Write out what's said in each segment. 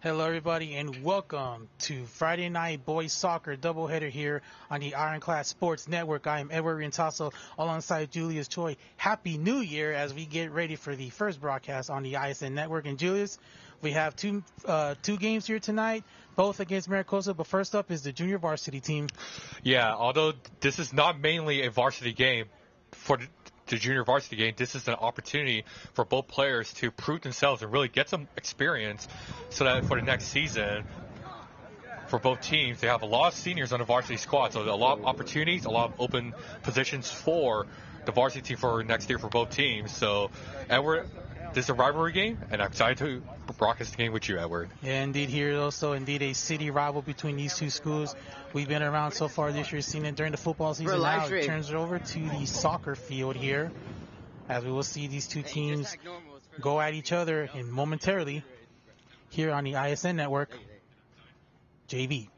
Hello, everybody, and welcome to Friday Night Boys Soccer doubleheader here on the Ironclad Sports Network. I am Edward Rientasso alongside Julius Choi. Happy New Year as we get ready for the first broadcast on the ISN Network. And Julius, we have two games here tonight, both against Mira Costa, but first up is the junior varsity team. Yeah, although this is not mainly a varsity game for the junior varsity game, this is an opportunity for both players to prove themselves and really get some experience so that for the next season, for both teams, they have a lot of seniors on the varsity squad, so a lot of opportunities, a lot of open positions for the varsity team for next year for both teams. So, Edward, this is a rivalry game, and I'm excited to broadcast the game with you, Edward. Yeah, indeed, here also indeed a city rival between these two schools. We've been around so far this year, seen it during the football season. Now it turns it over to the soccer field here, as we will see these two teams go at each other and momentarily here on the ISN Network. JV.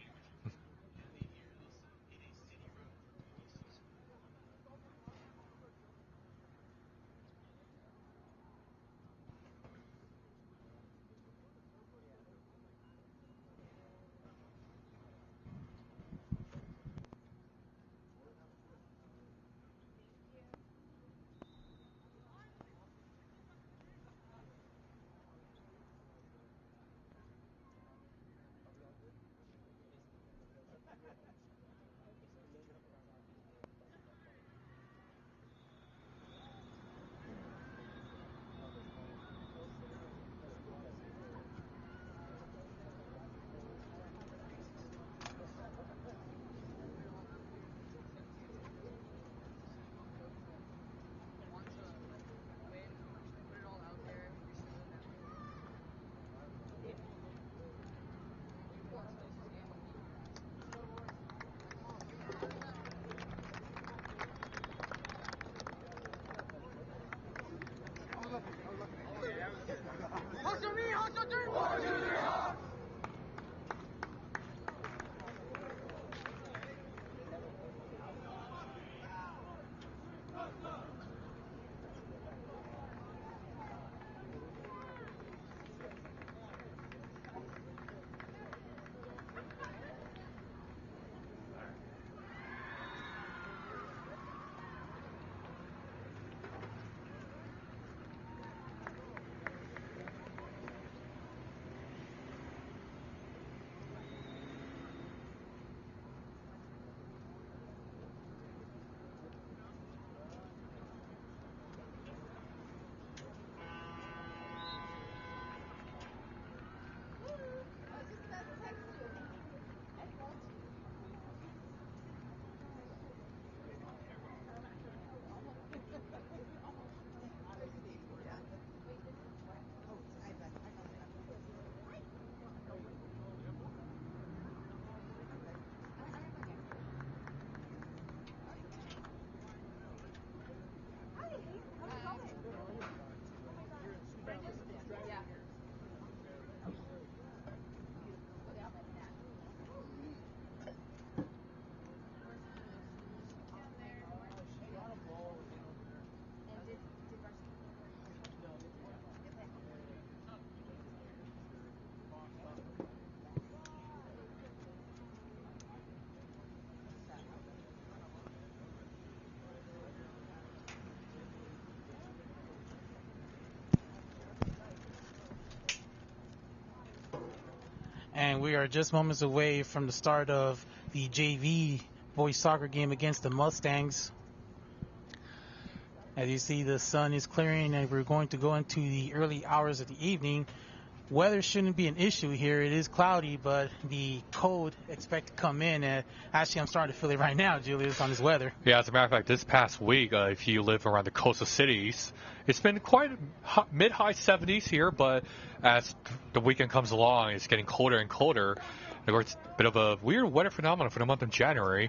And we are just moments away from the start of the JV boys soccer game against the Mustangs. As you see, the sun is clearing and we're going to go into the early hours of the evening. Weather shouldn't be an issue here. It is cloudy, but the cold expect to come in. And actually, I'm starting to feel it right now, Julius, on this weather. Yeah, as a matter of fact, this past week, if you live around the coastal cities, it's been quite mid-high 70s here, but as the weekend comes along, it's getting colder and colder. It's a bit of a weird weather phenomenon for the month of January.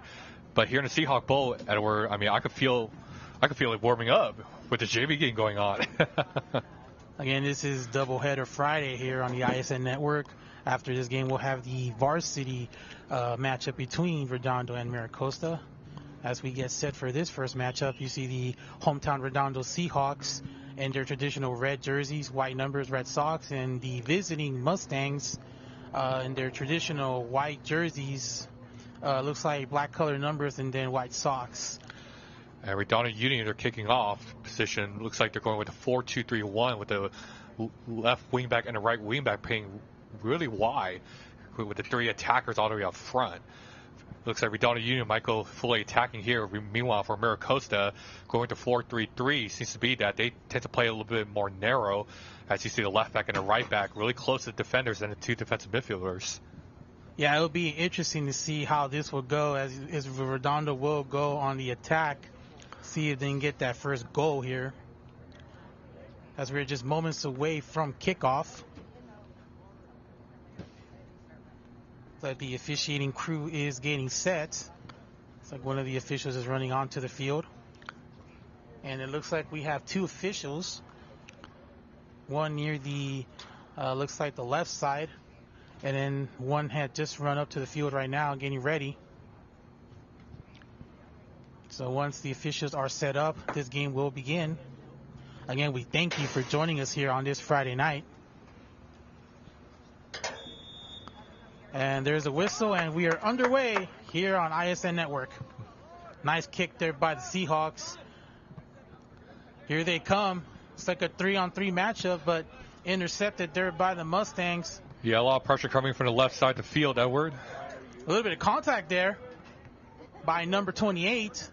But here in the Seahawk Bowl, Edward, I mean, I could feel it warming up with the JV game going on. Again, this is doubleheader Friday here on the ISN Network. After this game, we'll have the varsity matchup between Redondo and Mira Costa. As we get set for this first matchup, you see the hometown Redondo Seahawks in their traditional red jerseys, white numbers, red socks, and the visiting Mustangs in their traditional white jerseys. Looks like black color numbers and then white socks. And Redondo Union, they're kicking off position. Looks like they're going with a 4-2-3-1 with the left wingback and the right wingback playing really wide with the 3 attackers all the way up front. Looks like Redondo Union might go fully attacking here. Meanwhile, for Mira Costa, going to 4-3-3 seems to be that they tend to play a little bit more narrow, as you see the left back and the right back really close to the defenders and the 2 defensive midfielders. Yeah, it'll be interesting to see how this will go as Redondo will go on the attack. See if they can get that first goal here, as we're just moments away from kickoff. But the officiating crew is getting set. It's like one of the officials is running onto the field. And it looks like we have 2 officials. One near the, looks like the left side. And then one had just run up to the field right now, getting ready. So once the officials are set up, this game will begin. Again, we thank you for joining us here on this Friday night. And there's a whistle, and we are underway here on ISN Network. Nice kick there by the Seahawks. Here they come. It's like a 3-on-3 matchup, but intercepted there by the Mustangs. Yeah, a lot of pressure coming from the left side of the field, Edward. A little bit of contact there by number 28.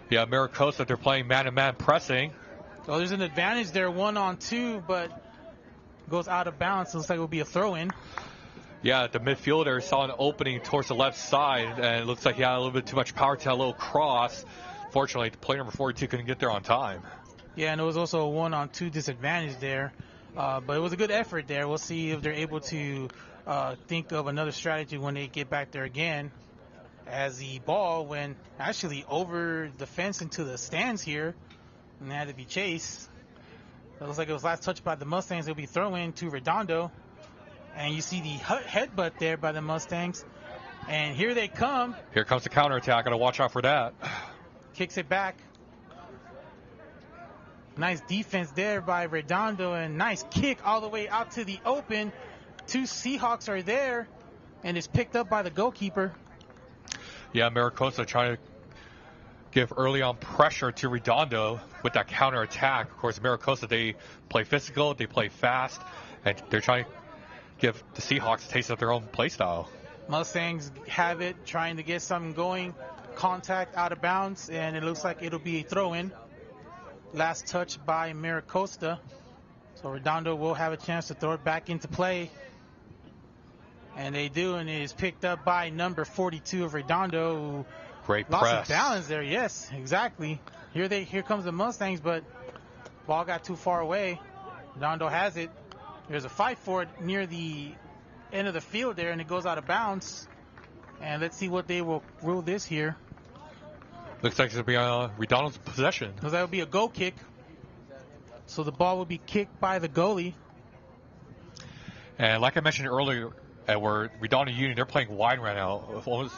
Yeah, Mira Costa, they're playing man-to-man pressing. So there's an advantage there, 1-on-2, but goes out of bounds. So it looks like it will be a throw-in. Yeah, the midfielder saw an opening towards the left side, and it looks like he had a little bit too much power to that little cross. Fortunately, the player number 42 couldn't get there on time. Yeah, and it was also a 1-on-2 disadvantage there. But it was a good effort there. We'll see if they're able to think of another strategy when they get back there again. As the ball went actually over the fence into the stands here and had to be chased. It looks like it was last touched by the Mustangs. It'll be throw-in to Redondo. And you see the headbutt there by the Mustangs. And here they come. Here comes the counterattack. Got to watch out for that. Kicks it back. Nice defense there by Redondo, and nice kick all the way out to the open. 2 Seahawks are there, and it's picked up by the goalkeeper. Yeah, Mira Costa trying to give early on pressure to Redondo with that counterattack. Of course, Mira Costa, they play physical, they play fast, and they're trying to give the Seahawks a taste of their own play style. Mustangs have it, trying to get something going. Contact out of bounds, and it looks like it'll be a throw-in. Last touch by Mira Costa. So Redondo will have a chance to throw it back into play. And they do, and it is picked up by number 42 of Redondo, who Great lost press. his balance there. Yes, exactly. Here comes the Mustangs, but ball got too far away. Redondo has it. There's a fight for it near the end of the field there, and it goes out of bounds. And let's see what they will rule this here. Looks like it's going to be Redondo's possession. Because that would be a goal kick. So the ball will be kicked by the goalie. And like I mentioned earlier, Edward, Redondo Union, they're playing wide right now. Almost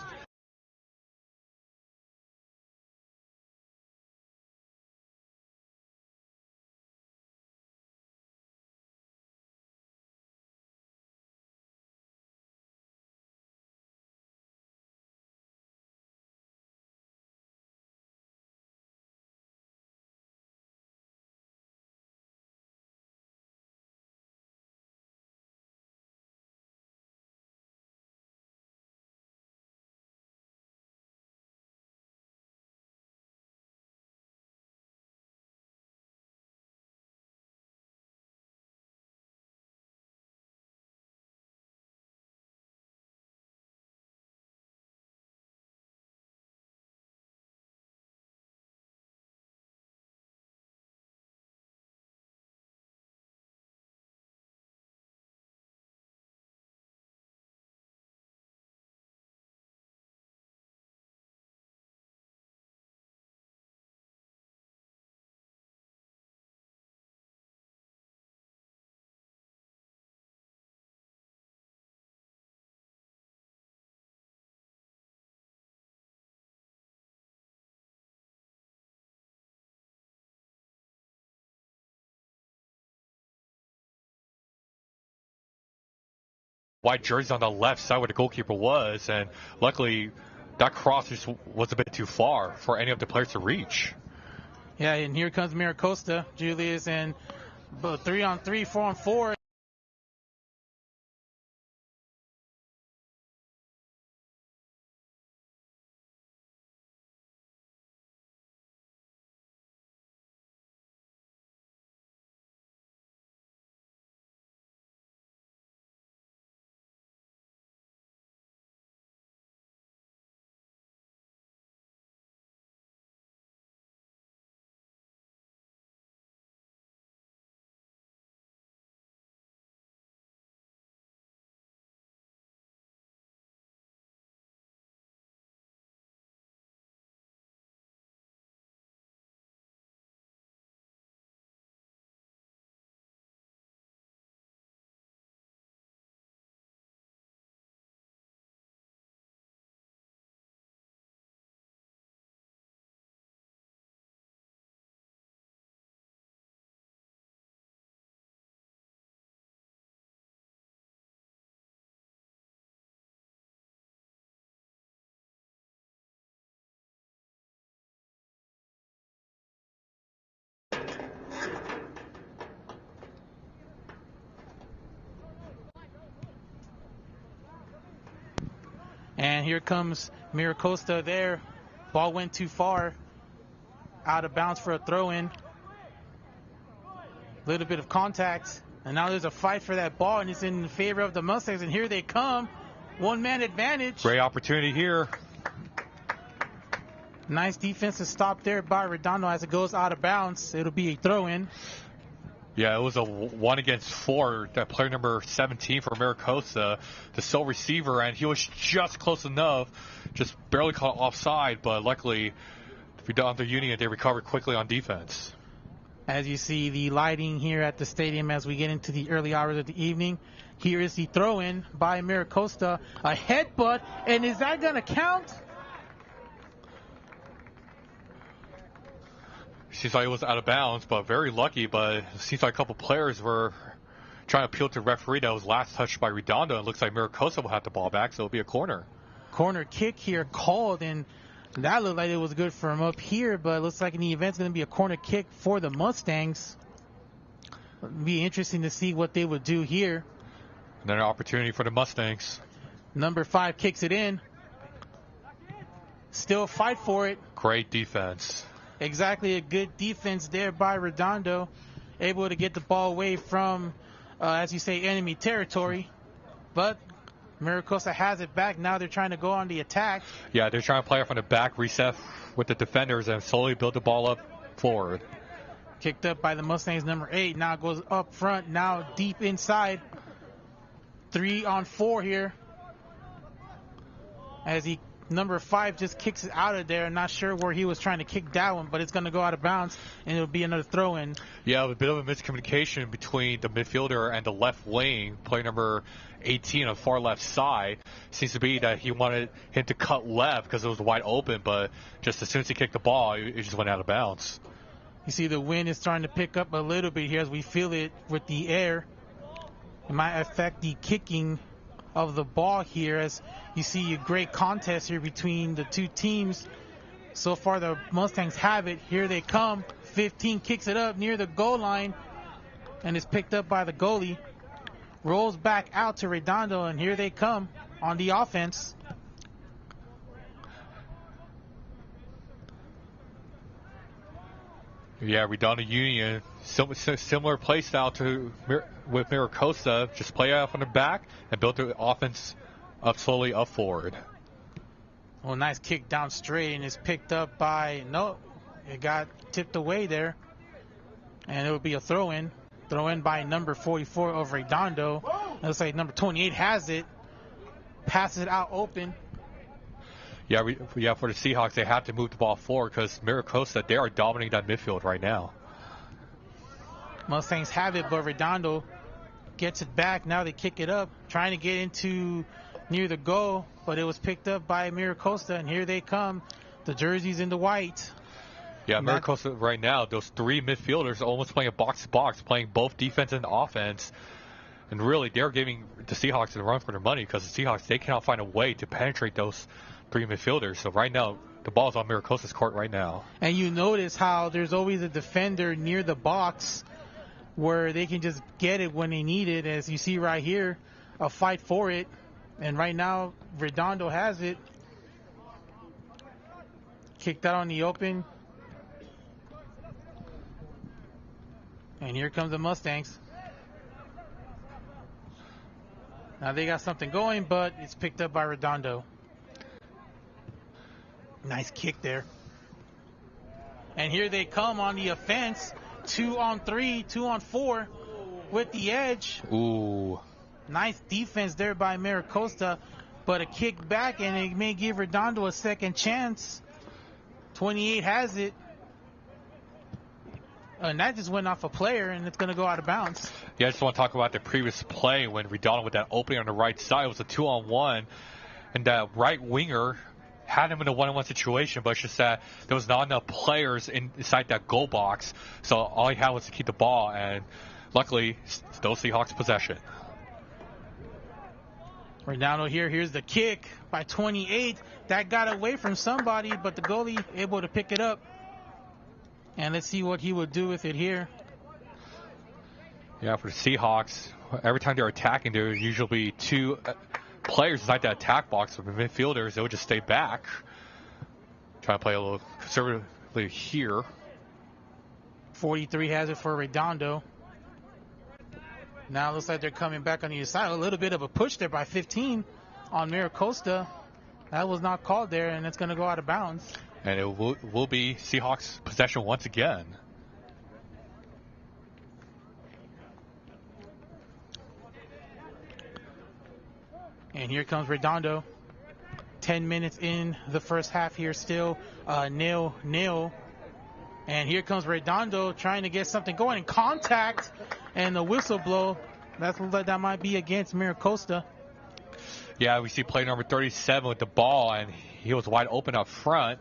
white jersey on the left side where the goalkeeper was, and luckily that cross just was a bit too far for any of the players to reach. Yeah, and here comes Mira Costa, Julius, and 3-on-3, 4-on-4. And here comes Mira Costa there. Ball went too far. Out of bounds for a throw-in. Little bit of contact. And now there's a fight for that ball, and it's in favor of the Mustangs. And here they come. One-man advantage. Great opportunity here. Nice defensive stop there by Redondo as it goes out of bounds. It'll be a throw-in. Yeah, it was a 1-against-4. That player number 17 for Mira Costa, the sole receiver, and he was just close enough, just barely caught offside, but luckily, Redondo Union, they recovered quickly on defense. As you see the lighting here at the stadium as we get into the early hours of the evening, here is the throw-in by Mira Costa. A headbutt, and is that going to count? Seems like it was out of bounds, but very lucky. But it seems like a couple players were trying to appeal to the referee that was last touched by Redondo. It looks like Mira Costa will have the ball back, so it'll be a corner. Corner kick here called, and that looked like it was good for him up here, but it looks like in the event it's going to be a corner kick for the Mustangs. It'll be interesting to see what they would do here. Another opportunity for the Mustangs. Number 5 kicks it in. Still fight for it. Great defense. Exactly, a good defense there by Redondo. Able to get the ball away from, as you say, enemy territory. But Mira Costa has it back. Now they're trying to go on the attack. Yeah, they're trying to play off on the back, reset with the defenders, and slowly build the ball up forward. Kicked up by the Mustangs, number 8. Now goes up front, now deep inside. 3-on-4 here. As number 5 just kicks it out of there. Not sure where he was trying to kick that one, but it's going to go out of bounds, and it'll be another throw-in. Yeah, a bit of a miscommunication between the midfielder and the left wing. Player number 18 on the far left side. Seems to be that he wanted him to cut left because it was wide open, but just as soon as he kicked the ball, it just went out of bounds. You see the wind is starting to pick up a little bit here as we feel it with the air. It might affect the kicking of the ball here, as you see a great contest here between the two teams. So far the Mustangs have it. Here they come. 15 kicks it up near the goal line and is picked up by the goalie. Rolls back out to Redondo, and here they come on the offense. Yeah, Redondo Union, similar play style to with Mira Costa. Just play off on the back and build the offense up slowly up forward. Well, nice kick down straight, and it's picked up by, no, it got tipped away there. And it will be a throw-in. Throw-in by number 44 of Redondo. It looks like number 28 has it. Passes it out open. Yeah, for the Seahawks, they have to move the ball forward because Mira Costa, they are dominating that midfield right now. Mustangs have it, but Redondo gets it back. Now they kick it up, trying to get into near the goal, but it was picked up by Mira Costa, and here they come. The jerseys in the white. Yeah, Mira Costa right now, those 3 midfielders almost playing a box-to-box, playing both defense and offense. And really, they're giving the Seahawks a run for their money because the Seahawks, they cannot find a way to penetrate those three midfielders. So right now, the ball's on Mira Costa's court right now. And you notice how there's always a defender near the box where they can just get it when they need it. As you see right here, a fight for it. And right now, Redondo has it. Kicked out on the open. And here comes the Mustangs. Now they got something going, but it's picked up by Redondo. Nice kick there. And here they come on the offense. 2-on-3, 2-on-4 with the edge. Ooh. Nice defense there by Mira Costa, but a kick back, and it may give Redondo a second chance. 28 has it. And that just went off a player, and it's going to go out of bounds. Yeah, I just want to talk about the previous play when Redondo with that opening on the right side. It was a 2-on-1, and that right winger had him in a 1-on-1 situation, but it's just that there was not enough players inside that goal box, so all he had was to keep the ball, and luckily, still Seahawks possession. Redondo here's the kick by 28. That got away from somebody, but the goalie able to pick it up. And let's see what he would do with it here. Yeah, for the Seahawks, every time they're attacking, there would usually be two players inside that attack box. For the midfielders, they would just stay back. Trying to play a little conservatively here. 43 has it for Redondo. Now it looks like they're coming back on the side. A little bit of a push there by 15 on Mira Costa. That was not called there, and it's going to go out of bounds. And it will be Seahawks possession once again. And here comes Redondo. 10 minutes in the first half here still. 0-0. And here comes Redondo trying to get something going. In contact and the whistle blow. That might be against Mira Costa. Yeah, we see play number 37 with the ball, and he was wide open up front.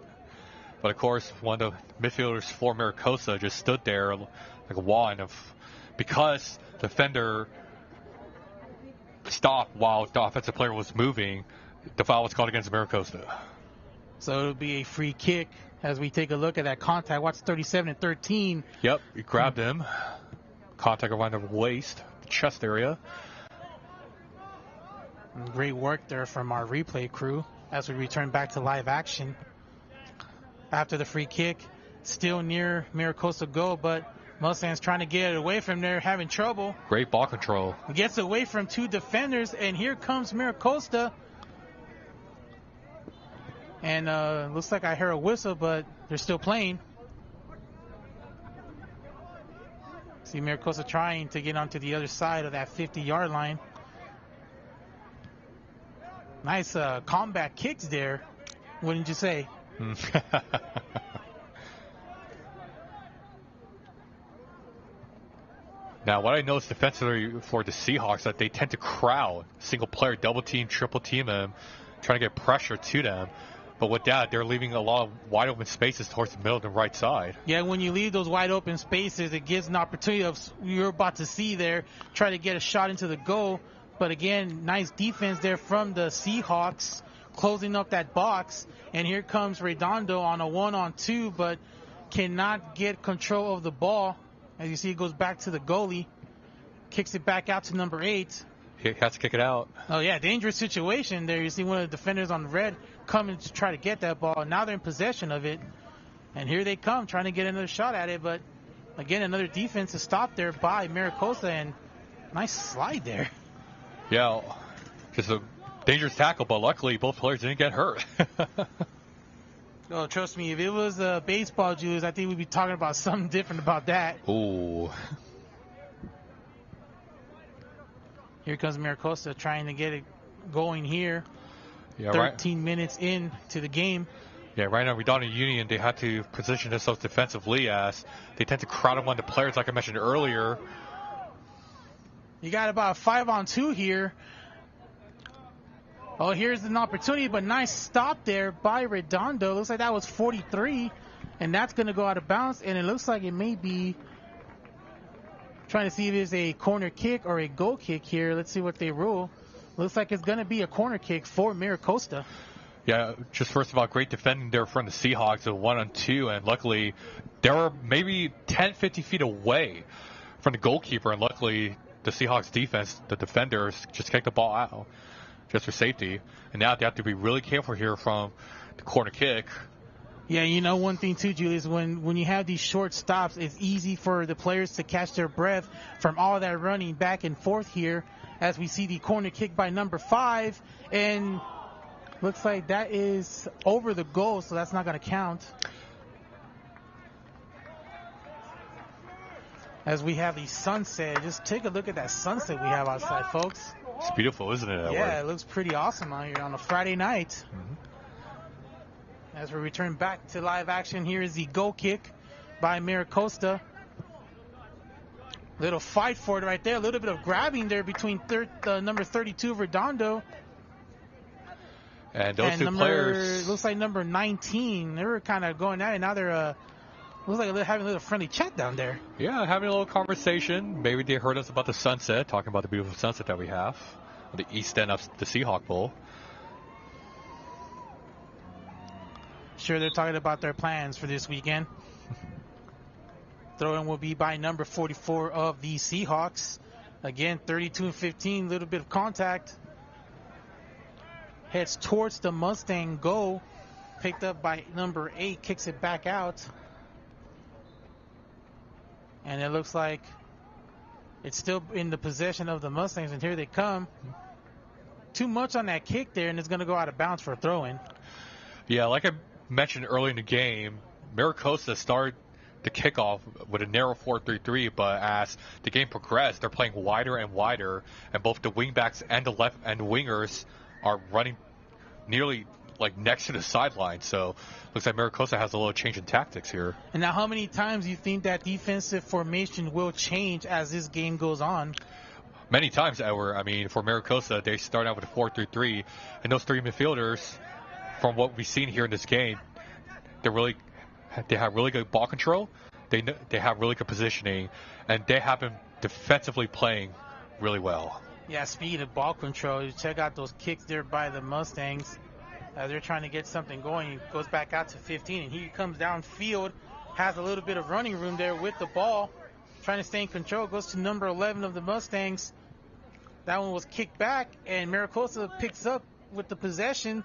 But, of course, one of the midfielders for Mira Costa just stood there like a wall. And because the defender stopped while the offensive player was moving, the foul was called against Mira Costa. So it'll be a free kick as we take a look at that contact. Watch 37 and 13. Yep, he grabbed him. Contact around the waist, the chest area. Great work there from our replay crew as we return back to live action. After the free kick, still near Mira Costa goal, but Mustangs trying to get it away from there, having trouble. Great ball control. Gets away from two defenders, and here comes Mira Costa. And looks like I hear a whistle, but they're still playing. See Mira Costa trying to get onto the other side of that 50-yard line. Nice combat kicks there, wouldn't you say? Now, what I noticed defensively for the Seahawks that they tend to crowd single player, double team, triple team them, trying to get pressure to them. But with that, they're leaving a lot of wide open spaces towards the middle and right side. Yeah, when you leave those wide open spaces, it gives an opportunity of you're about to see there, try to get a shot into the goal. But again, nice defense there from the Seahawks, closing up that box. And here comes Redondo on a 1-on-2, but cannot get control of the ball. As you see, it goes back to the goalie, kicks it back out to number 8. He has to kick it out. Oh, yeah, dangerous situation there. You see one of the defenders on the red coming to try to get that ball. Now they're in possession of it. And here they come, trying to get another shot at it. But, again, another defensive stop there by Mira Costa. And nice slide there. Yeah, just a dangerous tackle, but luckily both players didn't get hurt. Oh, trust me, if it was baseball, Julius, I think we'd be talking about something different about that. Ooh. Here comes Mira Costa trying to get it going here. Yeah, 13 minutes into the game. Yeah, right now, Redondo Union, they had to position themselves defensively as they tend to crowd on the players, like I mentioned earlier. You got about a 5-on-2 here. Oh, here's an opportunity, but nice stop there by Redondo. Looks like that was 43, and that's going to go out of bounds, and it looks like it may be Trying to see if it's a corner kick or a goal kick here. Let's see what they rule. Looks like it's going to be a corner kick for Mira Costa. Yeah, just first of all, great defending there from the Seahawks, a 1-on-2, and luckily they were maybe 10, 50 feet away from the goalkeeper, and luckily the Seahawks defense, the defenders, just kicked the ball out just for safety. And now they have to be really careful here from the corner kick. Yeah, you know, one thing too, Julius, when you have these short stops, it's easy for the players to catch their breath from all that running back and forth here, as we see the corner kick by number 5, and looks like that is over the goal, so that's not going to count. As we have the sunset, just take a look at that sunset we have outside, folks. It's beautiful, isn't it? Yeah, it looks pretty awesome out here on a Friday night. Mm-hmm. As we return back to live action, here is the goal kick by Mira Costa. Little fight for it right there. A little bit of grabbing there between number 32 Redondo. And those two players. Looks like number 19. They were kind of going at it. Now they're looks like they're having a little friendly chat down there. Yeah, having a little conversation. Maybe they heard us about the sunset, talking about the beautiful sunset that we have on the east end of the Seahawk Bowl. Sure, they're talking about their plans for this weekend. Throw-in will be by number 44 of the Seahawks. Again, 32-15, a little bit of contact. Heads towards the Mustang goal. Picked up by number 8, kicks it back out. And it looks like it's still in the possession of the Mustangs, and here they come. Too much on that kick there, and it's going to go out of bounds for a throw-in. Yeah, like I mentioned early in the game, Mira Costa started the kickoff with a narrow 4-3-3, but as the game progressed, they're playing wider and wider, and both the wingbacks and the left and wingers are running nearly like next to the sideline. So looks like Mira Costa has a little change in tactics here. And now, how many times do you think that defensive formation will change as this game goes on? Many times, Edward. I mean, for Mira Costa, they start out with a 4-3-3, and those three midfielders, from what we've seen here in this game, they have really good ball control. They have really good positioning, and they have been defensively playing really well. Yeah, speed of ball control. You check out those kicks there by the Mustangs. They're trying to get something going. He goes back out to 15, and he comes downfield, has a little bit of running room there with the ball, trying to stay in control. Goes to number 11 of the Mustangs. That one was kicked back, and Mira Costa picks up with the possession.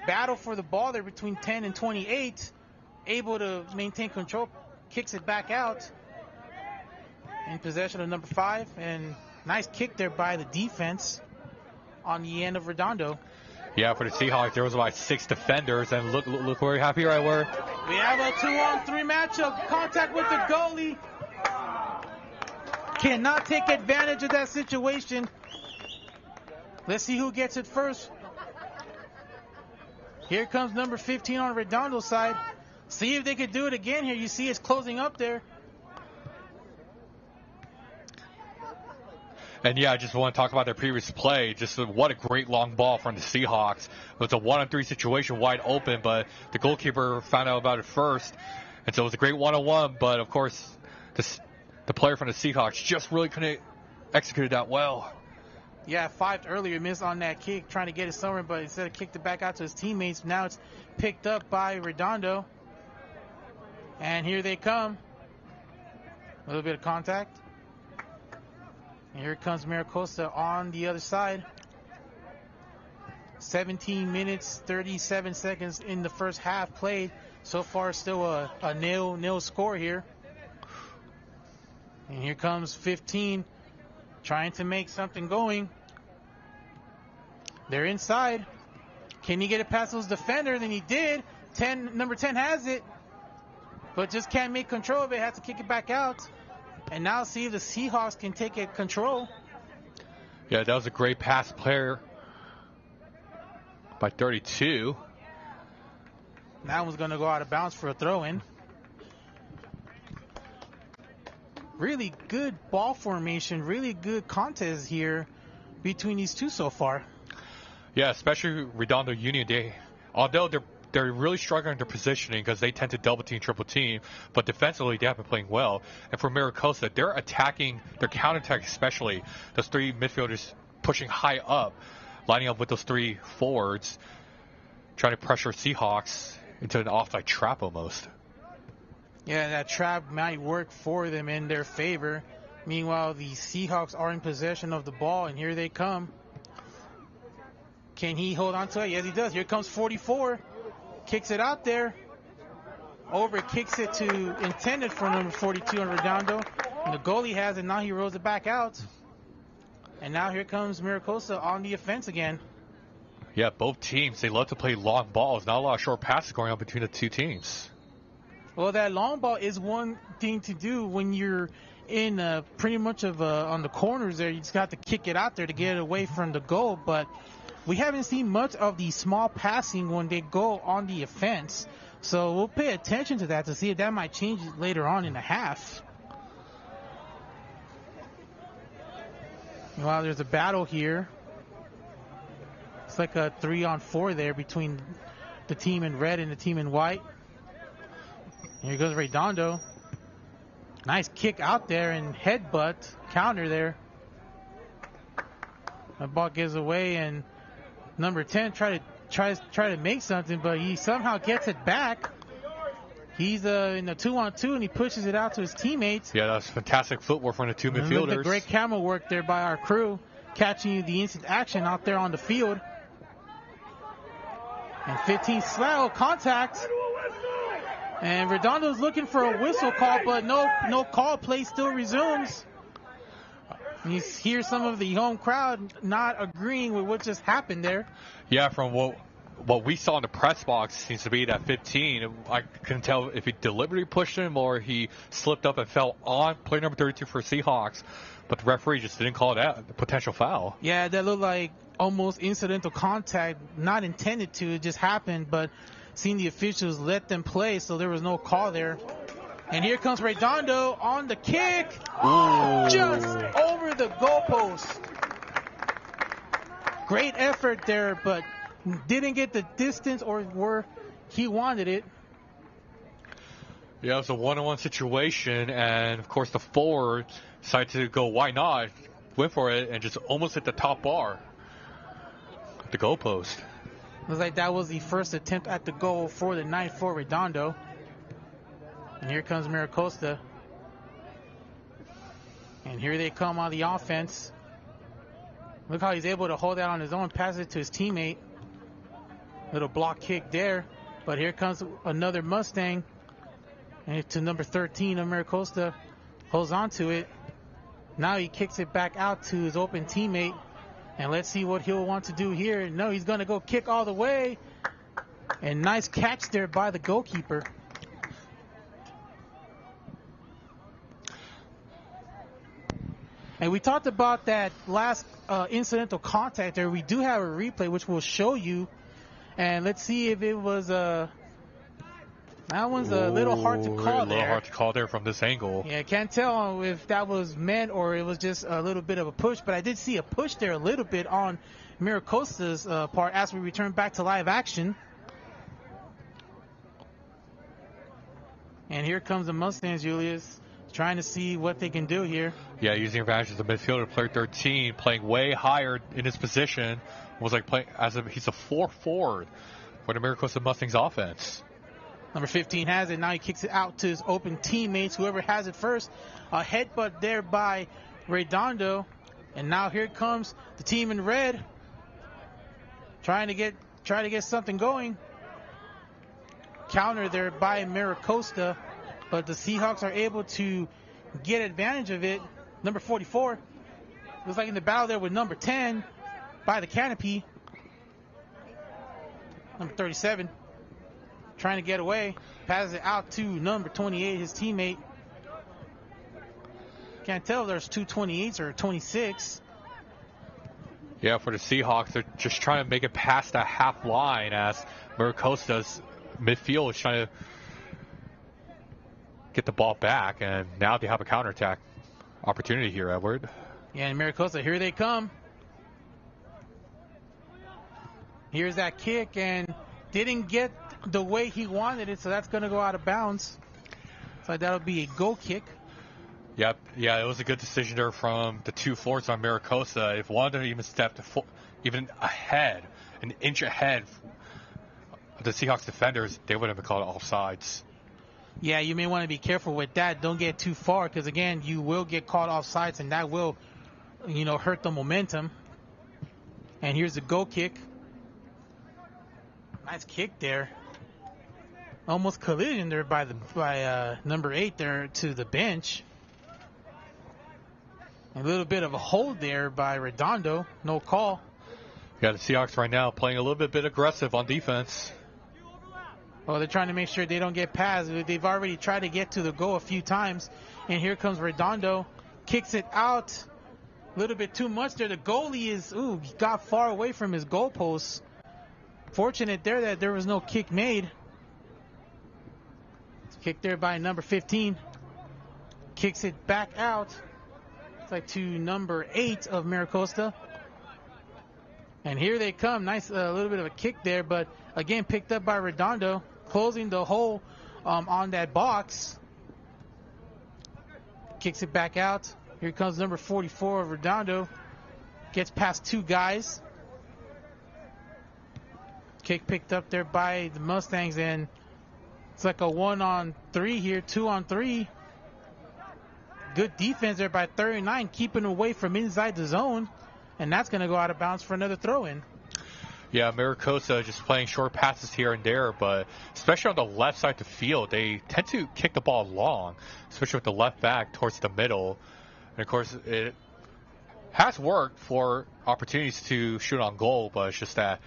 Battle for the ball there between 10 and 28. Able to maintain control, kicks it back out. In possession of number 5, and nice kick there by the defense on the end of Redondo. Yeah, for the Seahawks, there was about 6 defenders, and look where we have here, right where. We have a 2-on-3 matchup. Contact with the goalie. Cannot take advantage of that situation. Let's see who gets it first. Here comes number 15 on Redondo's side. See if they could do it again here. You see it's closing up there. And yeah, I just want to talk about their previous play. Just what a great long ball from the Seahawks. It was a 1-on-3 situation, wide open, but the goalkeeper found out about it first. And so it was a great 1-on-1, but of course, the player from the Seahawks just really couldn't execute that well. Yeah, 5 earlier, missed on that kick, trying to get it somewhere, but instead of kicked it back out to his teammates, now it's picked up by Redondo. And here they come. A little bit of contact. And here comes Mira Costa on the other side. 17 minutes, 37 seconds in the first half played. So far, still a 0-0 score here. And here comes 15, trying to make something going. They're inside. Can he get it past those defenders? And he did. Number 10 has it, but just can't make control of it. Has to kick it back out. And now see if the Seahawks can take it control. Yeah, that was a great pass player by 32. That one's going to go out of bounds for a throw-in. Really good ball formation, really good contest here between these two so far. Yeah, especially Redondo Union. Although they're they're really struggling their positioning because they tend to double team, triple team, but defensively they have been playing well. And for Mira Costa, they're attacking, their counterattack especially, those three midfielders pushing high up, lining up with those three forwards, trying to pressure Seahawks into an offside trap almost. Yeah, that trap might work for them in their favor. Meanwhile, the Seahawks are in possession of the ball, and here they come. Can he hold on to it? Yes, he does. Here comes 44. Kicks it out there. Over kicks it to intended for number 42 on Redondo. And the goalie has it. Now he rolls it back out. And now here comes Mira Costa on the offense again. Yeah, both teams, they love to play long balls. Not a lot of short passes going on between the two teams. Well, that long ball is one thing to do when you're in pretty much of on the corners there. You just got to kick it out there to get it away from the goal. But we haven't seen much of the small passing when they go on the offense. So we'll pay attention to that to see if that might change later on in the half. Well, there's a battle here. It's like a 3-on-4 there between the team in red and the team in white. Here goes Redondo. Nice kick out there and headbutt counter there. The ball gives away and number 10 tries to make something, but he somehow gets it back. He's in the 2-on-2 and he pushes it out to his teammates. Yeah, that's fantastic footwork from the two midfielders. Look at the great camera work there by our crew, catching the instant action out there on the field. And 15 slow contact. And Redondo's looking for a whistle call, but no call. Play still resumes. You hear some of the home crowd not agreeing with what just happened there. Yeah, from what we saw in the press box seems to be that 15. I couldn't tell if he deliberately pushed him or he slipped up and fell on player number 32 for Seahawks. But the referee just didn't call it out, the potential foul. Yeah, that looked like almost incidental contact, not intended to. It just happened, but seeing the officials let them play, so there was no call there. And here comes Redondo on the kick. Ooh. Just over the goalpost. Great effort there, but didn't get the distance or where he wanted it. Yeah, it was a one-on-one situation, and of course the forward decided to go, why not? Went for it and just almost hit the top bar, the goalpost. Looks like that was the first attempt at the goal for the night for Redondo. And here comes Mira Costa. And here they come on the offense. Look how he's able to hold that on his own, pass it to his teammate. Little block kick there. But here comes another Mustang. And to number 13 of Mira Costa. Holds on to it. Now he kicks it back out to his open teammate. And let's see what he'll want to do here. No, he's going to go kick all the way. And nice catch there by the goalkeeper. And we talked about that last incidental contact there. We do have a replay, which we'll show you. And let's see if it was that one's a little hard to call there. A little hard to call there from this angle. Yeah, I can't tell if that was meant or it was just a little bit of a push. But I did see a push there a little bit on Mira Costa's part as we return back to live action. And here comes the Mustangs, Julius, trying to see what they can do here. Yeah, using advantage of the midfielder, player 13, playing way higher in his position. Was like playing as if he's a 4-forward for the Mira Costa Mustangs offense. Number 15 has it. Now he kicks it out to his open teammates, whoever has it first. A headbutt there by Redondo. And now here comes the team in red. Try to get something going. Counter there by Mira Costa. But the Seahawks are able to get advantage of it. Number 44. Looks like in the battle there with number 10 by the canopy. Number 37. Trying to get away. Passes it out to number 28, his teammate. Can't tell if there's two 28s or 26. Yeah, for the Seahawks, they're just trying to make it past that half line as Mira Costa's midfield is trying to get the ball back, and now they have a counterattack opportunity here, Edward. Yeah, and Mira Costa, here they come. Here's that kick, and didn't get the way he wanted it, so that's going to go out of bounds. So that'll be a goal kick. Yep. Yeah, it was a good decision there from the 2 forwards on Mira Costa. If one had even stepped even ahead, an inch ahead of the Seahawks defenders, they would have been called offsides. Yeah, you may want to be careful with that. Don't get too far because, again, you will get caught offsides, and that will, hurt the momentum. And here's a goal kick. Nice kick there. Almost collision there by number 8 there to the bench. A little bit of a hold there by Redondo. No call. Yeah, the Seahawks right now playing a little bit aggressive on defense. Well, they're trying to make sure they don't get past. They've already tried to get to the goal a few times. And here comes Redondo. Kicks it out. A little bit too much there. The goalie he got far away from his goalpost. Fortunate there that there was no kick made. Kick there by number 15. Kicks it back out. It's like to number 8 of Mira Costa. And here they come. Nice, a little bit of a kick there, but again picked up by Redondo, closing the hole on that box. Kicks it back out. Here comes number 44 of Redondo. Gets past 2 guys. Kick picked up there by the Mustangs, and it's like a 1-on-3 here, 2-on-3. Good defense there by 39, keeping away from inside the zone. And that's going to go out of bounds for another throw-in. Yeah, Mira Costa just playing short passes here and there, but especially on the left side of the field, they tend to kick the ball long, especially with the left back towards the middle. And, of course, it has worked for opportunities to shoot on goal, but it's just that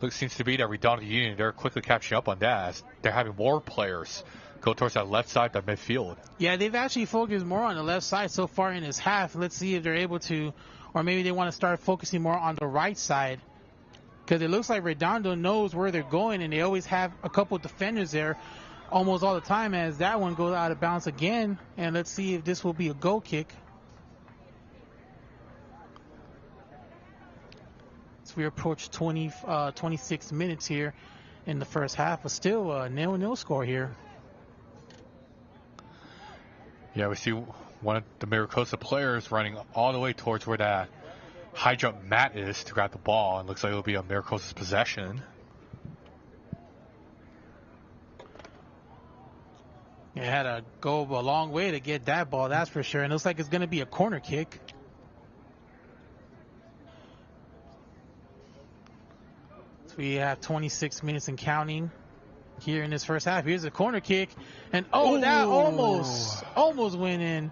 it seems to be that Redondo Union, they're quickly catching up on that as they're having more players go towards that left side, that midfield. Yeah, they've actually focused more on the left side so far in this half. Let's see if they're able to, or maybe they want to start focusing more on the right side. Because it looks like Redondo knows where they're going, and they always have a couple defenders there almost all the time, as that one goes out of bounds again. And let's see if this will be a goal kick. So we approach 26 minutes here in the first half, but still a 0-0 score here. Yeah, we see one of the Mira Costa players running all the way towards where that high jump mat is to grab the ball, and looks like it'll be a Mira Costa's possession. It had to go a long way to get that ball, that's for sure. And it looks like it's going to be a corner kick. So we have 26 minutes and counting here in this first half. Here's a corner kick. And that almost went in.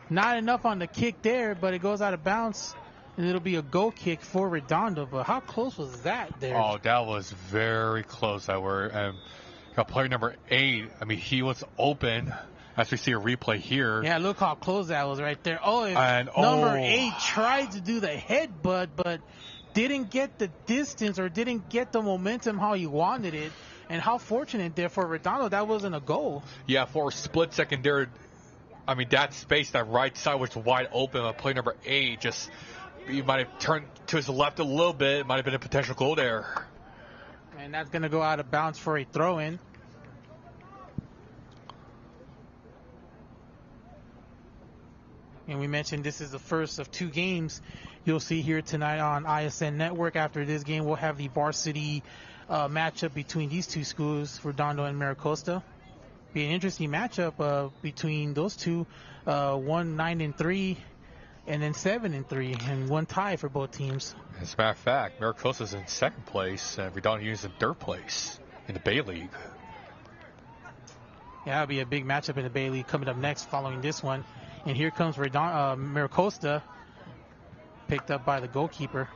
Not enough on the kick there, but it goes out of bounds. And it'll be a goal kick for Redondo. But how close was that there? Oh, that was very close. Got player number 8. I mean, he was open, as we see a replay here. Yeah, look how close that was right there. Number 8 tried to do the headbutt, but didn't get the distance or didn't get the momentum how he wanted it. And how fortunate there for Redondo, that wasn't a goal. Yeah, for a split second there, I mean, that space, that right side was wide open. But player number 8 he might have turned to his left a little bit. It might have been a potential goal there. And that's going to go out of bounds for a throw-in. And we mentioned this is the first of 2 games you'll see here tonight on ISN Network. After this game, we'll have the varsity matchup between these 2 schools, Redondo and Mira Costa. Be an interesting matchup between those 2. 1 9-3, and then 7-3, and 1 tie for both teams. As a matter of fact, Mira Costa's in 2nd place, and Redondo Union's in 3rd place in the Bay League. Yeah, that'll be a big matchup in the Bay League coming up next following this one. And here comes Mira Costa, picked up by the goalkeeper.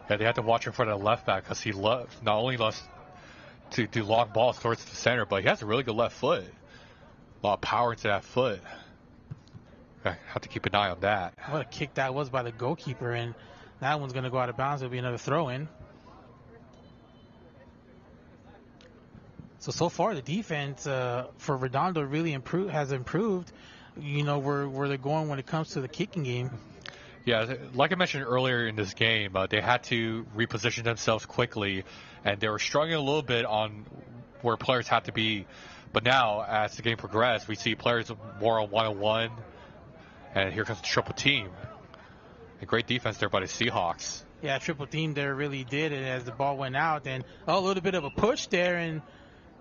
Yeah, they have to watch him for the left back because he not only loves to do long balls towards the center, but he has a really good left foot. A lot of power into that foot. I have to keep an eye on that. What a kick that was by the goalkeeper, and that one's going to go out of bounds. It'll be another throw-in. So far the defense for Redondo really has improved. You know, where they're going when it comes to the kicking game. Yeah, like I mentioned earlier in this game, they had to reposition themselves quickly, and they were struggling a little bit on where players had to be. But now, as the game progressed, we see players more on one-on-one, and here comes the triple team. A great defense there by the Seahawks. Yeah, triple team there really did it as the ball went out, and a little bit of a push there, and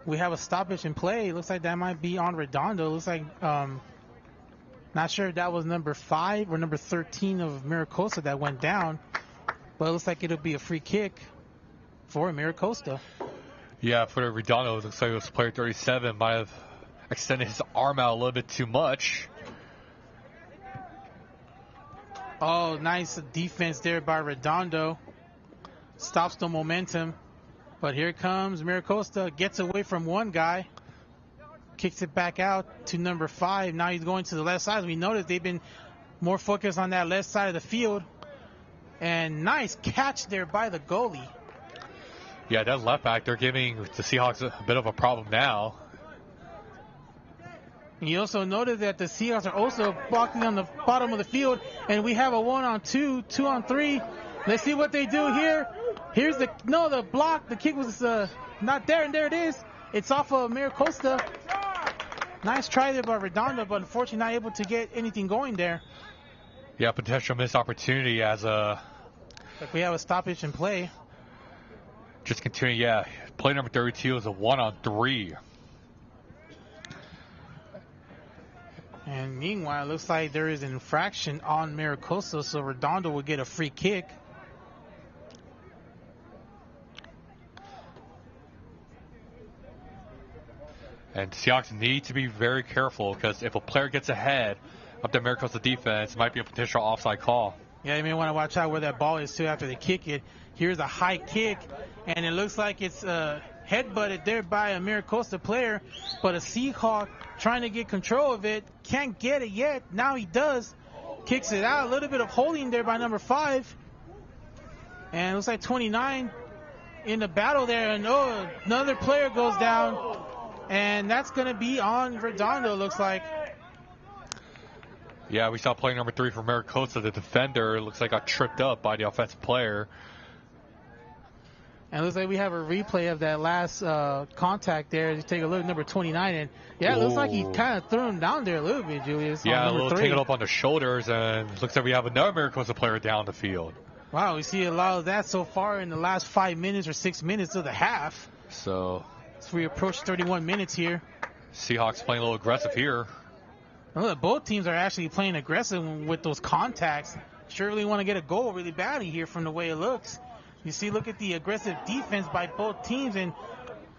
we have a stoppage in play. It looks like that might be on Redondo. It looks like, not sure if that was number 5 or number 13 of Mira Costa that went down, but it looks like it'll be a free kick for Mira Costa. Yeah, for Redondo, it looks like it was player 37 might have extended his arm out a little bit too much. Oh, nice defense there by Redondo. Stops the momentum. But here comes Mira Costa. Gets away from one guy. Kicks it back out to number 5. Now he's going to the left side. We noticed they've been more focused on that left side of the field. And nice catch there by the goalie. Yeah, that left back, they're giving the Seahawks a bit of a problem now. You also notice that the Seahawks are also blocking on the bottom of the field, and we have a 1-on-2, 2-on-3. Let's see what they do here. Here's the block. The kick was not there, and there it is. It's off of Mira Costa. Nice try there by Redondo, but unfortunately not able to get anything going there. Yeah, potential missed opportunity as a... Like we have a stoppage in play. Just continuing, yeah. Play number 32 is a 1-on-3. And meanwhile, it looks like there is an infraction on Mira Costa, so Redondo will get a free kick. And Seahawks need to be very careful because if a player gets ahead of the Mira Costa defense, it might be a potential offside call. Yeah, you may want to watch out where that ball is too after they kick it. Here's a high kick, and it looks like it's headbutted there by a Mira Costa player, but a Seahawk trying to get control of it. Can't get it yet. Now he does. Kicks it out. A little bit of holding there by number 5. And it looks like 29 in the battle there. And another player goes down. And that's going to be on Redondo, looks like. Yeah, we saw player number 3 for Mira Costa, the defender. It looks like got tripped up by the offensive player. And it looks like we have a replay of that last contact there. You take a look at number 29, and yeah, it looks like he kind of threw him down there a little bit, Julius. Yeah, a little tangled up on the shoulders, and looks like we have another Mira Costa player down the field. Wow, we see a lot of that so far in the last 5 minutes or 6 minutes of the half. So we approach 31 minutes here. Seahawks playing a little aggressive here. Both teams are actually playing aggressive with those contacts. Sure really want to get a goal really badly here from the way it looks. You see, look at the aggressive defense by both teams, and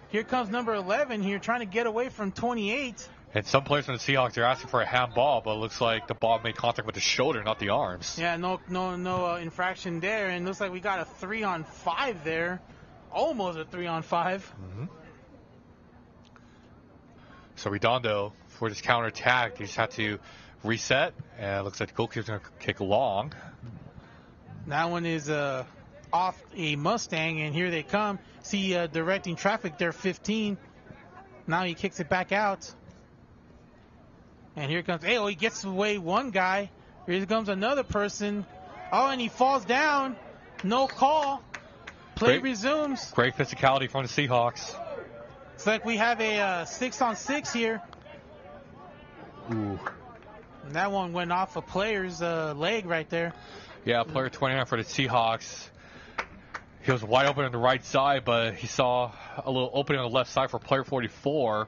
here comes number 11 here trying to get away from 28. And some players from the Seahawks are asking for a handball, but it looks like the ball made contact with the shoulder, not the arms. Yeah, no infraction there, and looks like we got a 3-on-5 there, almost a 3-on-5. Mm-hmm. So Redondo, for this counterattack, they just had to reset, and it looks like the goalkeeper's going to kick long. That one is off a Mustang, and here they come. See directing traffic there, 15. Now he kicks it back out. And here comes, he gets away one guy. Here comes another person. Oh, and he falls down. No call. Play resumes. Great physicality from the Seahawks. It's like we have a 6-on-6 here. Ooh. And that one went off a player's leg right there. Yeah, player 29 for the Seahawks. He was wide open on the right side, but he saw a little opening on the left side for player 44.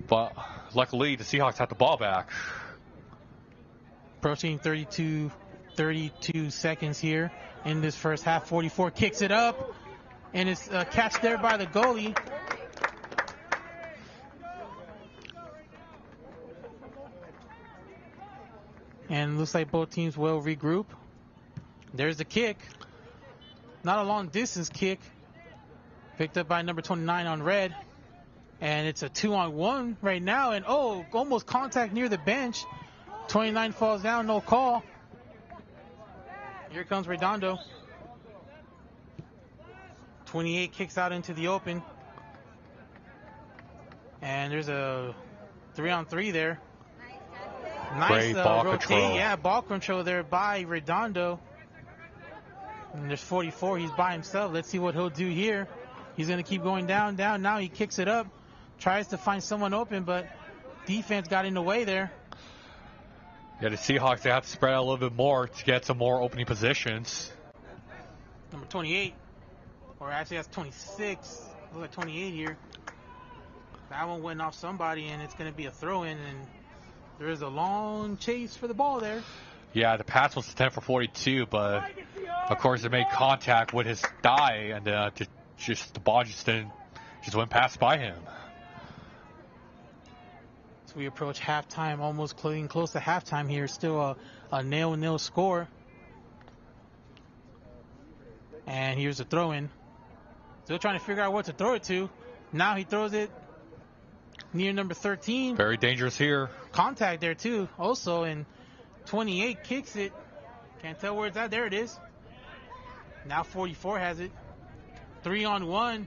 But luckily, the Seahawks had the ball back. Approaching 32 seconds here in this first half. 44 kicks it up, and it's a catch there by the goalie. And looks like both teams will regroup. There's the kick. Not a long distance kick. Picked up by number 29 on red. And it's a 2-on-1 right now. And almost contact near the bench. 29 falls down, no call. Here comes Redondo. 28 kicks out into the open. And there's a 3-on-3 there. Nice Great ball rotate. control. Yeah, ball control there by Redondo. And there's 44. He's by himself. Let's see what he'll do here. He's going to keep going down. Now he kicks it up. Tries to find someone open, but defense got in the way there. Yeah, the Seahawks, they have to spread out a little bit more to get some more opening positions. Number 28. Or actually, that's 26. Looks like 28 here. That one went off somebody, and it's going to be a throw-in, and there is a long chase for the ball there. Yeah, the pass was 10 for 42, but of course it made contact with his thigh, and the ball just went past by him. So we approach halftime, almost getting close to halftime here. Still a 0-0 score. And here's a throw-in. Still trying to figure out what to throw it to. Now he throws it near number 13. Very dangerous here. Contact there too also, and 28 kicks it. Can't tell where it's at. There it is. Now 44 has it. 3-on-1.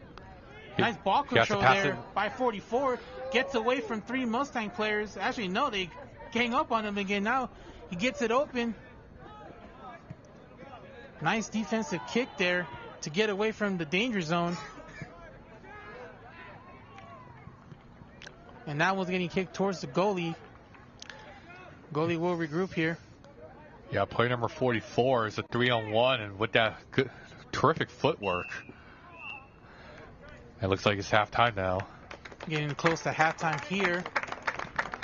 Nice ball control there by 44. Gets away from 3 Mustang players. Actually, no, they gang up on him again. Now he gets it open. Nice defensive kick there to get away from the danger zone. And that one's getting kicked towards the goalie. Goalie will regroup here. Yeah, play number 44 is a 3-on-1, and with that terrific footwork. It looks like it's halftime now. Getting close to halftime here.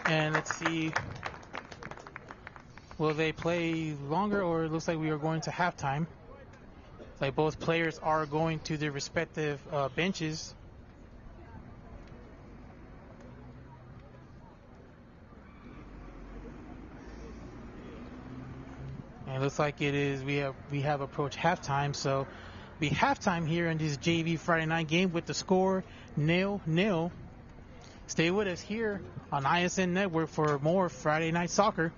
And let's see. Will they play longer, or it looks like we are going to halftime? Like both players are going to their respective benches. And it looks like it is. We have approached halftime, so be halftime here in this JV Friday night game with the score 0-0. Stay with us here on ISN Network for more Friday Night Soccer.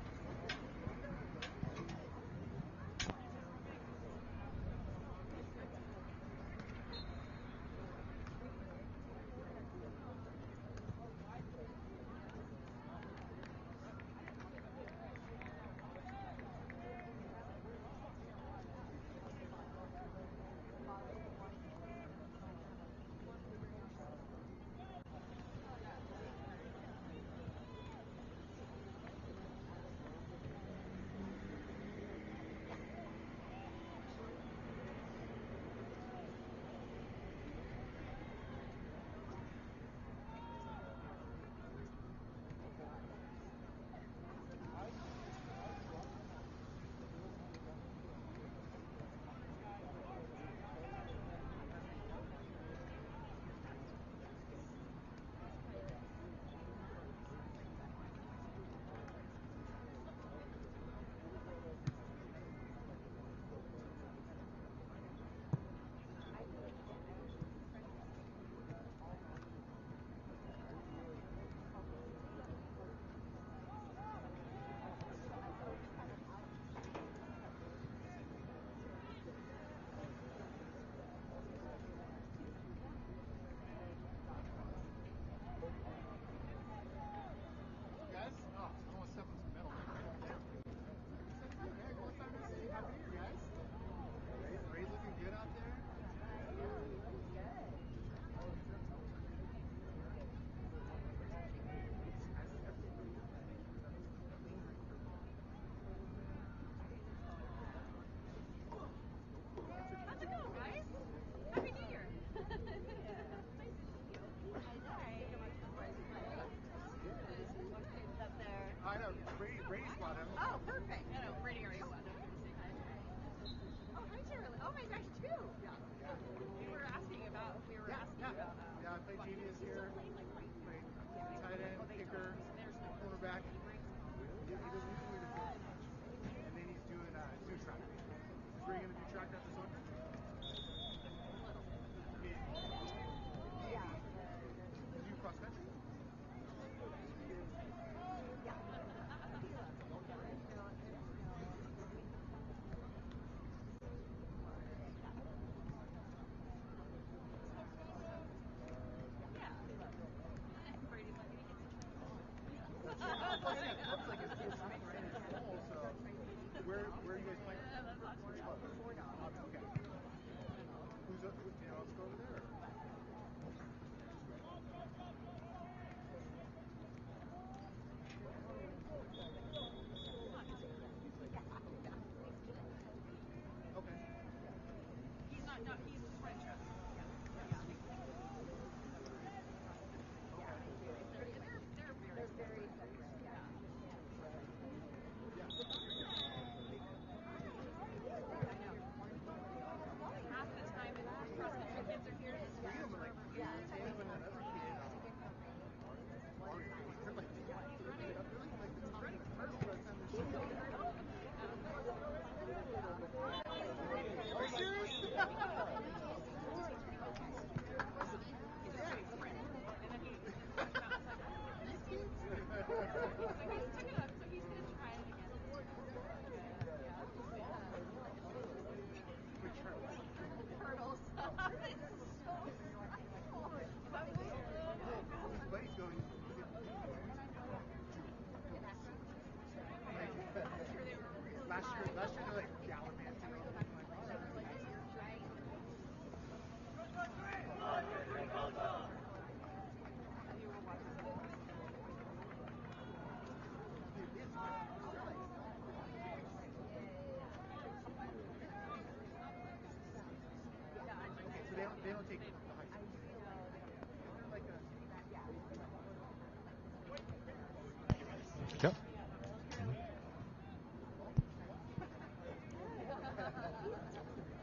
Yep.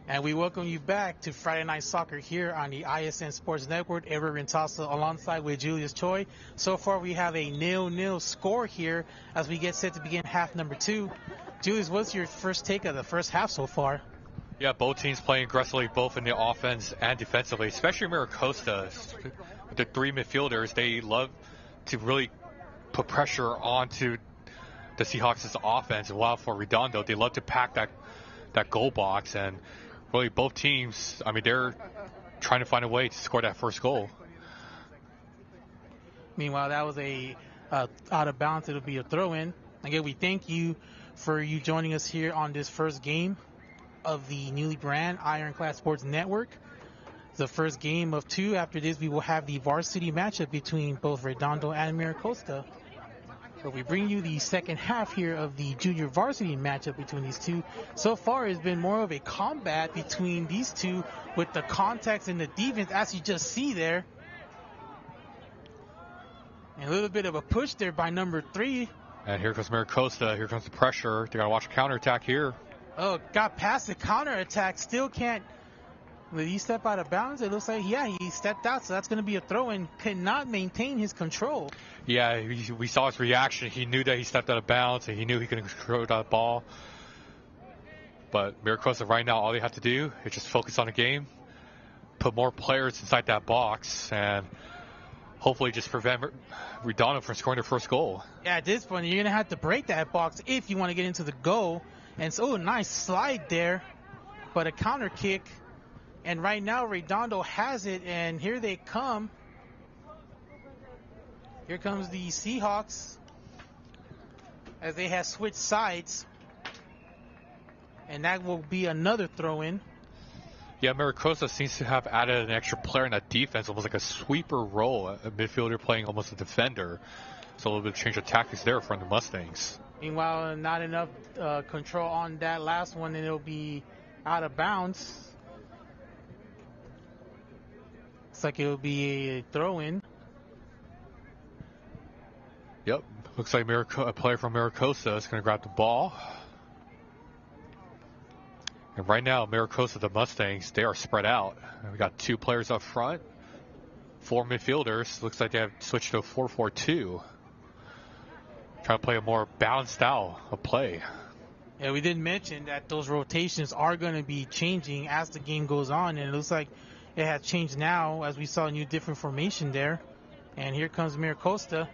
And we welcome you back to Friday Night Soccer here on the ISN Sports Network. Edward Rentasa alongside with Julius Choi. So far we have a 0-0 score here as we get set to begin half number 2. Julius, what's your first take of the first half so far? Yeah, both teams playing aggressively both in the offense and defensively, especially Mira Costa. With the three midfielders, they love to really put pressure onto the Seahawks' offense. And while for Redondo, they love to pack that goal box. And really both teams, I mean, they're trying to find a way to score that first goal. Meanwhile, that was a out of bounds. It'll be a throw-in. Again, we thank you for you joining us here on this first game of the newly brand Ironclad Sports Network. The first game of 2. After this, we will have the varsity matchup between both Redondo and Mira Costa. But we bring you the second half here of the junior varsity matchup between these two. So far, it's been more of a combat between these two with the context and the defense, as you just see there. And a little bit of a push there by number 3. And here comes Mira Costa. Here comes the pressure. They got to watch a counterattack here. Oh, got past the counterattack. Still can't. Did he step out of bounds? It looks like, yeah, he stepped out, so that's going to be a throw-in. Cannot maintain his control. Yeah, we saw his reaction. He knew that he stepped out of bounds, and he knew he couldn't control that ball. But Mira Costa right now, all they have to do is just focus on the game, put more players inside that box, and hopefully just prevent Redondo from scoring their first goal. Yeah, at this point, you're going to have to break that box if you want to get into the goal. And so, nice slide there, but a counter kick. And right now, Redondo has it, and here they come. Here comes the Seahawks as they have switched sides. And that will be another throw-in. Yeah, Mira Costa seems to have added an extra player in that defense, almost like a sweeper role, a midfielder playing almost a defender. So a little bit of change of tactics there from the Mustangs. Meanwhile, not enough control on that last one, and it'll be out of bounds. Looks like it'll be a throw-in. Yep, looks like a player from Mira Costa is going to grab the ball. And right now, Mira Costa, the Mustangs, they are spread out. We got 2 players up front, 4 midfielders. Looks like they have switched to a 4-4-2. Trying to play a more balanced style of play. Yeah, we did mention that those rotations are going to be changing as the game goes on, and it looks like it has changed now as we saw a new different formation there. And here comes Mira Costa.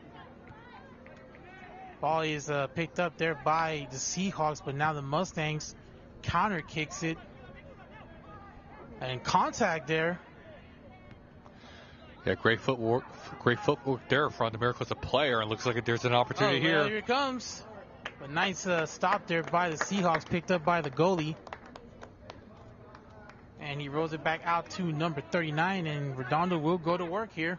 Ball is picked up there by the Seahawks, but now the Mustangs counter kicks it. And contact there. Yeah, great footwork there from the Mira Costa player, and looks like there's an opportunity here. Here it comes. A nice stop there by the Seahawks, picked up by the goalie. And he rolls it back out to number 39, and Redondo will go to work here.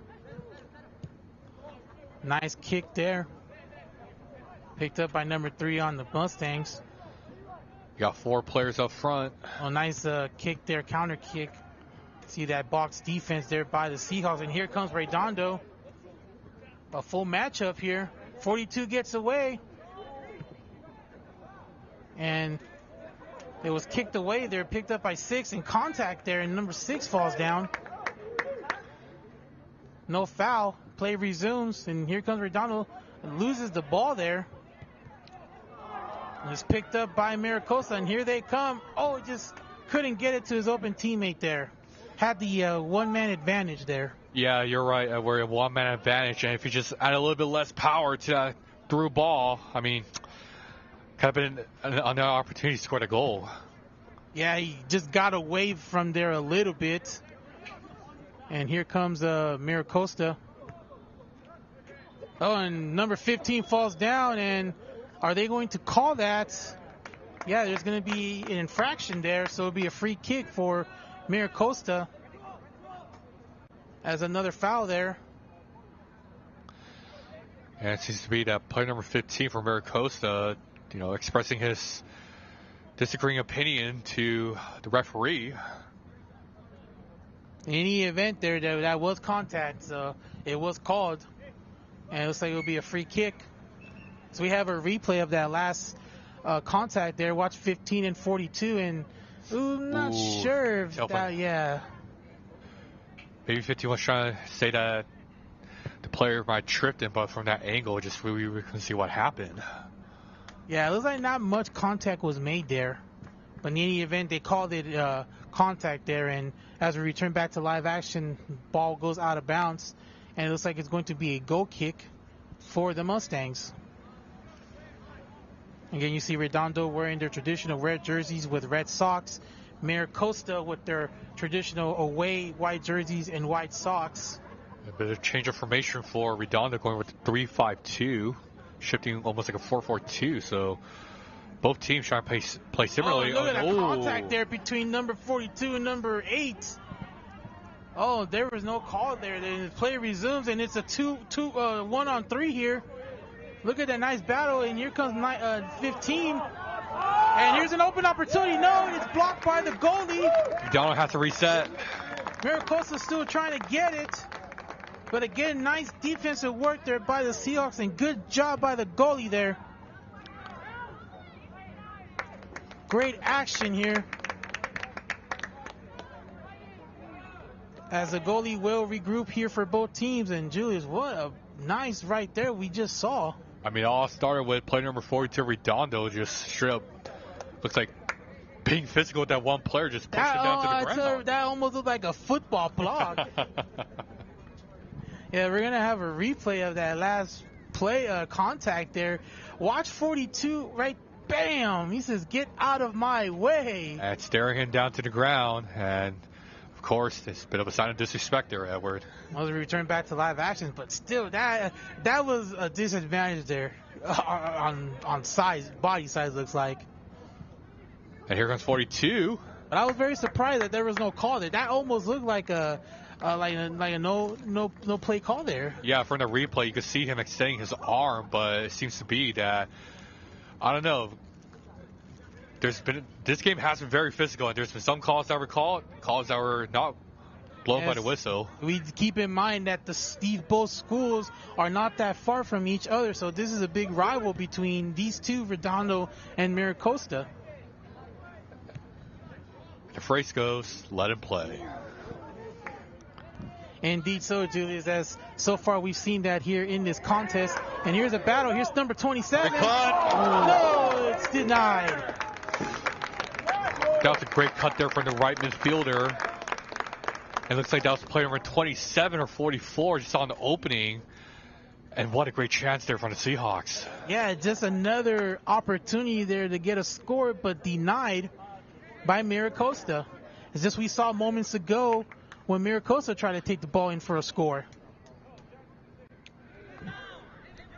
Nice kick there. Picked up by number 3 on the Mustangs. You got 4 players up front. A nice kick there, counter kick. See that box defense there by the Seahawks. And here comes Redondo. A full matchup here. 42 gets away. And it was kicked away there, picked up by 6 in contact there, and number 6 falls down. No foul. Play resumes, and here comes Redondo. Loses the ball there. It's picked up by Mira Costa, and here they come. Oh, just couldn't get it to his open teammate there. Had the one-man advantage there. Yeah, you're right. We're a one-man advantage, and if you just add a little bit less power to that through ball, I mean, could have been another opportunity to score a goal. Yeah, he just got away from there a little bit. And here comes Mira Costa. Oh, and number 15 falls down, and are they going to call that? Yeah, there's going to be an infraction there, so it'll be a free kick for Mira Costa as another foul there. And it seems to be that player number 15 for Mira Costa, expressing his disagreeing opinion to the referee. In any event there, that was contact, so it was called. And it looks like it'll be a free kick. So we have a replay of that last contact there. Watch 15 and 42, and I'm not sure if that, yeah. Maybe 15 was trying to say that the player might have tripped him, but from that angle, just we can see what happened. Yeah, it looks like not much contact was made there. But in any event, they called it contact there, and as we return back to live action, ball goes out of bounds, and it looks like it's going to be a goal kick for the Mustangs. Again, you see Redondo wearing their traditional red jerseys with red socks. Mira Costa with their traditional away white jerseys and white socks. A bit of change of formation for Redondo, going with 3-5-2, shifting almost like a 4-4-2. So both teams trying to play similarly. Oh, look at that contact there between number 42 and number 8. Oh, there was no call there. The play resumes, and it's a 1-on-3 here. Look at that nice battle, and here comes 15. And here's an open opportunity. No, it's blocked by the goalie. Redondo has to reset. Mira Costa still trying to get it. But again, nice defensive work there by the Seahawks, and good job by the goalie there. Great action here. As the goalie will regroup here for both teams. And Julius, what a nice right there we just saw. I mean, it all started with player number 42, Redondo, just straight up looks like being physical with that one player, just pushed it down to the ground. That almost looked like a football block. Yeah, we're going to have a replay of that last play contact there. Watch 42 right, bam. He says, get out of my way. And staring him down to the ground. And, of course, it's a bit of a sign of disrespect there, Edward. Well, we return back to live action, but still, that was a disadvantage there on size, body size, looks like. And here comes 42. But I was very surprised that there was no call there. That almost looked like a no play call there. Yeah, from the replay, you could see him extending his arm, but it seems to be that, I don't know. This game has been very physical, and there's been some calls that were called, calls that were not blown by the whistle. We keep in mind that both schools are not that far from each other, so this is a big rival between these two, Redondo and Mira Costa. The phrase goes, let him play. Indeed so, Julius, as so far we've seen that here in this contest. And here's a battle. Here's number 27. No, it's denied. That was a great cut there from the right midfielder. It looks like that was player number 27 or 44 just on the opening. And what a great chance there from the Seahawks. Yeah, just another opportunity there to get a score, but denied by Mira Costa. It's just we saw moments ago when Mira Costa tried to take the ball in for a score.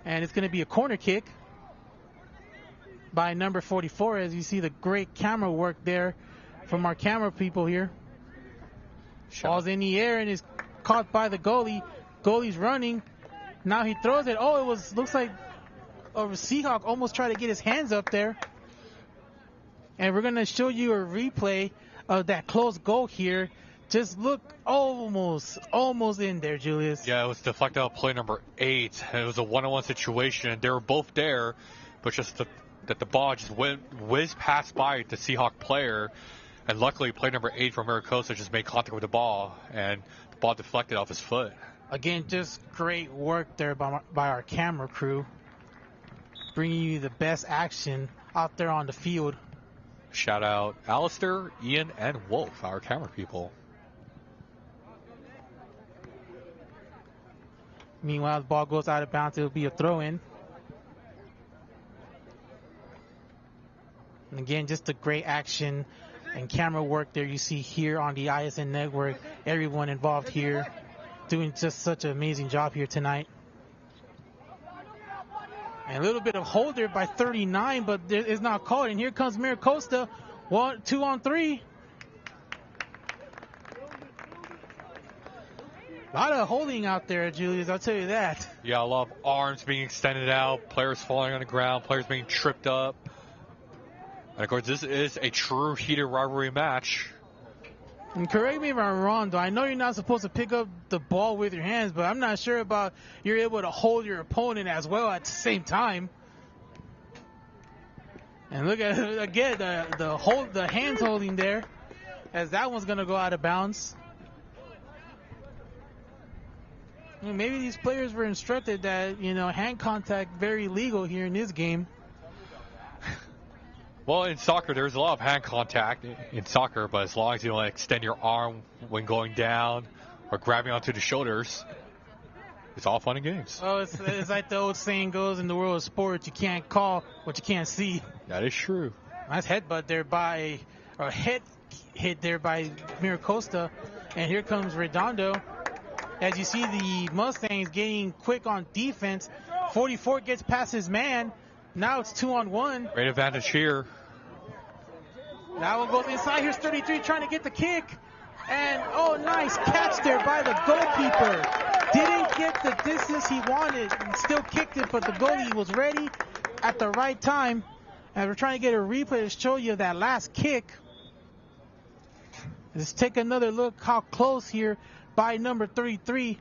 And it's going to be a corner kick by number 44, as you see the great camera work there from our camera people here. Ball's in the air and is caught by the goalie. Goalie's running. Now he throws it. Oh, looks like a Seahawk almost tried to get his hands up there. And we're going to show you a replay of that close goal here. Just look, almost in there, Julius. Yeah, it was deflected out play number 8. It was a one-on-one situation. They were both there, but just that the ball just whizzed past by the Seahawk player. And luckily, play number 8 from Mira Costa just made contact with the ball, and the ball deflected off his foot. Again, just great work there by our camera crew, bringing you the best action out there on the field. Shout out Alistair, Ian, and Wolf, our camera people. Meanwhile, the ball goes out of bounds. It'll be a throw-in. And again, just a great action and camera work there you see here on the ISN network. Everyone involved here doing just such an amazing job here tonight. And a little bit of hold there by 39, but it's not called. And here comes Mira Costa. 2 on 3. A lot of holding out there, Julius, I'll tell you that. Yeah, a lot of arms being extended out, players falling on the ground, players being tripped up. And of course, this is a true heated rivalry match. And correct me if I'm wrong, though. I know you're not supposed to pick up the ball with your hands, but I'm not sure about you're able to hold your opponent as well at the same time. And look at again the hands holding there, as that one's gonna go out of bounds. Maybe these players were instructed that hand contact very legal here in this game. Well, in soccer, there's a lot of hand contact in soccer, but as long as you don't extend your arm when going down or grabbing onto the shoulders, it's all fun and games. Oh, it's like the old saying goes in the world of sports: you can't call what you can't see. That is true. Nice headbutt there or head hit there by Mira Costa, and here comes Redondo. As you see, the Mustangs getting quick on defense. 44 gets past his man. Now it's 2 on 1. Great advantage here. That one goes inside. Here's 33 trying to get the kick. And, oh, nice catch there by the goalkeeper. Didn't get the distance he wanted and still kicked it, but the goalie was ready at the right time. And we're trying to get a replay to show you that last kick. Let's take another look how close here by number 33.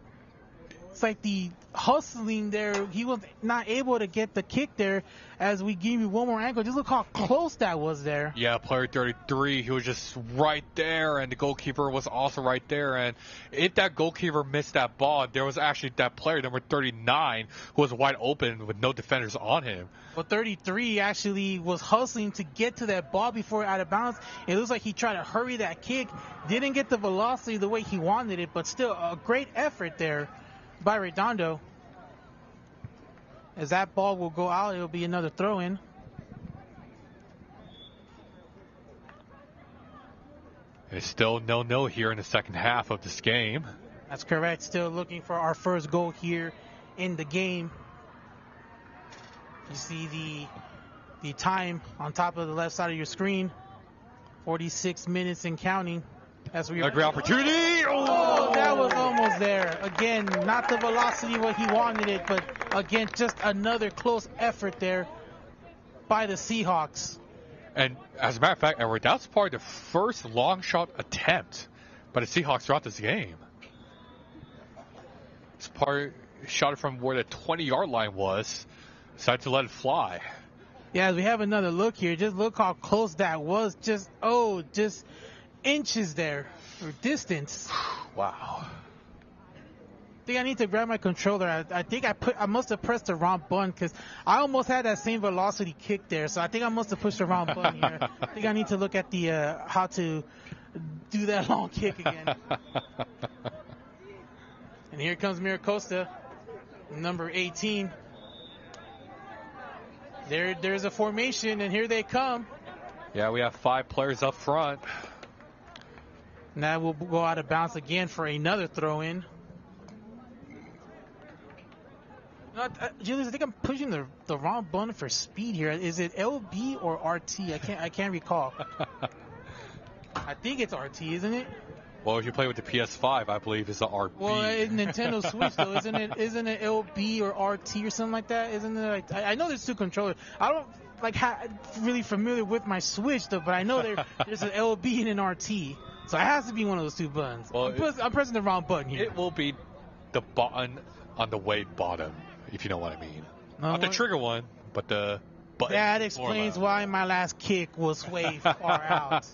It's like the hustling there. He was not able to get the kick there as we give you one more angle. Just look how close that was there. Yeah, player 33, he was just right there, and the goalkeeper was also right there. And if that goalkeeper missed that ball, there was actually that player, number 39, who was wide open with no defenders on him. Well, 33 actually was hustling to get to that ball before out of bounds. It looks like he tried to hurry that kick. Didn't get the velocity the way he wanted it, but still a great effort there by Redondo. As that ball will go out, it'll be another throw-in. It's still 0-0 here in the second half of this game. That's correct. Still looking for our first goal here in the game. You see the time on top of the left side of your screen. 46 minutes and counting. As we a great opportunity. Oh, that was almost there. Again, not the velocity what he wanted it, but again, just another close effort there by the Seahawks. And as a matter of fact, Edward, that's probably the first long shot attempt by the Seahawks throughout this game. It's part shot it from where the 20-yard line was, decided to let it fly. Yeah, as we have another look here, just look how close that was. Just inches there, or distance. Wow. I think I need to grab my controller. I think I must have pressed the wrong button because I almost had that same velocity kick there. So I think I must have pushed the wrong button here. I think I need to look at the how to do that long kick again. And here comes Mira Costa, number 18. There's a formation, and here they come. Yeah, we have 5 players up front. And that will go out of bounds again for another throw-in. Julius, I think I'm pushing the wrong button for speed here. Is it LB or RT? I can't recall. I think it's RT, isn't it? Well, if you play with the PS5, I believe it's the RB. Well, in Nintendo Switch though, isn't it LB or RT or something like that? Isn't it? Like, I know there's two controllers. I don't really familiar with my Switch though, but I know there's an LB and an RT. So it has to be one of those two buttons. Well, I'm pressing the wrong button here. It will be the button on the way bottom, if you know what I mean. Not the trigger one, but the button. That explains why my last kick was way far out.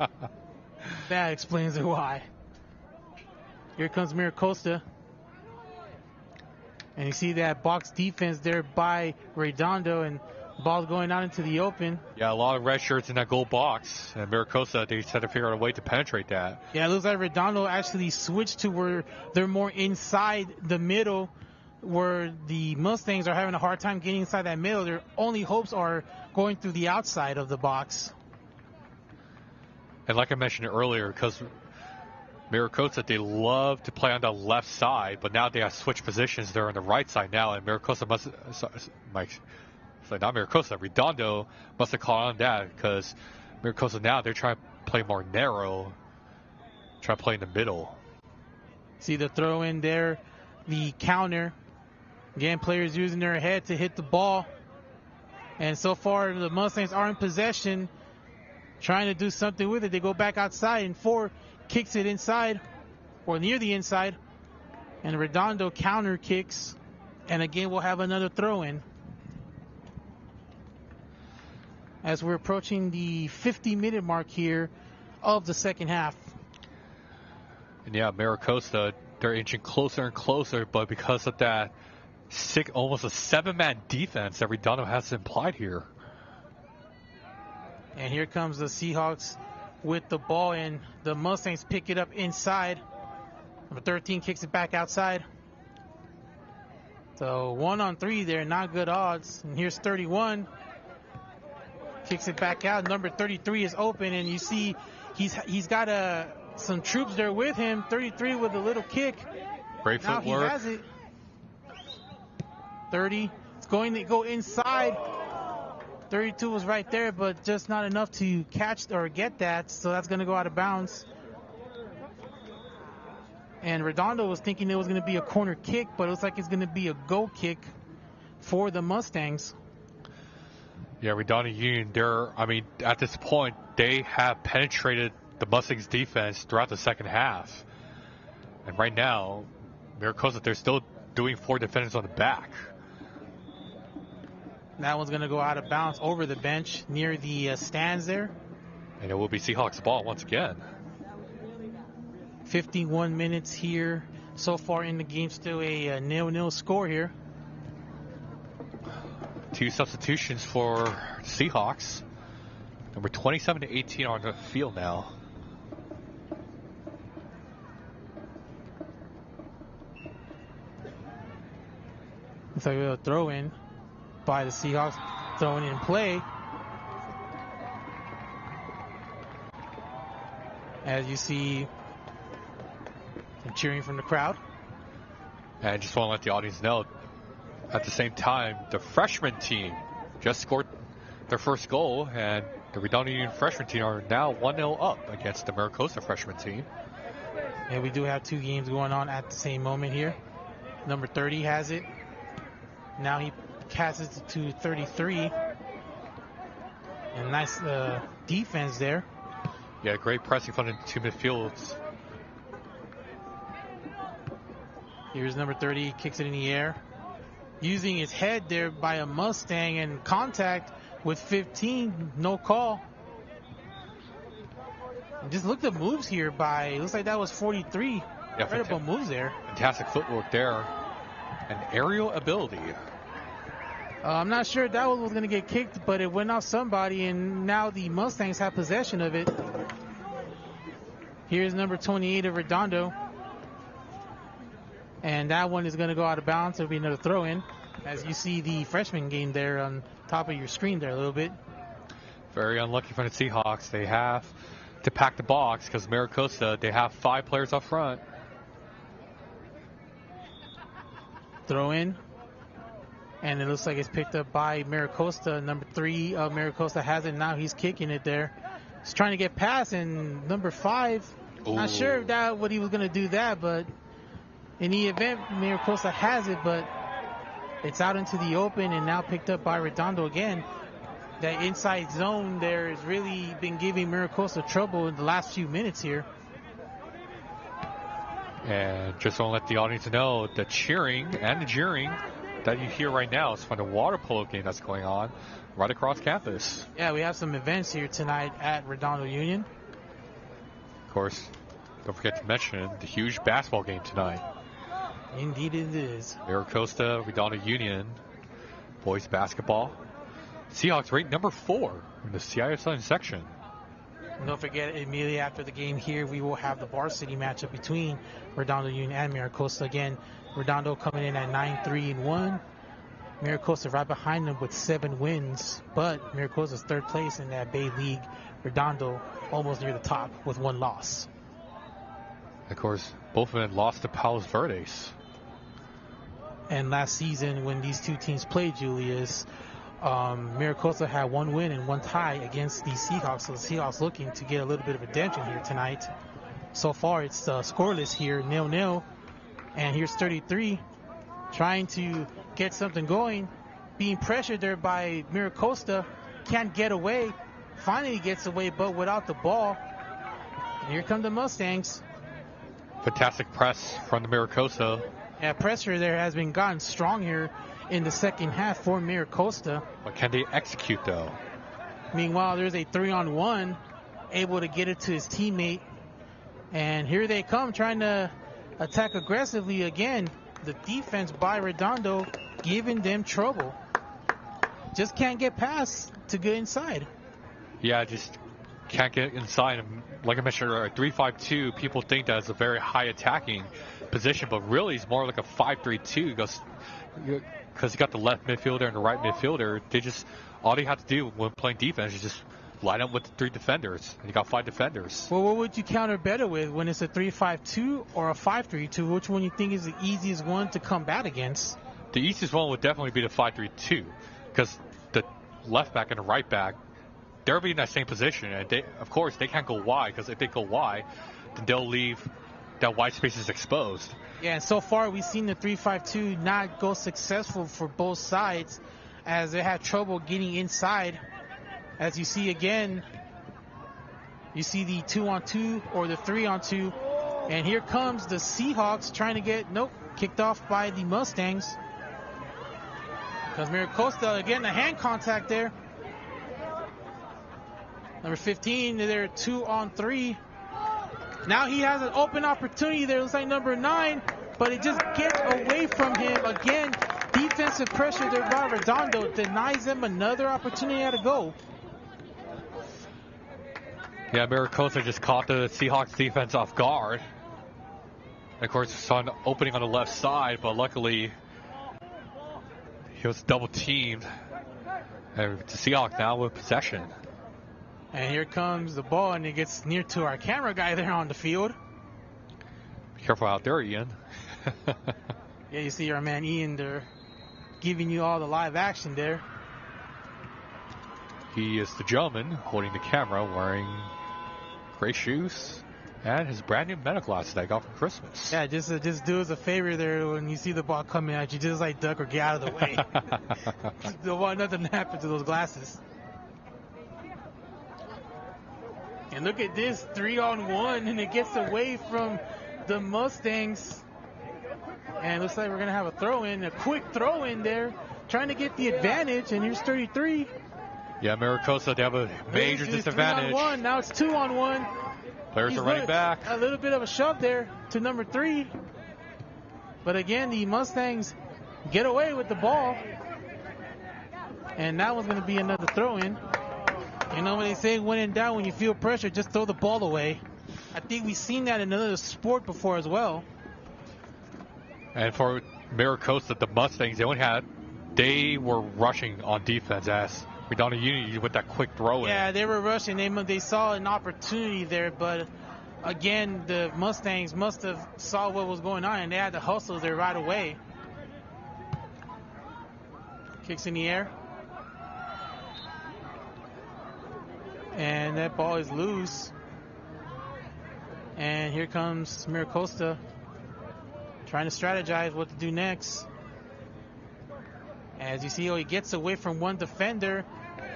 That explains it why. Here comes Mira Costa. And you see that box defense there by Redondo, and ball's going out into the open. Yeah, a lot of red shirts in that goal box. And Mira Costa, they had to figure out a way to penetrate that. Yeah, it looks like Redondo actually switched to where they're more inside the middle, where the Mustangs are having a hard time getting inside that middle. Their only hopes are going through the outside of the box. And like I mentioned earlier, because Mira Costa, they love to play on the left side, but now they have switched positions. They're on the right side now, and Mira Costa not Mira Costa, Redondo must have caught on that, because Mira Costa now, they're trying to play more narrow, try to play in the middle. See the throw in there, the counter. Again, players using their head to hit the ball. And so far, the Mustangs are in possession, trying to do something with it. They go back outside, and 4 kicks it inside, or near the inside. And Redondo counter kicks. And again, we'll have another throw in. As we're approaching the 50-minute mark here of the second half. And yeah, Mira Costa, they're inching closer and closer, but because of that almost a 7-man defense that Redondo has implied here. And here comes the Seahawks with the ball, and the Mustangs pick it up inside. Number 13 kicks it back outside. So 1-on-3 there, not good odds. And here's 31. Kicks it back out. Number 33 is open, and you see he's got some troops there with him. 33 with a little kick. Great footwork. Now he has it. 30. It's going to go inside. 32 was right there, but just not enough to catch or get that. So that's going to go out of bounds. And Redondo was thinking it was going to be a corner kick, but it looks like it's going to be a goal kick for the Mustangs. Yeah, Redondo Union, at this point, they have penetrated the Mustangs defense throughout the second half. And right now, Mira Costa, they're still doing 4 defenders on the back. That one's going to go out of bounds over the bench near the stands there. And it will be Seahawks ball once again. 51 minutes here so far in the game. Still a 0-0 score here. 2 substitutions for Seahawks. Number 27 to 18 on the field now. Looks like a throw in by the Seahawks. Throwing in play. As you see some cheering from the crowd. And I just want to let the audience know, at the same time, the freshman team just scored their first goal, and the Redondo Union freshman team are now 1-0 up against the Mira Costa freshman team. And we do have 2 games going on at the same moment here. Number 30 has it. Now he passes it to 33. And nice defense there. Yeah, great pressing from the 2 midfields. Here's number 30, kicks it in the air. Using his head there by a Mustang, and contact with 15, no call. And just look at the moves here by, looks like that was 43. Yeah, incredible moves there. Fantastic footwork there. And aerial ability. I'm not sure if that was going to get kicked, but it went off somebody, and now the Mustangs have possession of it. Here's number 28 of Redondo. And that one is going to go out of bounds. It'll be another throw in. As you see the freshman game there on top of your screen there a little bit. Very unlucky for the Seahawks. They have to pack the box because Mira Costa, they have 5 players up front. Throw in. And it looks like it's picked up by Mira Costa. Number 3 of Mira Costa has it now. He's kicking it there. He's trying to get past, and number 5, not sure what he was going to do that, but in the event, Mira Costa has it, but it's out into the open and now picked up by Redondo again. That inside zone there has really been giving Mira Costa trouble in the last few minutes here. And just want to let the audience know the cheering and the jeering that you hear right now is from the water polo game that's going on right across campus. Yeah, we have some events here tonight at Redondo Union. Of course, don't forget to mention the huge basketball game tonight. Indeed it is. Mira Costa, Redondo Union, boys basketball. Seahawks rate number 4 in the CISN section. And don't forget, immediately after the game here, we will have the varsity matchup between Redondo Union and Mira Costa. Again, Redondo coming in at 9-3-1. Mira Costa right behind them with 7 wins. But Mira Costa's 3rd place in that Bay League. Redondo almost near the top with 1 loss. Of course, both of them lost to Palos Verdes. And last season, when these two teams played, Julius, Mira Costa had 1 win and 1 tie against the Seahawks. So the Seahawks looking to get a little bit of redemption here tonight. So far, it's scoreless here, 0-0. And here's 33, trying to get something going. Being pressured there by Mira Costa. Can't get away. Finally gets away, but without the ball. And here come the Mustangs. Fantastic press from the Mira Costa. Yeah, pressure there has been gotten strong here in the second half for Mira Costa. But can they execute, though? Meanwhile, there's a 3-on-1, able to get it to his teammate. And here they come, trying to attack aggressively again. The defense by Redondo giving them trouble. Just can't get past to get inside. Yeah, just can't get inside. Like I mentioned earlier, 3-5-2, people think that is a very high attacking position, but really it's more like a 5-3-2 because you got the left midfielder and the right midfielder. All they have to do when playing defense is just line up with the 3 defenders, and you got 5 defenders. Well, what would you counter better with, when it's a 3-5-2 or a 5-3-2? Which one you think is the easiest one to combat against? The easiest one would definitely be the 5-3-2 because the left back and the right back, they'll be in that same position, and of course they can't go wide, because if they go wide, then they'll leave that wide space is exposed. Yeah, and so far we've seen the 3-5-2 not go successful for both sides, as they had trouble getting inside. As you see again, you see the 2-on-2 or the 3-on-2, and here comes the Seahawks trying to get, kicked off by the Mustangs. Because Mira Costa, again, the hand contact there. Number 15, they're 2-on-3. Now he has an open opportunity there. Looks like number 9, but it just gets away from him. Again, defensive pressure there by Redondo denies them another opportunity at a goal. Yeah, Mira Costa just caught the Seahawks defense off guard. And of course, saw an opening on the left side, but luckily he was double teamed. And the Seahawks now with possession. And here comes the ball, and it gets near to our camera guy there on the field. Be careful out there, Ian. Yeah, you see our man Ian there giving you all the live action there. He is the gentleman holding the camera, wearing gray shoes and his brand new Meta glasses that I got for Christmas. Yeah, just do us a favor there when you see the ball coming at you, just like duck or get out of the way. Don't want nothing to happen to those glasses. And look at this, 3-on-1, and it gets away from the Mustangs. And it looks like we're going to have a throw-in, a quick throw-in there, trying to get the advantage, and here's 33. Yeah, Mira Costa, they have a major disadvantage. 3-on-1, now it's 2-on-1. Players are running back. A little bit of a shove there to number 3. But again, the Mustangs get away with the ball. And that one's going to be another throw-in. You know what they say, when in doubt, when you feel pressure, just throw the ball away. I think we've seen that in another sport before as well. And for Mira Costa, the Mustangs, they were rushing on defense as Redondo Union with that quick throw in. Yeah, they were rushing. They saw an opportunity there, but again, the Mustangs must have saw what was going on, and they had to hustle there right away. Kicks in the air. And that ball is loose. And here comes Mira Costa trying to strategize what to do next. As you see, he gets away from one defender.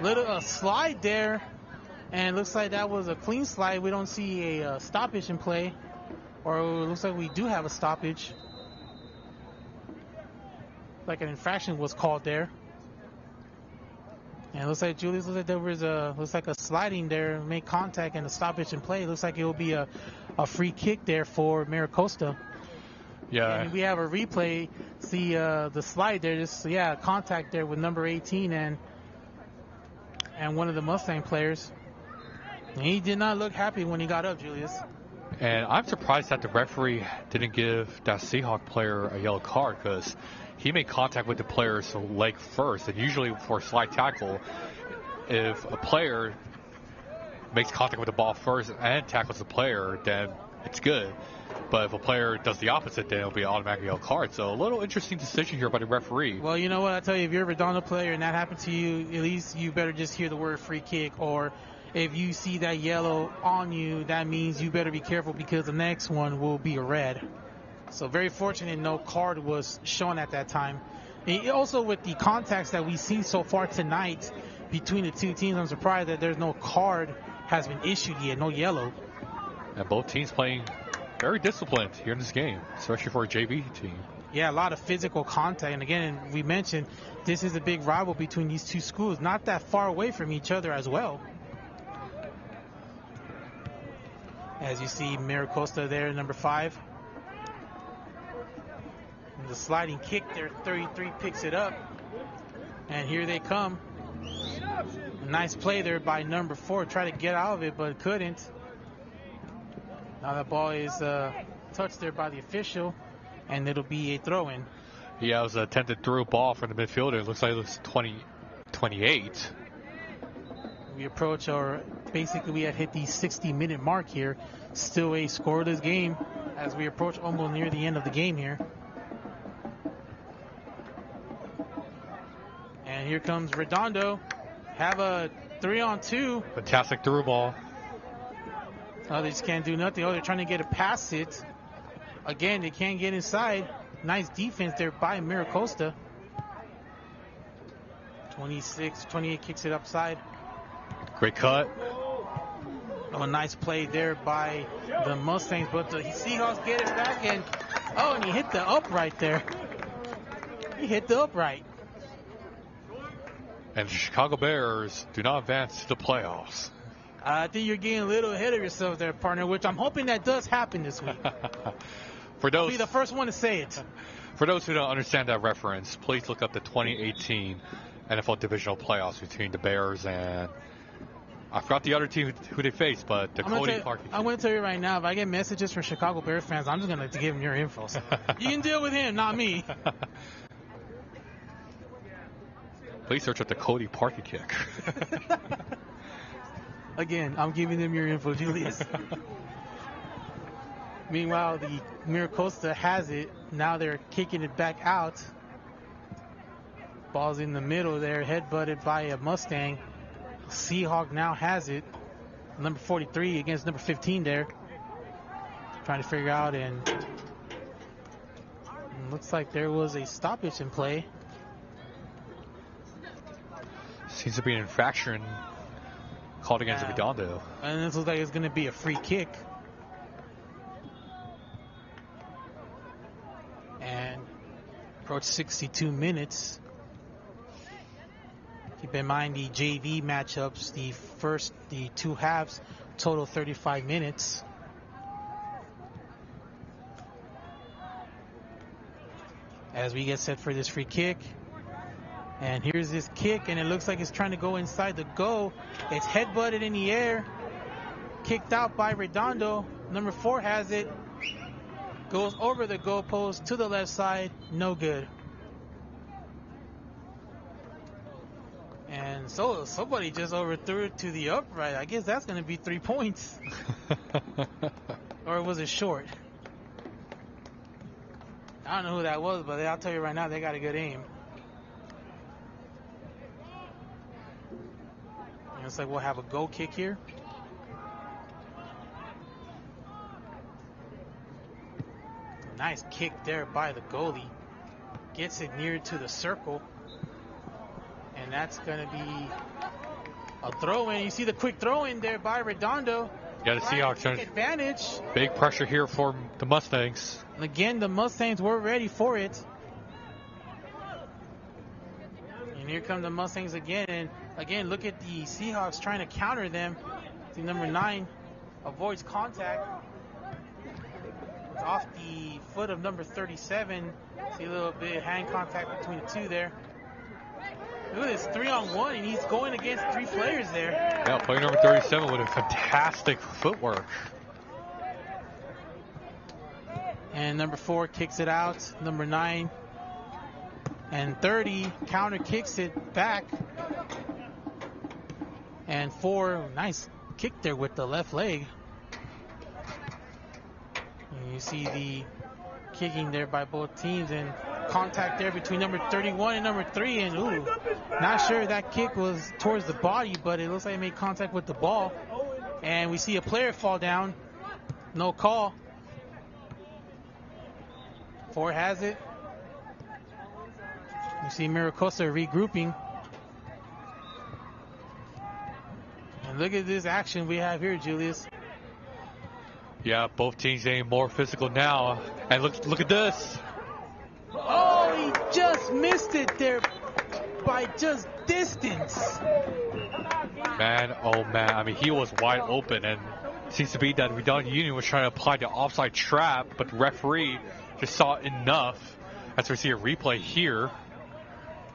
Little slide there. And it looks like that was a clean slide. We don't see a stoppage in play. Or it looks like we do have a stoppage. Like an infraction was called there. And it looks like Julius, there was a sliding there, made contact and a stoppage in play. It looks like it will be a free kick there for Mira Costa. Yeah. And we have a replay. See the slide there, contact there with number 18 and one of the Mustang players. And he did not look happy when he got up, Julius. And I'm surprised that the referee didn't give that Seahawk player a yellow card, because he made contact with the player's leg first. And usually for a slide tackle, if a player makes contact with the ball first and tackles the player, then it's good. But if a player does the opposite, then it'll be an automatic yellow card. So a little interesting decision here by the referee. Well, you know what? I tell you, if you're a Redondo player and that happened to you, at least you better just hear the word free kick. Or if you see that yellow on you, that means you better be careful, because the next one will be a red. So very fortunate no card was shown at that time. And also with the contacts that we've seen so far tonight between the two teams, I'm surprised that there's no card has been issued yet, no yellow. And both teams playing very disciplined here in this game, especially for a JV team. Yeah, a lot of physical contact. And again, we mentioned this is a big rival between these two schools, not that far away from each other as well. As you see, Mira Costa there, number 5. And the sliding kick there, 33 picks it up. And here they come. A nice play there by number 4. Try to get out of it, but couldn't. Now that ball is touched there by the official, and it'll be a throw-in. Yeah, it was an attempted through ball from the midfielder. It looks like it was 28. We approach basically we have hit the 60-minute mark here. Still a scoreless game as we approach almost near the end of the game here. And here comes Redondo. Have a 3-on-2. Fantastic through ball. Oh, they just can't do nothing. Oh, they're trying to get it past it. Again, they can't get inside. Nice defense there by Mira Costa. 28 kicks it upside. Great cut. Oh, a nice play there by the Mustangs, but the Seahawks get it back, and he hit the upright there. He hit the upright. And the Chicago Bears do not advance to the playoffs. I think you're getting a little ahead of yourself there, partner, which I'm hoping that does happen this week. I'll be the first one to say it. For those who don't understand that reference, please look up the 2018 NFL Divisional Playoffs between the Bears and I forgot the other team who they faced, but the Cody Park. I'm going to tell you right now, if I get messages from Chicago Bears fans, I'm just going to give them your info. So you can deal with him, not me. Please search up the Cody Parkey kick. Again, I'm giving them your info, Julius. Meanwhile, the Mira Costa has it. Now they're kicking it back out. Ball's in the middle there, headbutted by a Mustang. Seahawk now has it. Number 43 against number 15 there. Trying to figure out, and looks like there was a stoppage in play. Seems to be an infraction called against Redondo. And this looks like it's going to be a free kick. And approach 62 minutes. Keep in mind the JV matchups, the 2 halves, total 35 minutes. As we get set for this free kick. And here's this kick, and it looks like it's trying to go inside the goal. It's headbutted in the air. Kicked out by Redondo. Number 4 has it. Goes over the goalpost to the left side. No good. And And so somebody just overthrew it to the upright. I guess that's going to be 3 points. Or was it short? I don't know who that was, but I'll tell you right now, they got a good aim. And it's like we'll have a goal kick here. Nice kick there by the goalie. Gets it near to the circle. And that's going to be a throw-in. You see the quick throw-in there by Redondo. Yeah, the Seahawks take advantage. Big pressure here for the Mustangs. And again, the Mustangs were ready for it. And here come the Mustangs again. And again, look at the Seahawks trying to counter them. See, number 9 avoids contact. It's off the foot of number 37. See a little bit of hand contact between the two there. Look at this 3-on-1, and he's going against 3 players there. Yeah, player number 37 with a fantastic footwork. And number 4 kicks it out. Number 9 and 30 counter kicks it back. And 4, nice kick there with the left leg. And you see the kicking there by both teams, and contact there between number 31 and number 3. And ooh, not sure that kick was towards the body, but it looks like it made contact with the ball. And we see a player fall down. No call. 4 has it. You see Mira Costa regrouping. And look at this action we have here, Julius. Yeah, both teams getting more physical now. And look at this. Oh, he just missed it there by just distance. Man, oh man. I mean, he was wide open, and it seems to be that Redondo Union was trying to apply the offside trap, but the referee just saw enough. As we see a replay here.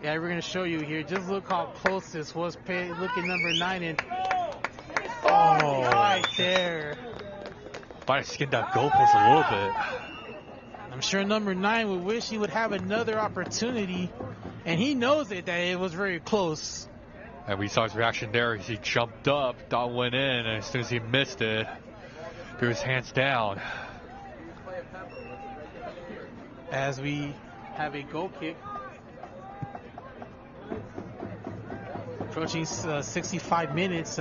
Yeah, we're going to show you here. Just look how close this was. Look at number 9 and oh, right there. Might have skinned that goalpost a little bit. I'm sure number 9 would wish he would have another opportunity, and he knows it, that it was very close. And we saw his reaction there as he jumped up, thought went in, and as soon as he missed it, threw his hands down. As we have a goal kick. Approaching 65 minutes.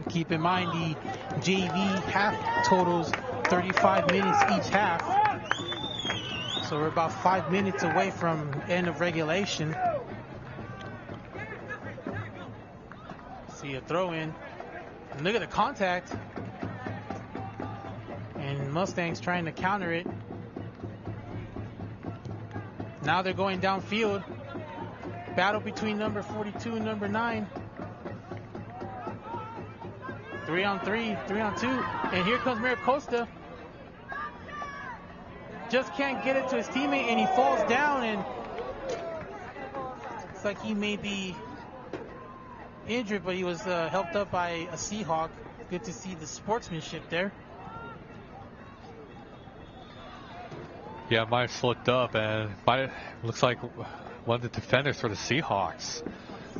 Keep in mind the JV half totals 35 minutes each half. So we're about 5 minutes away from end of regulation. See a throw in. And look at the contact. And Mustangs trying to counter it. Now they're going downfield. Battle between number 42 and number 9. 3-on-3, 3-on-2. And here comes Mira Costa. Just can't get it to his teammate, and he falls down, and it's like he may be injured, but he was helped up by a Seahawk. Good to see the sportsmanship there. Yeah, might have slipped up, and looks like one of the defenders for the Seahawks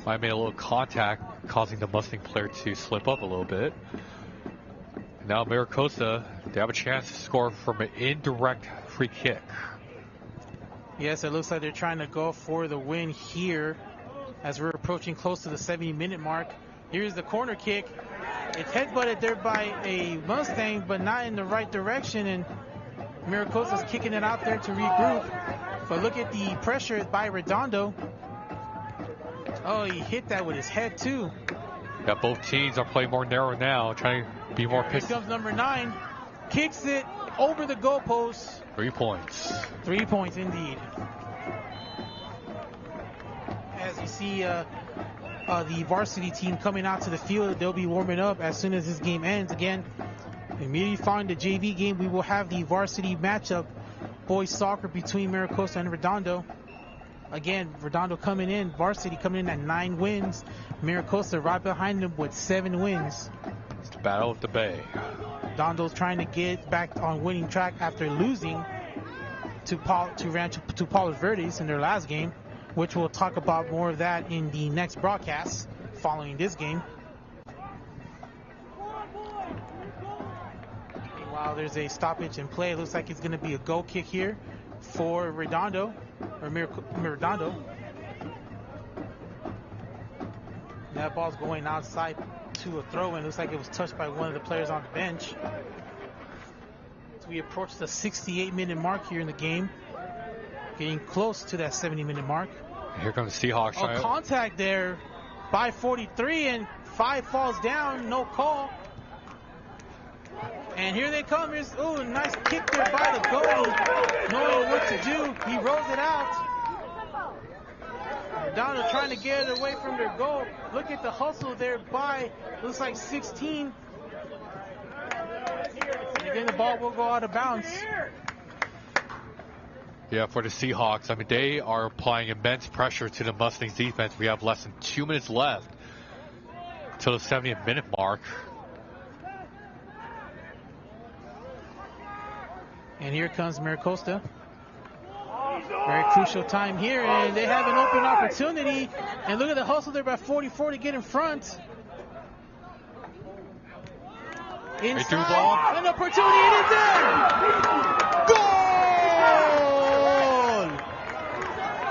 might have made a little contact, causing the Mustang player to slip up a little bit. Now Mira Costa, they have a chance to score from an indirect free kick. Yes, it looks like they're trying to go for the win here as we're approaching close to the 70-minute mark. Here's the corner kick. It's headbutted there by a Mustang, but not in the right direction, and Mira Costa's kicking it out there to regroup. But look at the pressure by Redondo. Oh, he hit that with his head too. Yeah, both teams are playing more narrow now, trying to be more pissed. Here comes number 9. Kicks it over the goalpost. 3 points. 3 points indeed. As you see the varsity team coming out to the field, they'll be warming up as soon as this game ends. Again, immediately following the JV game, we will have the varsity matchup, boys soccer, between Mira Costa and Redondo. Again, Redondo coming in, varsity coming in at 9 wins. Mira Costa right behind them with 7 wins. It's the battle of the Bay. Redondo's trying to get back on winning track after losing to Palos Verdes in their last game, which we'll talk about more of that in the next broadcast. following this game. Meanwhile, there's a stoppage in play. It looks like it's going to be a goal kick here for Redondo, or Redondo. That ball's going outside to a throw-in. Looks like it was touched by one of the players on the bench. As we approach the 68-minute mark here in the game, getting close to that 70-minute mark. Here comes the Seahawks. Oh, contact there by 43, and 5 falls down, no call. And here they come. Here's, ooh, nice kick there by the goalie, knowing what to do. He rolls it out. Redondo trying to get it away from their goal. Look at the hustle there by, looks like 16. And then the ball will go out of bounds. Yeah, for the Seahawks, I mean, they are applying immense pressure to the Mustangs defense. We have less than 2 minutes left till the 70th minute mark. And here comes Mira Costa. Very crucial time here, and they have an open opportunity. And look at the hustle there by 44 to get in front. Inside, ball. an opportunity, and it's in! Goal!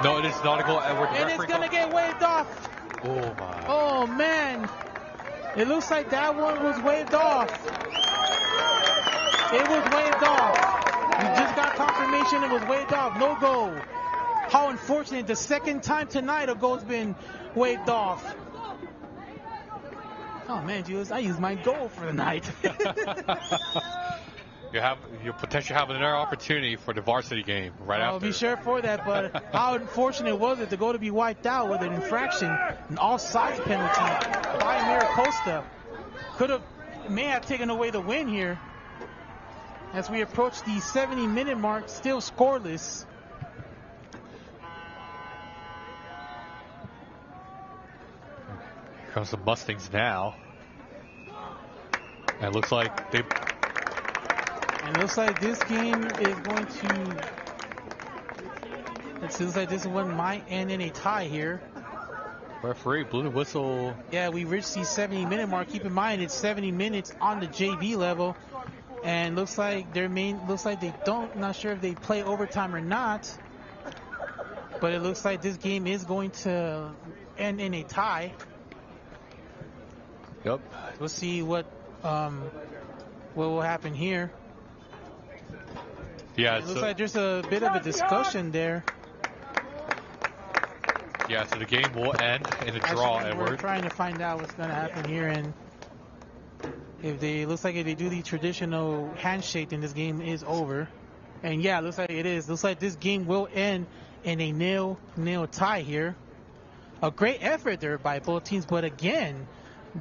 No, it is not a goal, Edward. And it's going to get waved off. Oh, my. Oh, man. It looks like that one was waved off. It was waved off. We just got confirmation it was waved off. No goal. How unfortunate. The second time tonight a goal's been waved off. Oh, man, Julius, I used my goal for the night. You potentially have another opportunity for the varsity game right after. I'll be sure for that, but how unfortunate was it to go to be wiped out with an infraction, an offside penalty by Mira Costa. May have taken away the win here. As we approach the 70-minute mark, still scoreless. Here comes the Mustangs now. And it looks like this game is going to. It seems like this one might end in a tie here. Referee blew the whistle. Yeah, we reached the 70-minute mark. Keep in mind it's 70 minutes on the JV level. And looks like they don't, not sure if they play overtime or not. But it looks like this game is going to end in a tie. Yep. We'll see what will happen here. Yeah, it looks like there's a bit of a discussion there. Yeah, so the game will end in a draw, Edward. We're trying to find out what's going to happen here, and if they do the traditional handshake, then this game is over. And yeah, it looks like it is. Looks like this game will end in a 0-0 tie here. A great effort there by both teams, but again,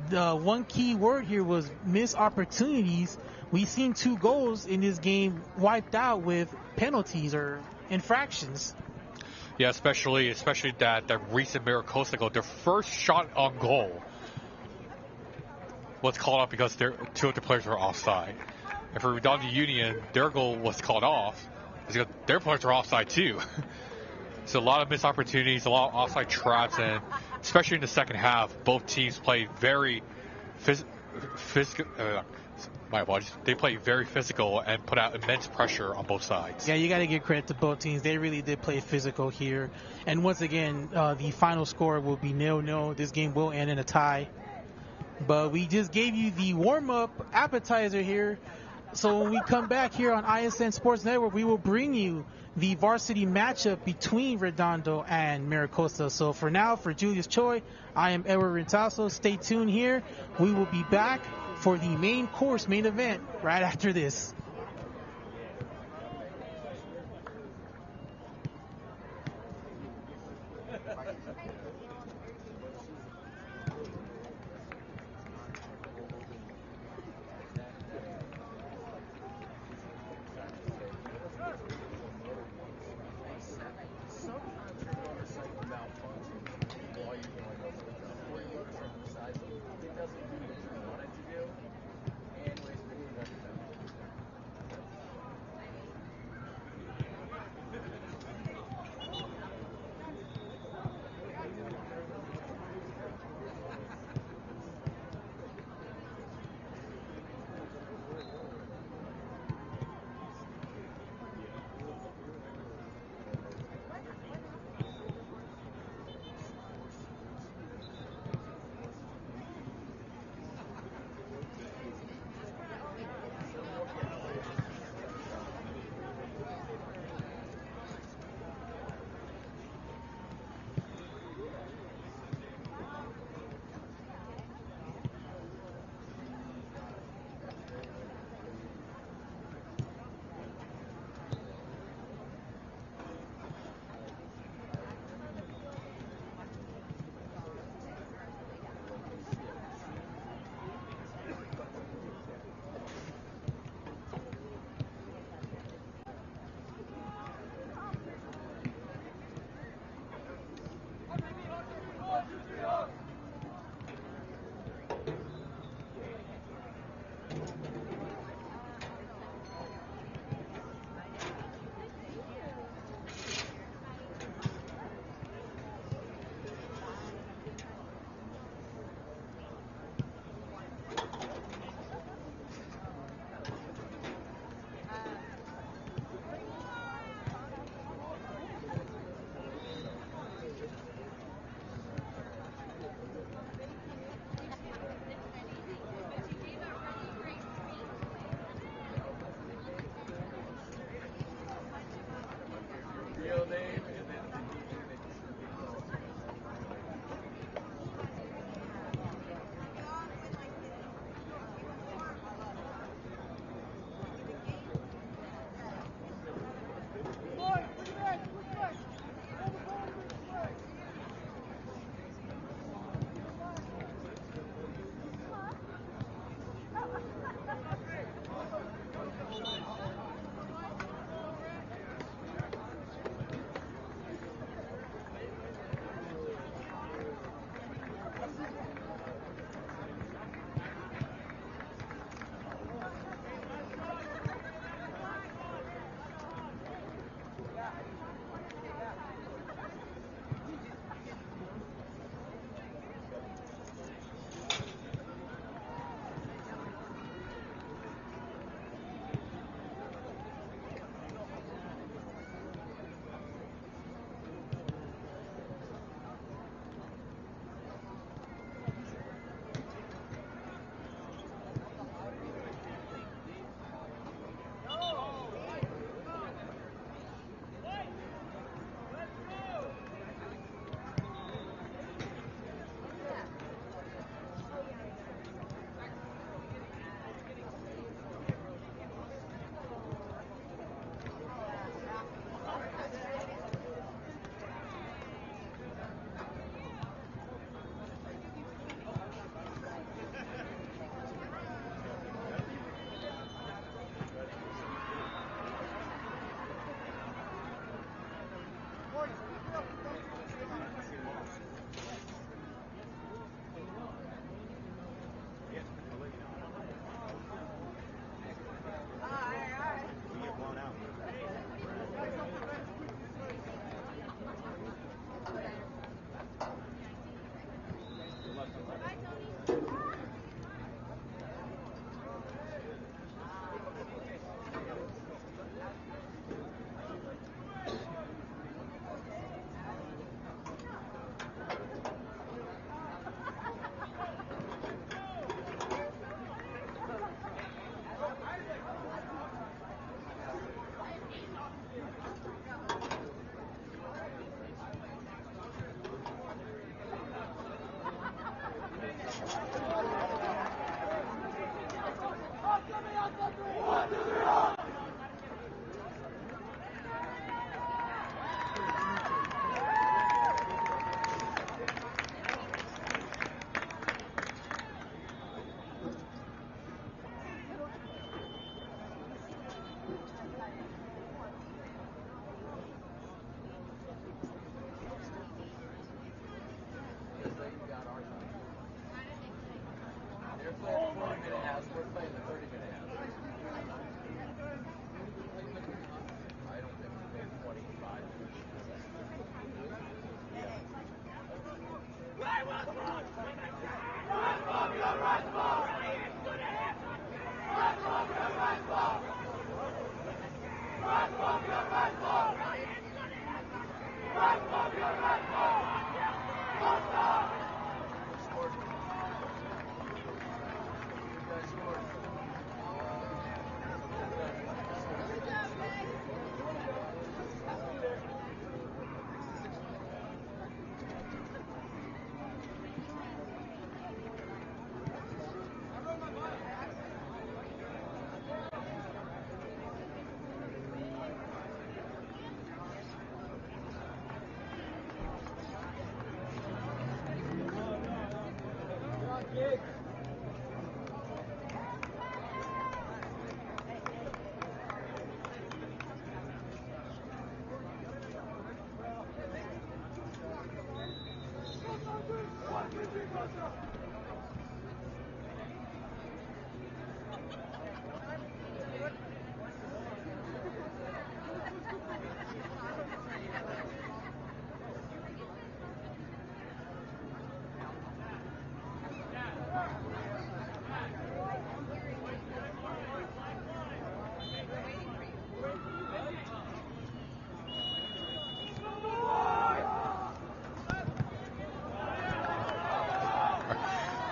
the one key word here was missed opportunities. We've seen 2 goals in this game wiped out with penalties or infractions. Yeah, especially that recent Mira Costa goal, their first shot on goal was called off because 2 of the players were offside. And for Redondo Union, their goal was called off because their players were offside too. So a lot of missed opportunities, a lot of offside traps, and especially in the second half, both teams played very physical. My apologies. They played very physical and put out immense pressure on both sides. Yeah, you got to give credit to both teams. They really did play physical here. And once again, the final score will be 0-0. This game will end in a tie. But we just gave you the warm-up appetizer here. So when we come back here on ISN Sports Network, we will bring you the varsity matchup between Redondo and Mira Costa. So for now, for Julius Choi, I am Edward Rentasso. Stay tuned here. We will be back for the main event right after this.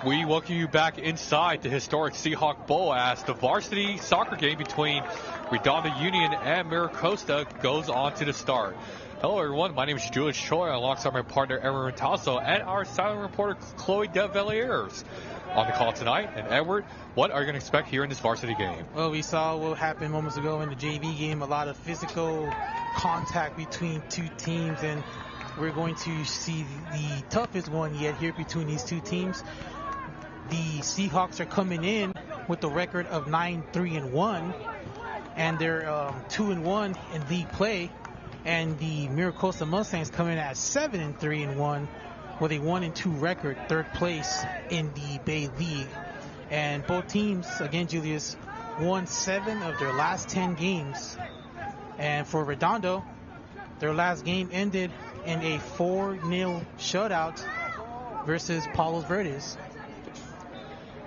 We welcome you back inside the historic Seahawk Bowl as the varsity soccer game between Redondo Union and Mira Costa goes on to the start. Hello everyone, my name is Julius Choi alongside my partner Edward Tasso and our silent reporter Chloe DeValiers on the call tonight. And Edward, what are you going to expect here in this varsity game? Well, we saw what happened moments ago in the JV game, a lot of physical contact between two teams, and we're going to see the toughest one yet here between these two teams. The Seahawks are coming in with a record of 9-3-1, and they're 2-1 in league play. And the Mira Costa Mustangs coming in at 7-3-1 with a 1-2 record, third place in the Bay League. And both teams, again, Julius, won 7 of their last 10 games. And for Redondo, their last game ended in a 4-0 shutout versus Palos Verdes.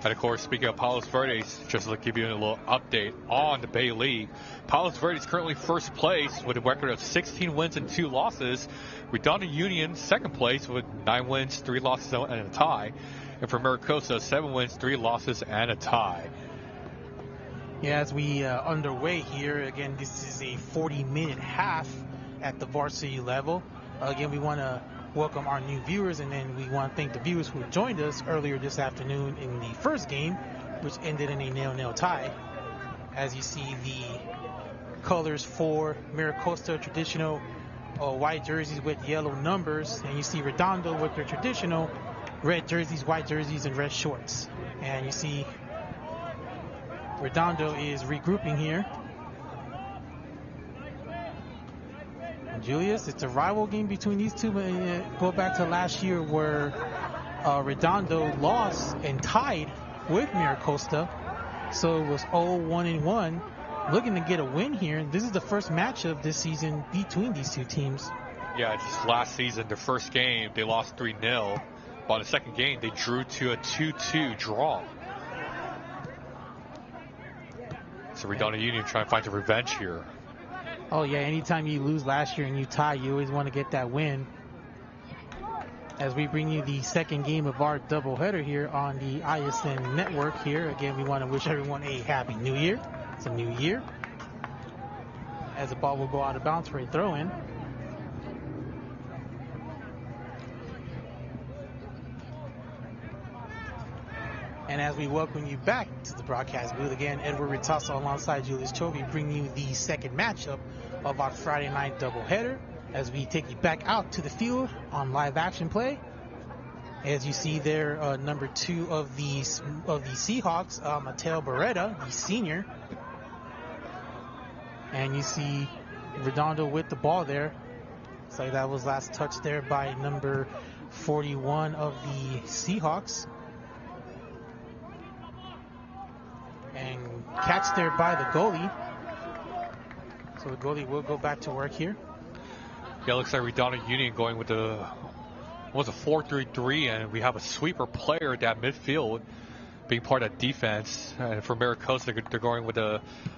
And of course, speaking of Palos Verdes, just to give you a little update on the Bay League, Palos Verdes currently first place with a record of 16 wins and 2 losses. Redondo Union second place with 9 wins, 3 losses and a tie. And for Mira Costa, 7 wins, 3 losses and a tie. Yeah, as we underway here, again, this is a 40-minute half at the varsity level. Again, we want to welcome our new viewers, and then we want to thank the viewers who joined us earlier this afternoon in the first game, which ended in a 0-0 tie. As you see, the colors for Mira Costa, traditional white jerseys with yellow numbers, and you see Redondo with their traditional red jerseys, white jerseys, and red shorts. And you see Redondo is regrouping here. Julius, it's a rival game between these two. Go back to last year where Redondo lost and tied with Mira Costa, so it was 0-1-1. Looking to get a win here. This is the first matchup this season between these two teams. Yeah, just last season, their first game, they lost 3-0. But in the second game, they drew to a 2-2 draw. So Redondo Union trying to find the revenge here. Oh, yeah, anytime you lose last year and you tie, you always want to get that win. As we bring you the second game of our doubleheader here on the ISN network here. Again, we want to wish everyone a happy new year. It's a new year. As the ball will go out of bounds for a throw-in. And as we welcome you back to the broadcast booth again, Edward Ritasso alongside Julius Cho, we bring you the second matchup of our Friday night doubleheader as we take you back out to the field on live action play. As you see there, number 2 of the Seahawks, Mateo Beretta, the senior. And you see Redondo with the ball there. So that was last touched there by number 41 of the Seahawks. And catch there by the goalie. So the goalie will go back to work here. Yeah, looks like Redondo Union going with a 4-3-3, and we have a sweeper player at that midfield being part of defense. And for Mira Costa, they're going with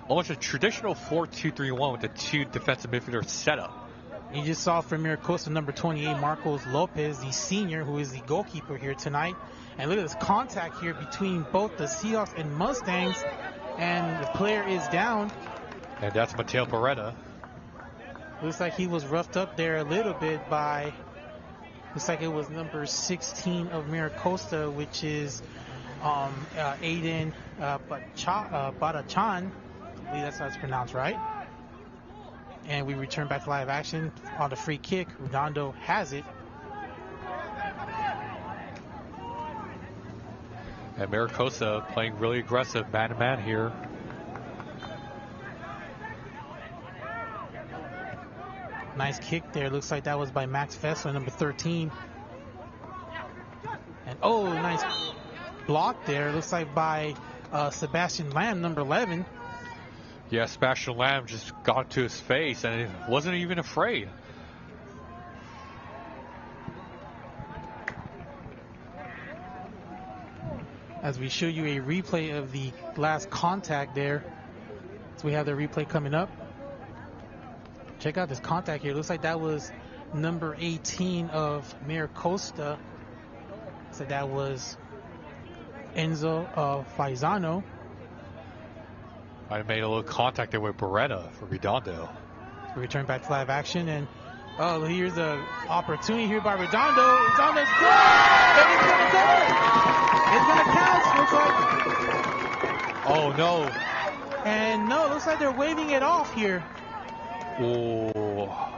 almost a traditional 4-2-3-1 with the 2 defensive midfielder setup. You just saw from Mira Costa, number 28, Marcos Lopez, the senior, who is the goalkeeper here tonight. And look at this contact here between both the Seahawks and Mustangs. And the player is down. And that's Mateo Beretta. Looks like he was roughed up there a little bit by, looks like it was number 16 of Mira Costa, which is Aiden Badachan. I believe that's how it's pronounced, right? And we return back to live action on the free kick. Redondo has it. And Mira Costa playing really aggressive man-to-man here. Nice kick there. Looks like that was by Max Fessler, number 13. And oh, nice block there. Looks like by Sebastian Lamb, number 11. Yeah, Sebastian Lamb just got to his face and he wasn't even afraid. As we show you a replay of the last contact there. So we have the replay coming up. Check out this contact here. Looks like that was number 18 of Mira Costa. So that was Enzo Faisano. Might have made a little contact there with Beretta for Redondo. We return back to live action, and oh, here's the opportunity here by Redondo. Redondo's good! And it's gonna go! It's gonna count, looks like. Oh no. And no, looks like they're waving it off here. Oh.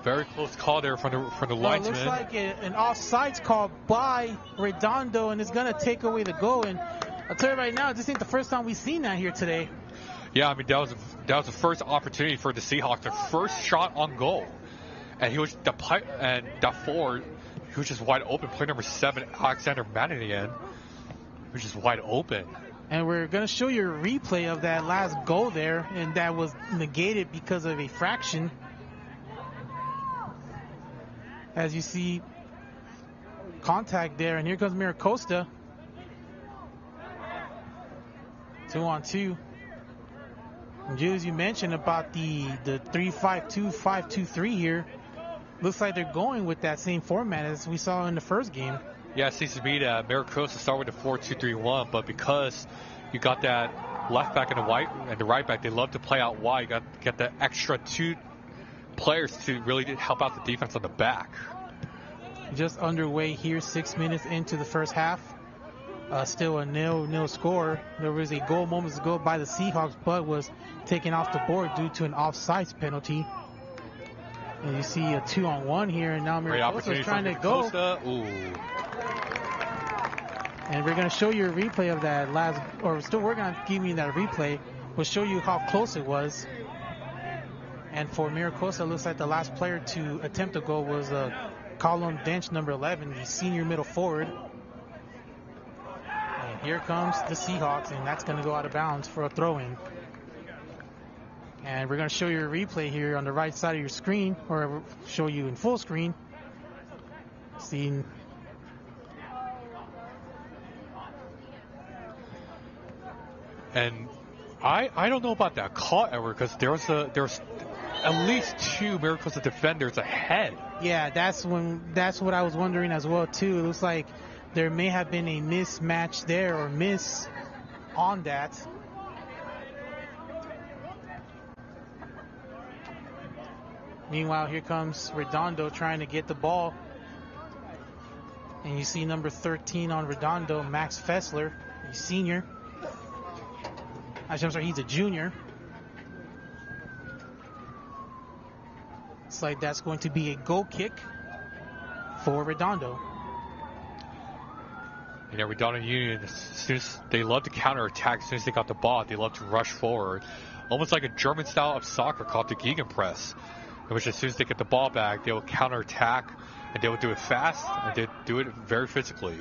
Very close call there from the linesman. Looks like an offsides call by Redondo, and it's gonna take away the goal. And I'll tell you right now, this ain't the first time we've seen that here today. Yeah, I mean that was the first opportunity for the Seahawks, their first shot on goal, and he was that forward, he was just wide open. Player number 7, Alexander Maninian, was just wide open. And we're gonna show you a replay of that last goal there, and that was negated because of a fraction. As you see, contact there, and here comes Mira Costa. 2-on-2. And as you mentioned about the 3-5-2, 5-2-3 here, looks like they're going with that same format as we saw in the first game. Yeah, it seems to me that Mira Costa started with the 4-2-3-1, but because you got that left back and the right back, they love to play out wide. You got to get the extra 2 players to really help out the defense on the back. Just underway here, 6 minutes into the first half. Still a 0-0 score. There was a goal moments ago by the Seahawks, but was taken off the board due to an offsides penalty. And you see a 2-on-1 here, and now Mira Costa is trying to go. Ooh. And we're going to show you a replay of that last, or we're still working on giving you that replay. We'll show you how close it was. And for Mira Costa, it looks like the last player to attempt a goal was Colin Dench, number 11, the senior middle forward. And here comes the Seahawks, and that's going to go out of bounds for a throw-in. And we're going to show you a replay here on the right side of your screen, or show you in full screen. Seeing. And I don't know about that call, Edward, because there's at least 2 Mira Costa defenders ahead. Yeah, that's what I was wondering as well too. It looks like there may have been a mismatch there, or miss on that. Meanwhile, here comes Redondo trying to get the ball. And you see number 13 on Redondo, Max Fessler, a senior. Actually, I'm sorry, he's a junior. Looks like that's going to be a goal kick for Redondo. You know, Redondo Union, as soon as they love to counterattack, as soon as they got the ball, they love to rush forward. Almost like a German style of soccer called the Gegenpress, in which as soon as they get the ball back, they will counterattack, and they will do it fast, and they do it very physically.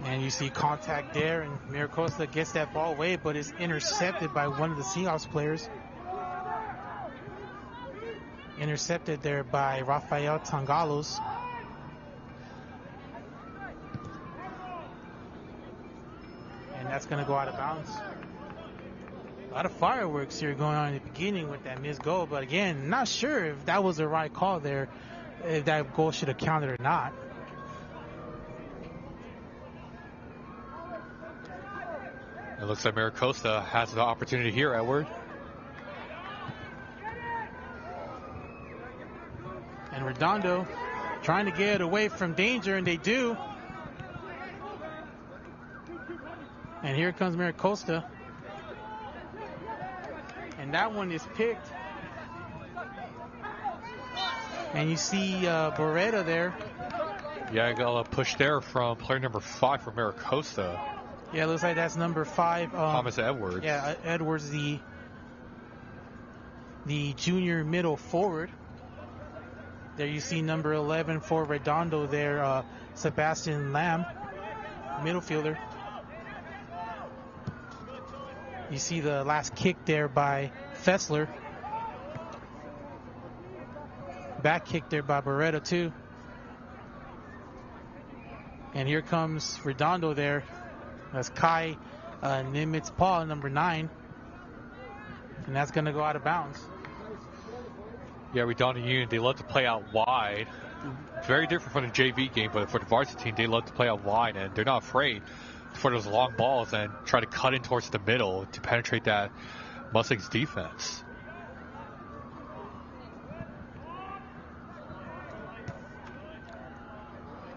And you see contact there, and Mira Costa gets that ball away, but is intercepted by one of the Seahawks players. Intercepted there by Rafael Tangalos. And that's going to go out of bounds. A lot of fireworks here going on in the beginning with that missed goal, but again, not sure if that was the right call there, if that goal should have counted or not. It looks like Mira Costa has the opportunity here, Edward. And Redondo trying to get away from danger, and they do. And here comes Mira Costa. And that one is picked. And you see Beretta there Yeah, I got a push there from player number 5 for Mira Costa. Yeah, it looks like that's number 5. Thomas Edwards. Yeah, Edwards, the junior middle forward. There you see number 11 for Redondo there, Sebastian Lamb, middle fielder. You see the last kick there by Fessler. Back kick there by Beretta too. And here comes Redondo there. That's Kai Nimitz-Paul, number 9. And that's going to go out of bounds. Yeah, Redondo Union, they love to play out wide. Very different from the JV game, but for the varsity team, they love to play out wide, and they're not afraid for those long balls and try to cut in towards the middle to penetrate that Mustangs defense.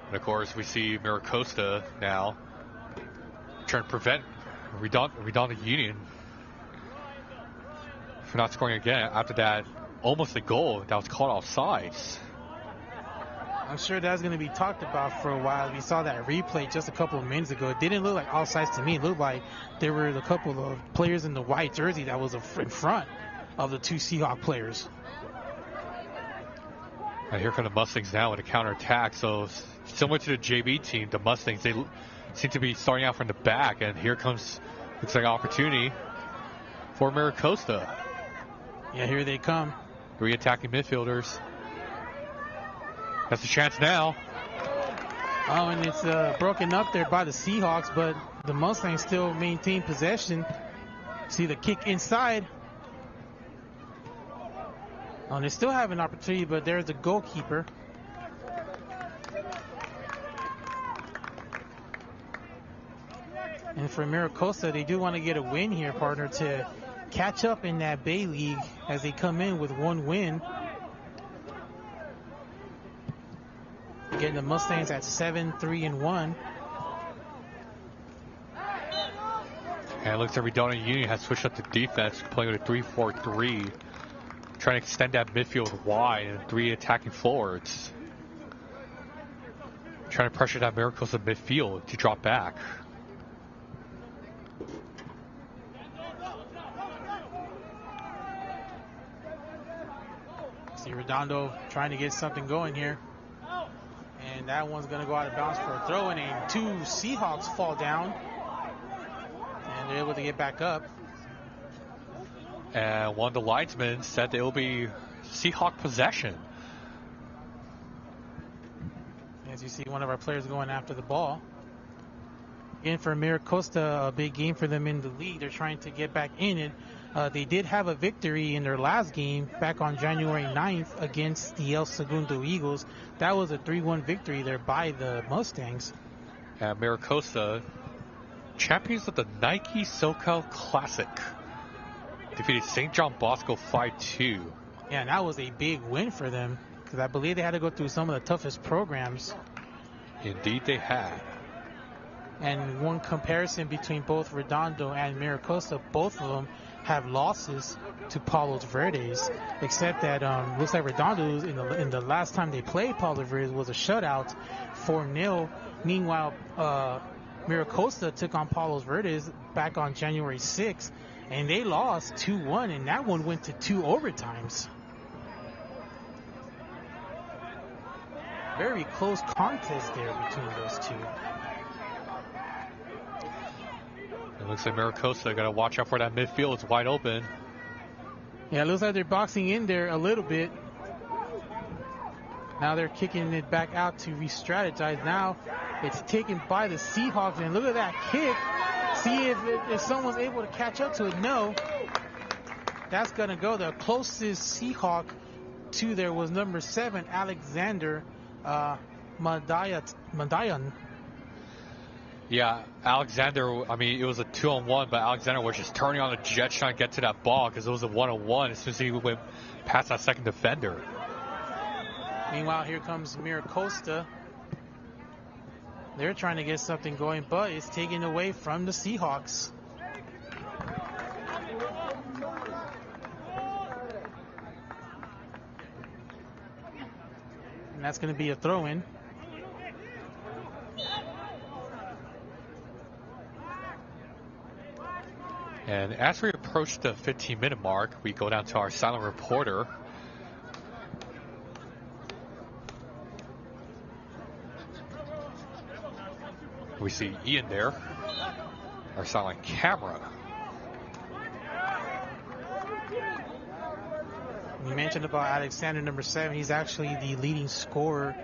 And of course, we see Mira Costa now trying to prevent Redondo Union from not scoring again after that almost a goal that was called offsides. I'm sure that's going to be talked about for a while. We saw that replay just a couple of minutes ago. It didn't look like offsides to me. It looked like there were a couple of players in the white jersey that was in front of the 2 Seahawk players. And here come the Mustangs now with a counterattack. So similar to the JV team, the Mustangs, they seem to be starting out from the back. And here comes, looks like an opportunity for Mira Costa. Yeah, here they come. 3 attacking midfielders. That's a chance now. Oh, and it's broken up there by the Seahawks, but the Mustangs still maintain possession. See the kick inside. Oh, they still have an opportunity, but there's the goalkeeper. And for Mira Costa, they do want to get a win here, partner, to catch up in that Bay League as they come in with 1 win. Getting the Mustangs at 7-3-1. And it looks like Redondo Union has switched up the defense, playing with a 3-4-3, trying to extend that midfield wide and 3 attacking forwards, trying to pressure that Mira Costa midfield to drop back. See Redondo trying to get something going here. And that one's going to go out of bounds for a throw, and 2 Seahawks fall down. And they're able to get back up. And one of the linesmen said it will be Seahawk possession. As you see one of our players going after the ball. Again, for Mira Costa, a big game for them in the league. They're trying to get back in it. They did have a victory in their last game back on January 9th against the El Segundo Eagles. That was a 3-1 victory there by the Mustangs. And Mira Costa, champions of the Nike SoCal Classic, defeated St. John Bosco 5-2. Yeah, and that was a big win for them because I believe they had to go through some of the toughest programs. Indeed they had. And one comparison between both Redondo and Mira Costa, both of them have losses to Palos Verdes, except that looks like Redondo in the last time they played Palos Verdes was a shutout, 4-0. Meanwhile, Mira Costa took on Palos Verdes back on January 6th, and they lost 2-1, and that one went to 2 overtimes. Very close contest there between those 2. It looks like Mira Costa got to watch out for that midfield. It's wide open. Yeah, it looks like they're boxing in there a little bit. Now they're kicking it back out to re-strategize. Now it's taken by the Seahawks, and look at that kick. See if someone's able to catch up to it. No. That's going to go. The closest Seahawk to there was number 7, Alexander Madayan. Yeah, Alexander, I mean, it was a 2-on-1, but Alexander was just turning on the jet trying to get to that ball because it was a 1-on-1 as soon as he went past that second defender. Meanwhile, here comes Mira Costa. They're trying to get something going, but it's taken away from the Seahawks. And that's going to be a throw-in. And as we approach the 15-minute mark, we go down to our silent reporter. We see Ian there, our silent camera. You mentioned about Alexander, number 7. He's actually the leading scorer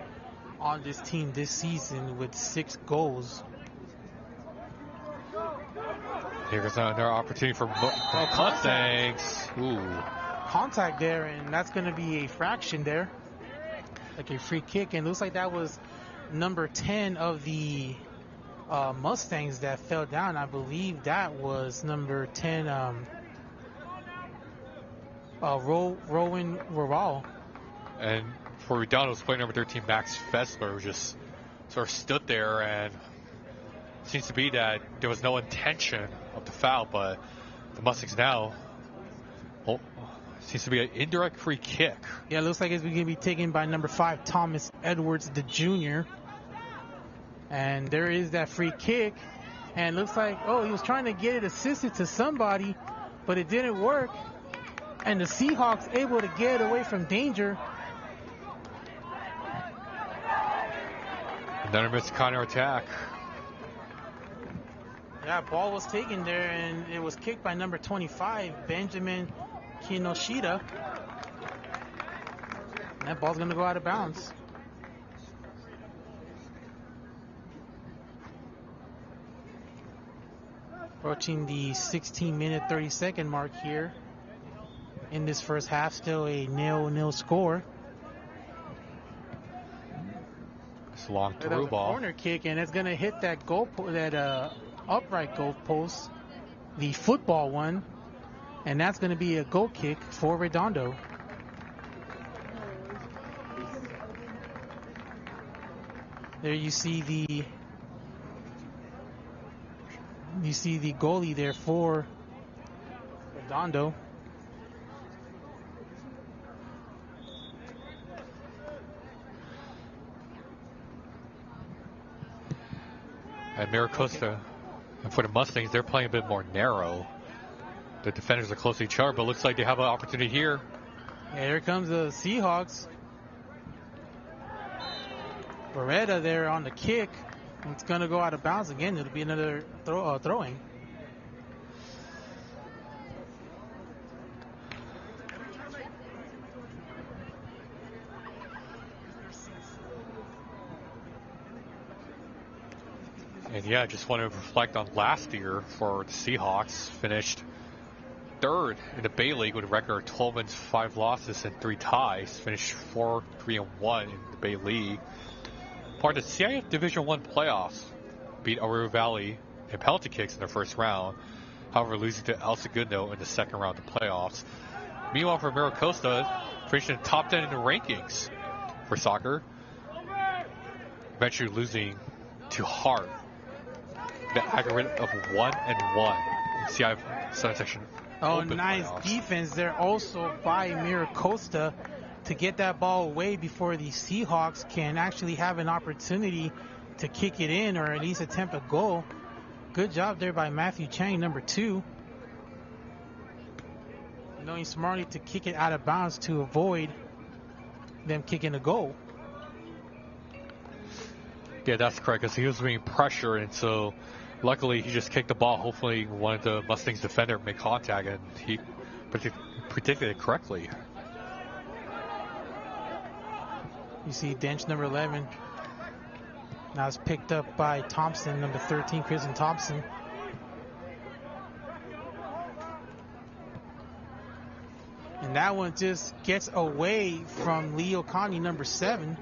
on this team this season with 6 goals. Here's another opportunity for Mustangs. Ooh. Contact there, and that's going to be a fraction there. Like a free kick. And it looks like that was number 10 of the Mustangs that fell down. I believe that was number 10, Rowan Rural. And for Redondo's player number 13, Max Fessler, just sort of stood there, and seems to be that there was no intention of the foul, but the Mustangs now, seems to be an indirect free kick. Yeah, it looks like it's going to be taken by number 5, Thomas Edwards, the junior. And there is that free kick, and it looks like, he was trying to get it assisted to somebody, but it didn't work. And the Seahawks able to get away from danger. Another missed counter attack. Yeah, ball was taken there, and it was kicked by number 25, Benjamin Kinoshita. And that ball's going to go out of bounds. Approaching the 16-minute, 30-second mark here. In this first half, still a 0-0 score. It's a long through ball. Corner kick, and it's going to hit that goal, upright goal post, the football one, and that's going to be a goal kick for Redondo. There you see the goalie there for Redondo. And Mira Costa, and for the Mustangs, they're playing a bit more narrow. The defenders are close to each other, but looks like they have an opportunity here. Yeah, here comes the Seahawks. Beretta there on the kick. It's going to go out of bounds again. It'll be another throwing. And yeah, I just want to reflect on last year for the Seahawks. Finished 3rd in the Bay League with a record of 12 wins, 5 losses, and 3 ties. Finished 4-3-1 in the Bay League. Part of the CIF Division I playoffs. Beat Arroyo Valley in penalty kicks in the first round. However, losing to El Segundo in the second round of the playoffs. Meanwhile, for Mira Costa, finishing top 10 in the rankings for soccer. Eventually losing to Hart. The aggregate of 1-1 in CIF Southern Section. Oh, nice playoffs. Defense there also by Mira Costa to get that ball away before the Seahawks can actually have an opportunity to kick it in or at least attempt a goal. Good job there by Matthew Chang, number 2. Knowing smartly to kick it out of bounds to avoid them kicking a goal. Yeah, that's correct, because he was being pressured, and so luckily he just kicked the ball. Hopefully one of the Mustangs defender made contact, and he predicted it correctly. You see Dench, number 11. Now it's picked up by Thompson, number 13, Kristen Thompson. And that one just gets away from Leo Connie, number 7.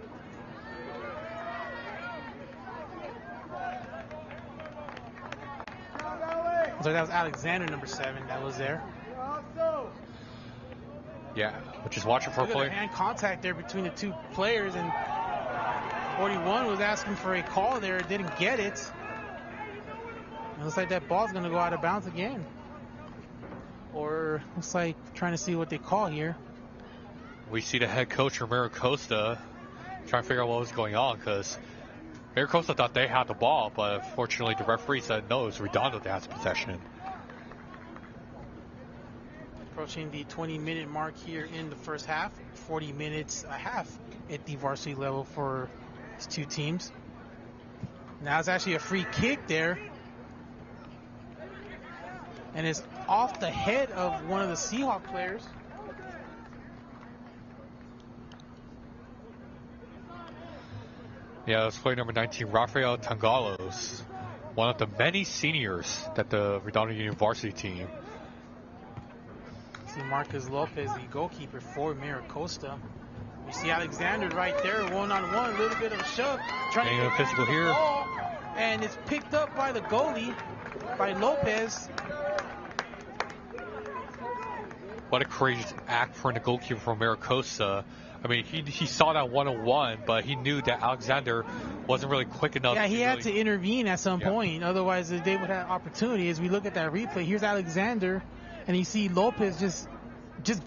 So that was Alexander, number 7, that was there. Yeah, but just watching for a player. Hand contact there between the 2 players, and 41 was asking for a call there, didn't get it. It looks like that ball's going to go out of bounds again. Or looks like trying to see what they call here. We see the head coach, Mira Costa, trying to figure out what was going on, because Mira Costa thought they had the ball, but unfortunately the referee said no, it was Redondo that has possession. approaching the 20-minute mark here in the first half. 40 minutes a half at the varsity level for these two teams. Now it's actually a free kick there. And it's off the head of one of the Seahawk players. Yeah, that's player number 19, Rafael Tangalos, one of the many seniors that the Redondo Union varsity team. See Marcus Lopez, the goalkeeper for Mira Costa. You see Alexander right there, one-on-one, a little bit of a shove. Trying to get physical here. Ball, and it's picked up by the goalie, by Lopez. What a courageous act for the goalkeeper from Mira Costa. I mean, he saw that one-on-one, but he knew that Alexander wasn't really quick enough. Yeah, he had to intervene at some point. Otherwise, they would have opportunity. As we look at that replay, here's Alexander, and you see Lopez just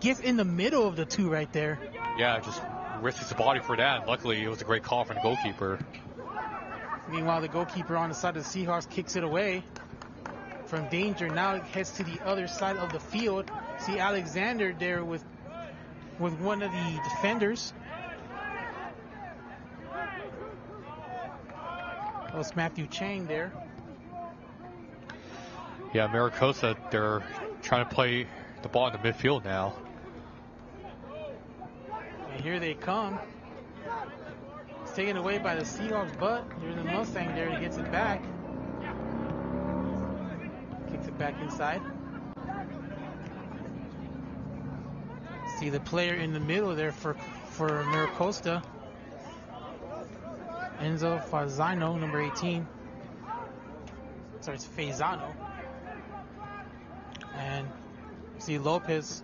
gets in the middle of the two right there. Yeah, just risks his body for that. Luckily, it was a great call from the goalkeeper. Meanwhile, the goalkeeper on the side of the Seahawks kicks it away from danger. Now it heads to the other side of the field. See Alexander there with one of the defenders. That was Matthew Chang there. Yeah, Mira Costa, they're trying to play the ball in the midfield now. And here they come. It's taken away by the Seahawks, but here's the Mustang there. He gets it back. Kicks it back inside. See the player in the middle there for Mira Costa. Enzo Fazzano, number 18. Sorry, it's Fazzano. And see Lopez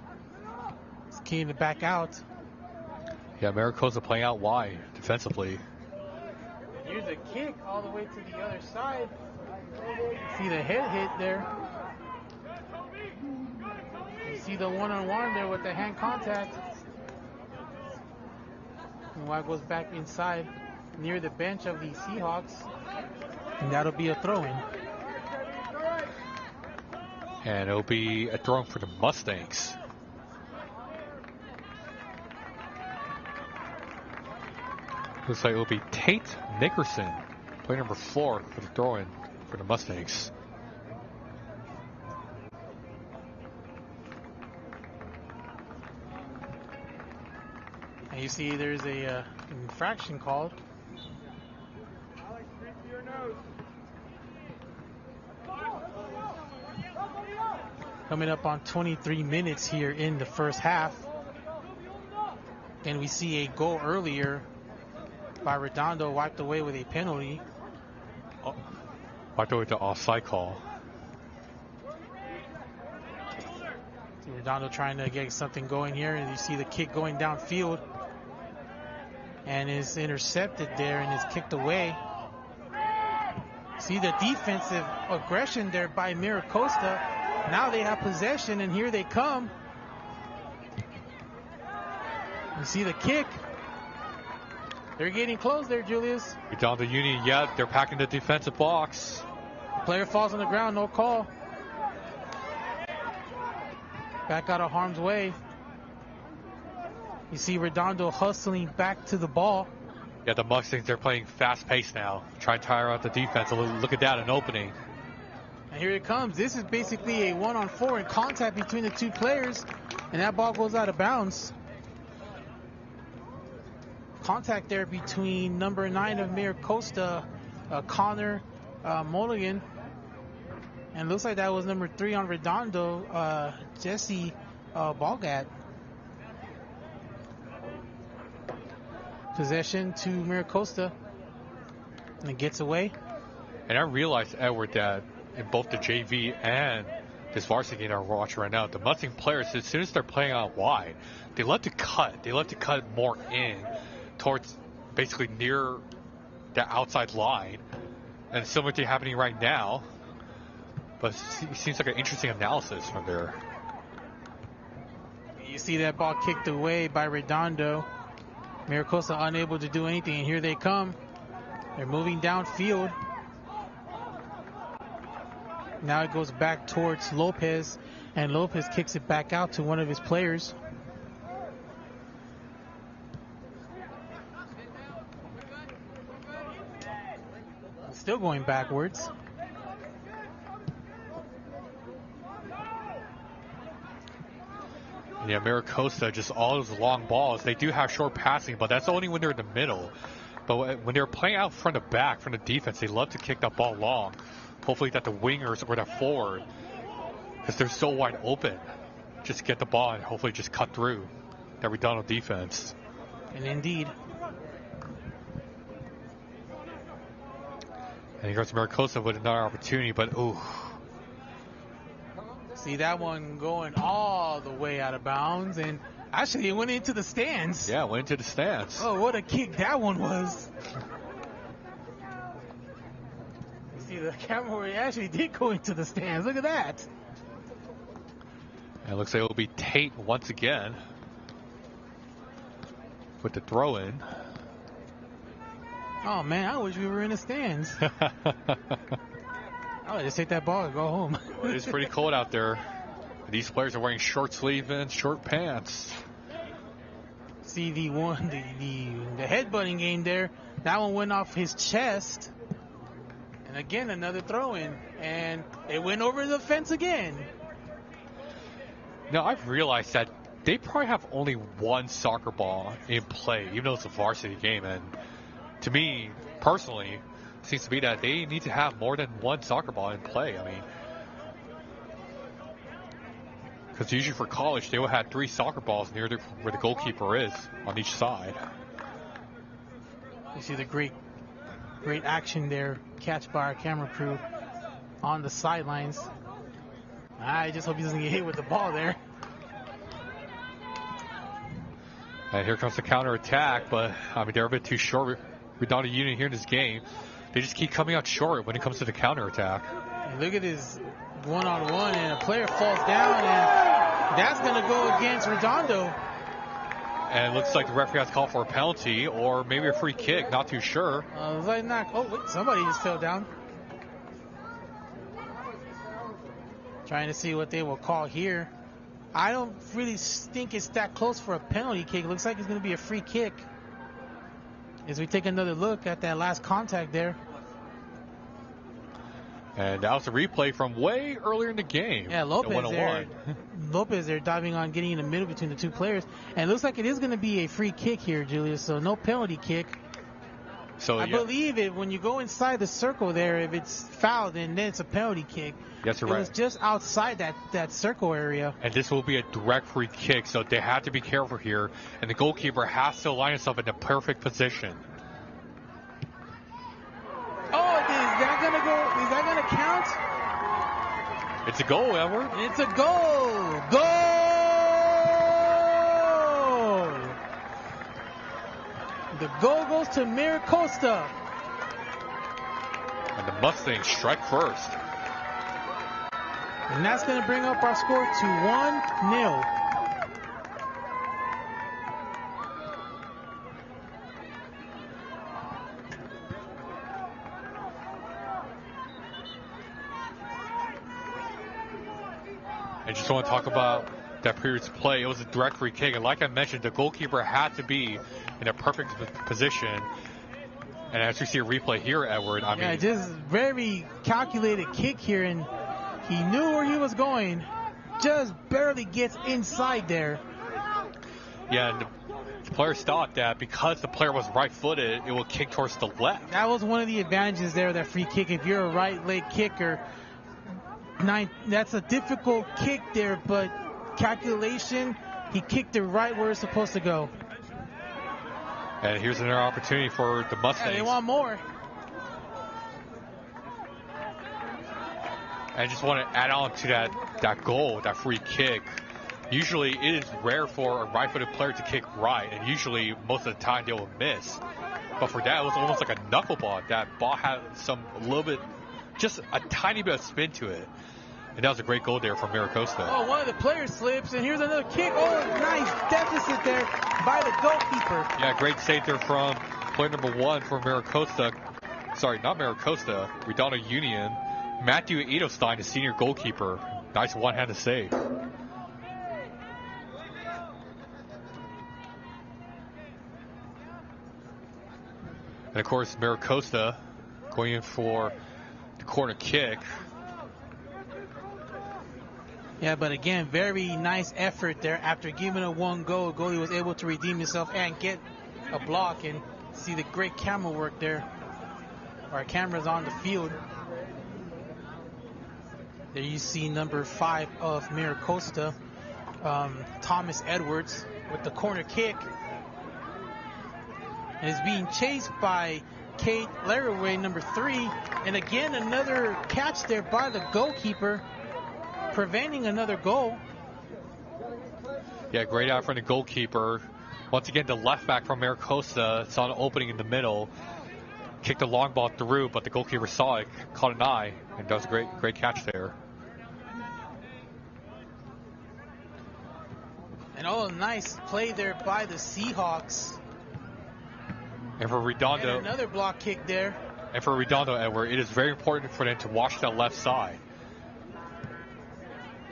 is keying it back out. Yeah, Mira Costa playing out wide defensively. Here's a kick all the way to the other side. See the head hit there. You see the one-on-one there with the hand contact. And White goes back inside near the bench of the Seahawks. And that'll be a throw-in. And it'll be a throw-in for the Mustangs. Looks like it'll be Tate Nickerson, player number 4 for the throw-in for the Mustangs. And you see there's a infraction called. Coming up on 23 minutes here in the first half. And we see a goal earlier by Redondo wiped away with a penalty. Oh, wiped away with the offside call. See Redondo trying to get something going here, and you see the kick going downfield. And is intercepted there and is kicked away. See the defensive aggression there by Mira Costa. Now they have possession, and here they come. You see the kick. They're getting close there, Julius. Redondo Union, yeah, they're packing the defensive box. Player falls on the ground, no call. Back out of harm's way. You see Redondo hustling back to the ball. Yeah, the Mustangs, they're playing fast-paced now. Trying to tire out the defense. Look at that, an opening. And here it comes. This is basically a 1-on-4 in contact between the two players. And that ball goes out of bounds. Contact there between number 9 of Mira Costa, Connor Mulligan. And looks like that was number 3 on Redondo, Jesse Balgat. Possession to Mira Costa. And it gets away. And I realized, Edward, that in both the JV and this varsity game we're watching right now, the Mustang players, as soon as they're playing out wide, they love to cut. They love to cut more in towards basically near the outside line. And similar to happening right now. But it seems like an interesting analysis from there. You see that ball kicked away by Redondo. Mira Costa unable to do anything, and here they come. They're moving downfield. Now it goes back towards Lopez, and Lopez kicks it back out to one of his players. Still going backwards. Yeah, Mira Costa, just all those long balls. They do have short passing, but that's only when they're in the middle. But when they're playing out front to back, from the defense, they love to kick that ball long. Hopefully that the wingers or that forward, because they're so wide open, just get the ball and hopefully just cut through that Redondo defense. And indeed. And here goes Mira Costa with another opportunity, but ooh. See that one going all the way out of bounds, and actually it went into the stands. Yeah, went into the stands. Oh, what a kick that one was. You see the camera where it actually did go into the stands. Look at that. And it looks like it'll be Tate once again with the throw in. Oh man, I wish we were in the stands. I would just take that ball and go home. Well, it's pretty cold out there. These players are wearing short sleeve and short pants. See the headbutting game there. That one went off his chest. And again, another throw in. And it went over the fence again. Now, I've realized that they probably have only one soccer ball in play, even though it's a varsity game. And to me, personally, it seems to be that they need to have more than one soccer ball in play. I mean, because usually for college, they will have 3 soccer balls near where the goalkeeper is on each side. You see the great action there, catch by our camera crew on the sidelines. I just hope he doesn't get hit with the ball there. And here comes the counter attack, but I mean they're a bit too short. Redondo Union here in this game, they just keep coming out short when it comes to the counter attack. And look at this one-on-one, and a player falls down, and that's going to go against Redondo. And it looks like the referee has called for a penalty or maybe a free kick, not too sure. Oh, wait, somebody just fell down. Trying to see what they will call here. I don't really think it's that close for a penalty kick. It looks like it's going to be a free kick. As we take another look at that last contact there. And that was a replay from way earlier in the game. Yeah, Lopez there diving on, getting in the middle between the two players. And it looks like it is going to be a free kick here, Julius. So no penalty kick. So I believe it when you go inside the circle there, if it's fouled, then it's a penalty kick. Yes, you're right. It was just outside that circle area. And this will be a direct free kick, so they have to be careful here. And the goalkeeper has to line himself in the perfect position. Oh, is that gonna count? It's a goal, Edward. It's a goal. Goal! The goal goes to Mira Costa. And the Mustangs strike first. And that's going to bring up our score to 1-0. I just want to talk about that previous play. It was a direct free kick, and like I mentioned, the goalkeeper had to be in a perfect position. And as you see a replay here, Edward, I mean, just very calculated kick here, and he knew where he was going. Just barely gets inside there. Yeah, and the player thought that because the player was right-footed, it will kick towards the left. That was one of the advantages there, that free kick. If you're a right leg kicker, that's a difficult kick there, but calculation, he kicked it right where it's supposed to go. And here's another opportunity for the Mustangs. Yeah, they want more. I just want to add on to that goal, that free kick. Usually it is rare for a right-footed player to kick right, and usually most of the time they will miss. But for that, it was almost like a knuckleball. That ball had just a tiny bit of spin to it. And that was a great goal there from Mira Costa. Oh, one of the players slips, and here's another kick. Oh, nice deficit there by the goalkeeper. Yeah, great save there from player number 1 for Mira Costa. Sorry, not Mira Costa, Redondo Union. Matthew Edelstein, the senior goalkeeper. Nice one-handed save. And of course, Mira Costa going in for the corner kick. Yeah, but again, very nice effort there. After giving a one goal, goalie was able to redeem himself and get a block, and see the great camera work there. Our cameras on the field. There you see number 5 of Mira Costa, Thomas Edwards, with the corner kick. And is being chased by Kate Laraway, number 3. And again, another catch there by the goalkeeper, preventing another goal. Yeah, great out from the goalkeeper. Once again, the left back from Mira Costa saw an opening in the middle, kicked a long ball through, but the goalkeeper saw it, caught an eye, and does a great catch there. And oh, nice play there by the Seahawks. And for Redondo, and another block kick there. And for Redondo, Edward, it is very important for them to watch that left side.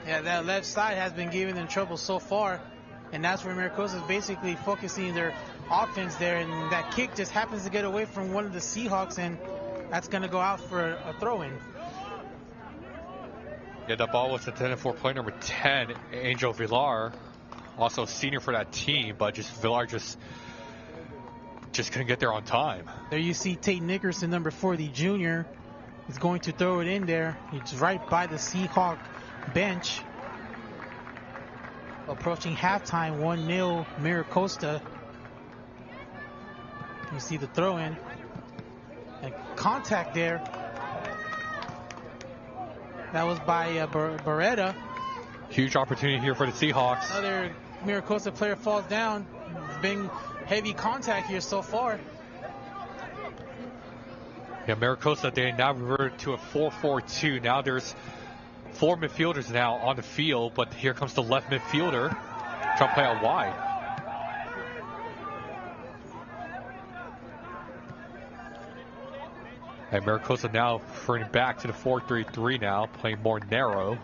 Yeah, that left side has been giving them trouble so far. And that's where Mira Costa is basically focusing their offense there. And that kick just happens to get away from one of the Seahawks, and that's going to go out for a throw-in. Yeah, that ball was intended for player number 10, Angel Villar. Also senior for that team, but Villar just couldn't get there on time. There you see Tate Nickerson, number 4, the junior, is going to throw it in there. It's right by the Seahawk bench. Approaching halftime, 1-0 Mira Costa. You see the throw in. And contact there. That was by Beretta. Huge opportunity here for the Seahawks. Another Mira Costa player falls down. It's been heavy contact here so far. Yeah, Mira Costa, they now reverted to a 4-4-2. Now there's 4 midfielders now on the field, but here comes the left midfielder trying to play out wide. And Mira Costa now referring back to the 4-3-3 now, playing more narrow.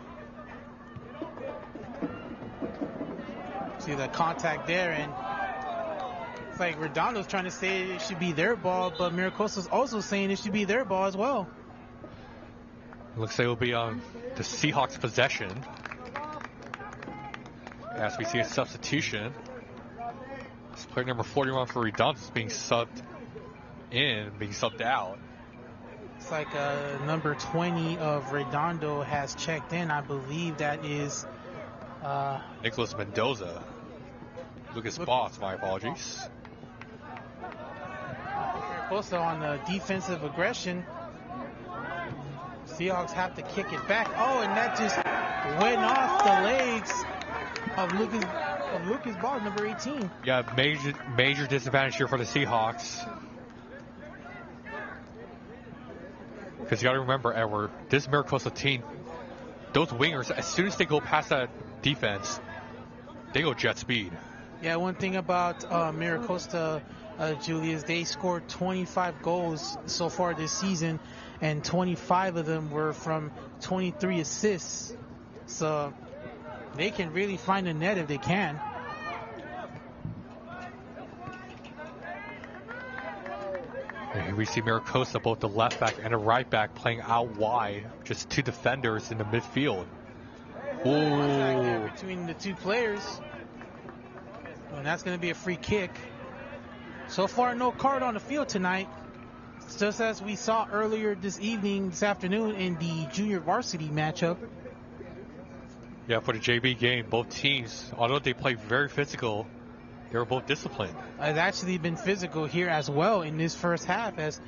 See the contact there, and it's like Redondo's trying to say it should be their ball, but Mira Costa's also saying it should be their ball as well. Looks like it will be on the Seahawks' possession. As we see a substitution. This player number 41 for Redondo is being subbed in, being subbed out. It's like number 20 of Redondo has checked in. I believe that is Nicholas Mendoza. Lucas Boss, my apologies. Also on the defensive aggression. Seahawks have to kick it back. Oh, and that just went off the legs of Lucas Boss, number 18. Yeah, major disadvantage here for the Seahawks. Because you got to remember, Edward, this Mira Costa team, those wingers, as soon as they go past that defense, they go jet speed. Yeah, one thing about Mira Costa, Julius, they scored 25 goals so far this season, and 25 of them were from 23 assists. So they can really find a net if they can. And here we see Mira Costa, both the left back and the right back, playing out wide. Just 2 defenders in the midfield. Ooh. Between the 2 players. And that's going to be a free kick. So far, no card on the field tonight. Just as we saw earlier this afternoon in the junior varsity matchup. Yeah, for the JV game, both teams, although they play very physical, they were both disciplined. It's actually been physical here as well in this first half as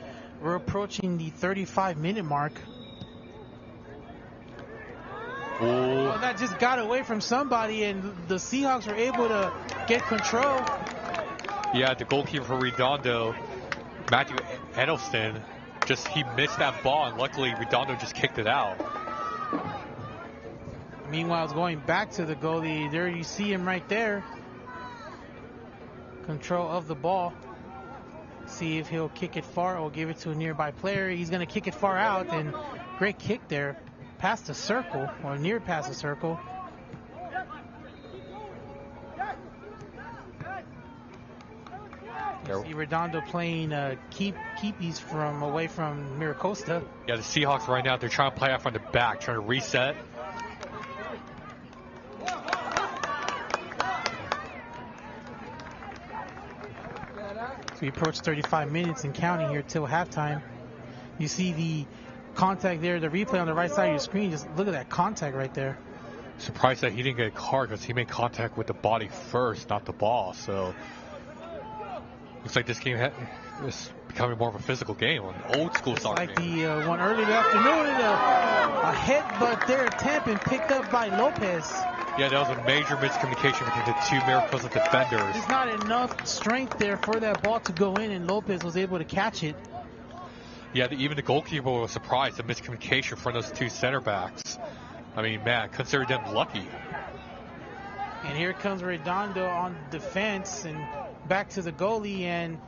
we're approaching the 35-minute mark. Well, that just got away from somebody, and the Seahawks were able to get control. Yeah, the goalkeeper for Redondo, Matthew Edelston, he missed that ball, and luckily Redondo just kicked it out. Meanwhile, it's going back to the goalie. There you see him right there. Control of the ball. See if he'll kick it far or give it to a nearby player. He's going to kick it far out, and Great kick there, past the circle, or near past the circle. You see Redondo playing keepies from away from Mira Costa. Yeah, the Seahawks right now, they're trying to play out from the back, trying to reset. So we approach 35 minutes and counting here till halftime. You see the contact there, the replay on the right side of your screen. Just look at that contact right there. Surprised that he didn't get a card because he made contact with the body first, not the ball. So looks like this game is becoming more of a physical game, an old school soccer like game. The one early in the afternoon, a headbutt there attempt and picked up by Lopez. Yeah, that was a major miscommunication between the two Mira Costa defenders. There's not enough strength there for that ball to go in, and Lopez was able to catch it. Yeah, even the goalkeeper was surprised at miscommunication from those two center backs. I mean, man, consider them lucky. And here comes Redondo on defense and back to the goalie, and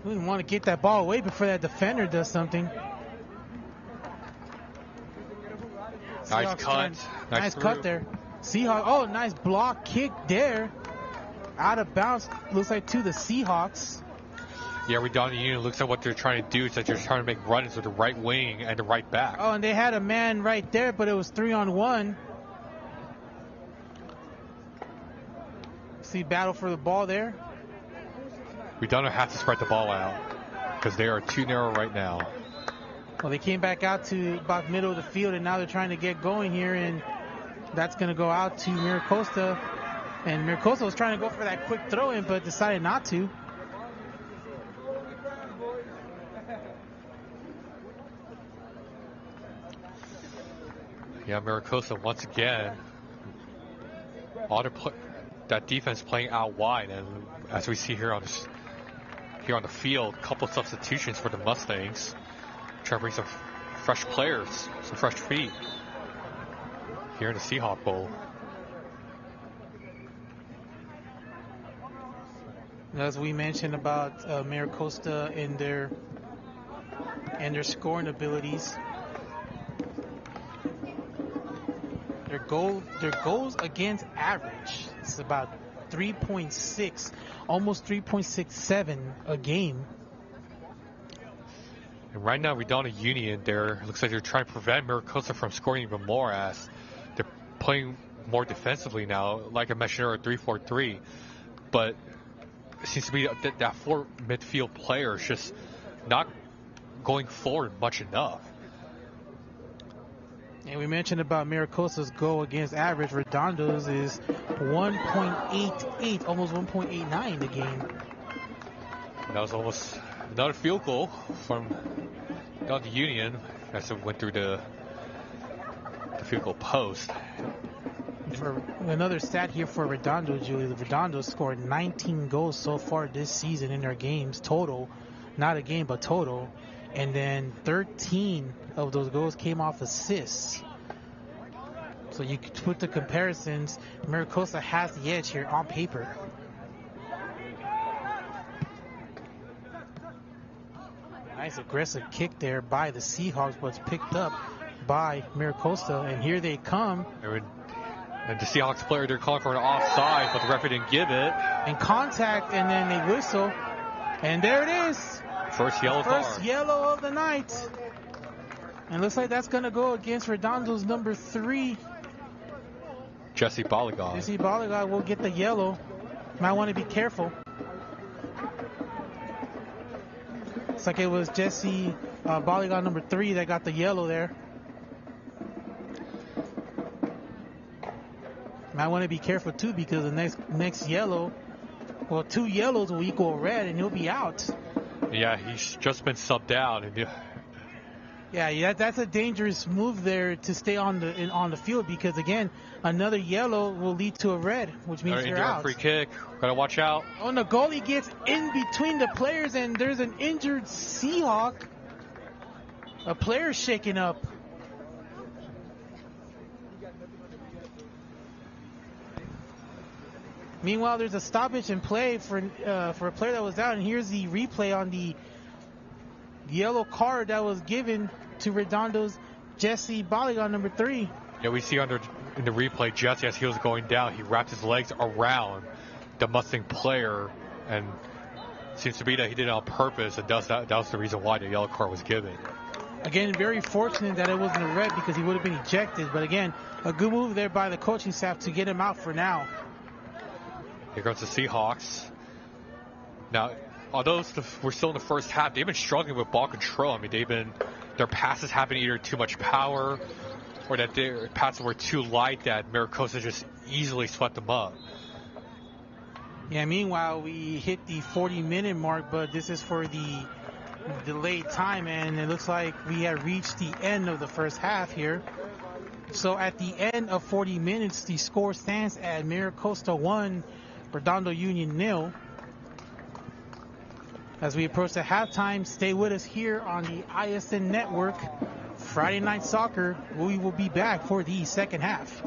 we didn't want to get that ball away before that defender does something. Nice cut. Nice cut there. Seahawks. Oh, nice block kick there. Out of bounds. Looks like to the Seahawks. Yeah, Redondo Union looks like what they're trying to do is that they're trying to make runs with the right wing and the right back. Oh, and they had a man right there, but it was 3-on-1. See, battle for the ball there. Redondo has to spread the ball out because they are too narrow right now. Well, they came back out to about middle of the field, and now they're trying to get going here, and that's going to go out to Mira Costa. And Mira Costa was trying to go for that quick throw-in, but decided not to. Yeah, Mira Costa once again, that defense playing out wide, and as we see here on the field, a couple of substitutions for the Mustangs, trying to bring some fresh players, some fresh feet here in the Seahawk Bowl. As we mentioned about Mira Costa and their scoring abilities. Their goals against average is about 3.6, almost 3.67 a game. And right now, Redondo Union, looks like they're trying to prevent Mira Costa from scoring even more, as they're playing more defensively now, like I mentioned earlier, 3-4-3. But it seems to be that four midfield player is just not going forward much enough. And we mentioned about Mira Costa's goal against average. Redondo's is 1.88, almost 1.89 a game. That was almost another field goal from the Union as it went through the field goal post. For another stat here for Redondo, Julie, Redondo scored 19 goals so far this season in their games total, not a game but total, and then 13 of those goals came off assists. So you could put the comparisons. Mira Costa has the edge here on paper. Nice aggressive kick there by the Seahawks, but it's picked up by Mira Costa, and here they come. And the Seahawks player, they're calling for an offside, but the referee didn't give it. And contact, and then they whistle. And there it is. First yellow card. First yellow of the night. And looks like that's going to go against Redondo's number 3. Jesse Balogun. Jesse Balogun will get the yellow. Might want to be careful. Looks like it was Jesse Balogun number 3 that got the yellow there. Might want to be careful too, because the next yellow, well, 2 yellows will equal red, and he'll be out. Yeah, he's just been subbed out. And yeah, that's a dangerous move there to stay on the field, because again, another yellow will lead to a red, which means you're out. Free kick. Gotta watch out. Oh, and the goalie gets in between the players, and there's an injured Seahawk. A player shaken up. Meanwhile, there's a stoppage in play for a player that was out, and here's the replay on the yellow card that was given to Redondo's Jesse Baligon, number 3. Yeah, we see in the replay, Jesse, as he was going down, he wrapped his legs around the Mustang player, and seems to be that he did it on purpose, and that was the reason why the yellow card was given. Again, very fortunate that it wasn't a red because he would have been ejected. But again, a good move there by the coaching staff to get him out for now. Here comes the Seahawks. Now, although we're still in the first half, they've been struggling with ball control. I mean, their passes have been either too much power or that their passes were too light that Mira Costa just easily swept them up. Yeah, meanwhile, we hit the 40-minute mark, but this is for the delayed time, and it looks like we have reached the end of the first half here. So at the end of 40 minutes, the score stands at Mira Costa 1, Redondo Union 0. As we approach the halftime, stay with us here on the ISN Network. Friday Night Soccer, we will be back for the second half.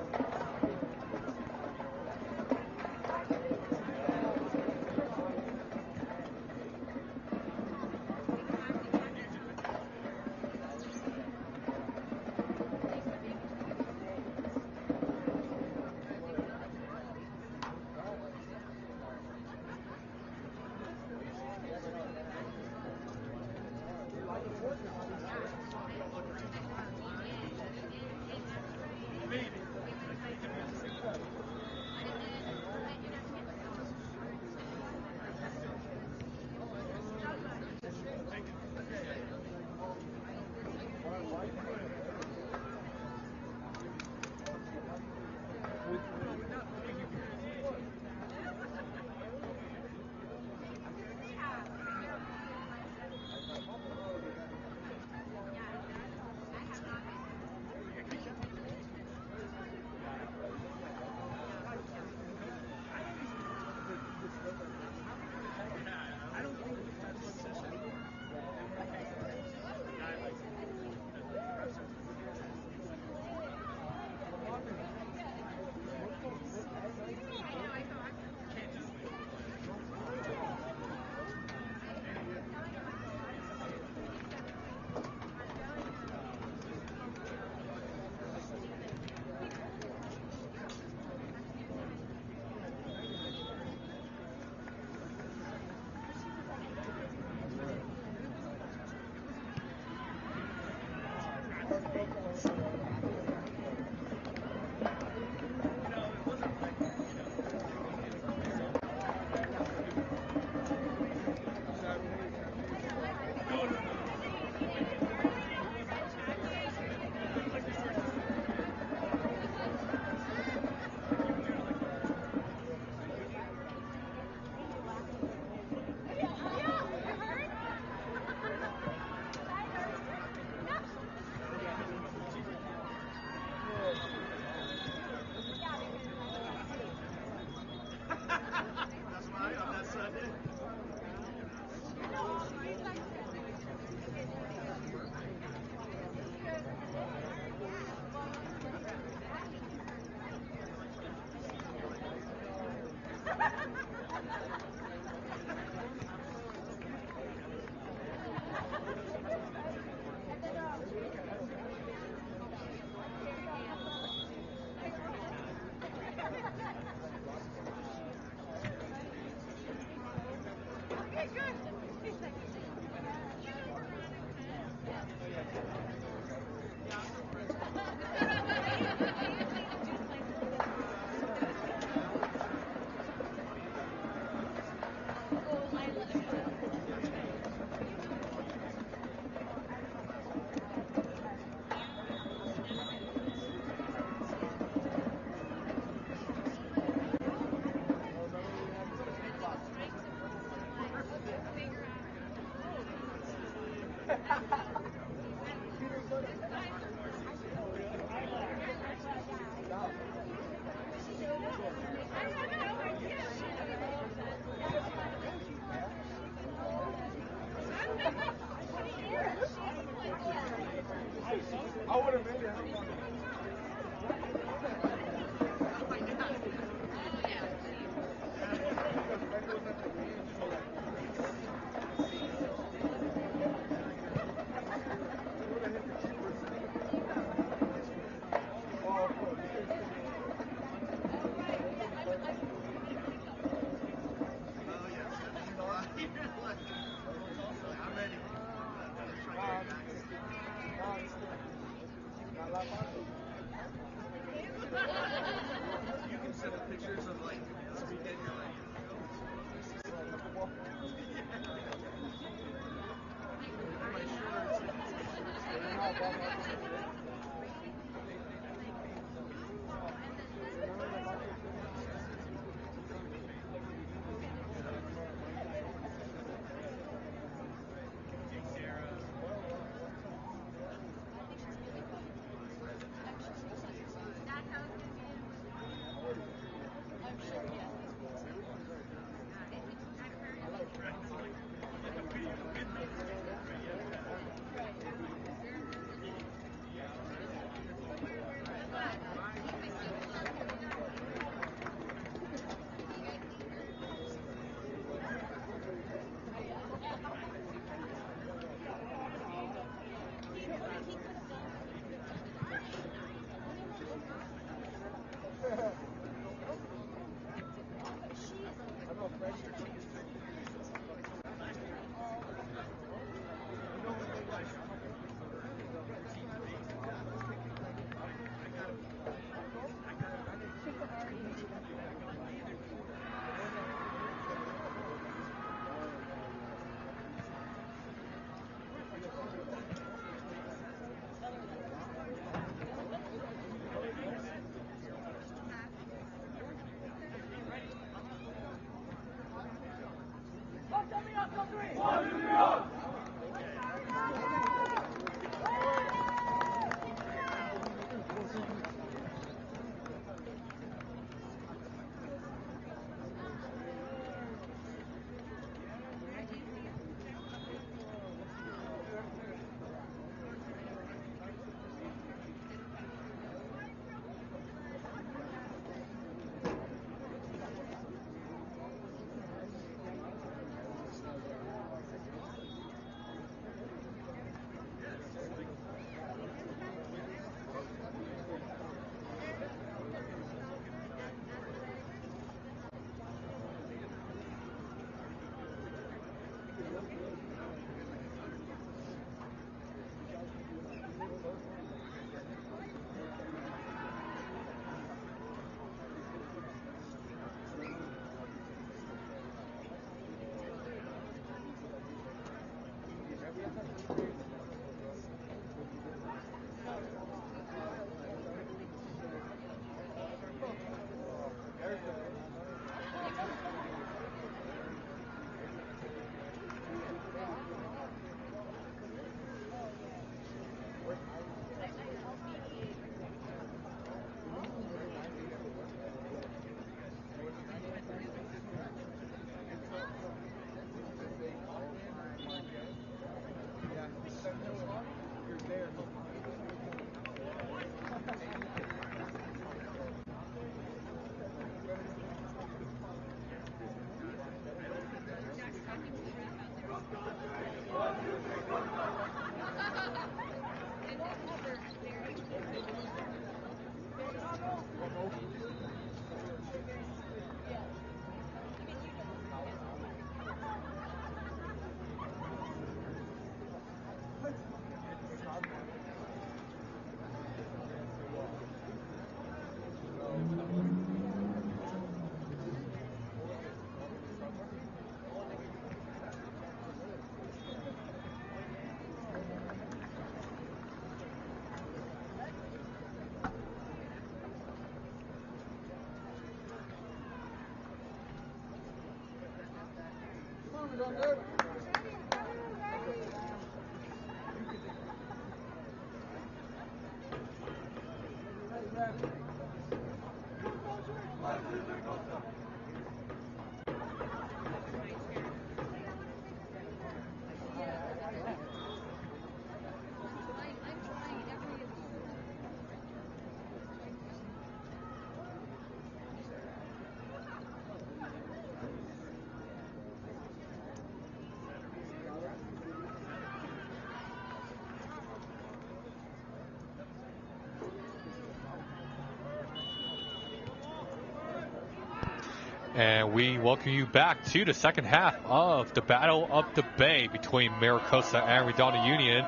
And we welcome you back to the second half of the Battle of the Bay between Mira Costa and Redondo Union.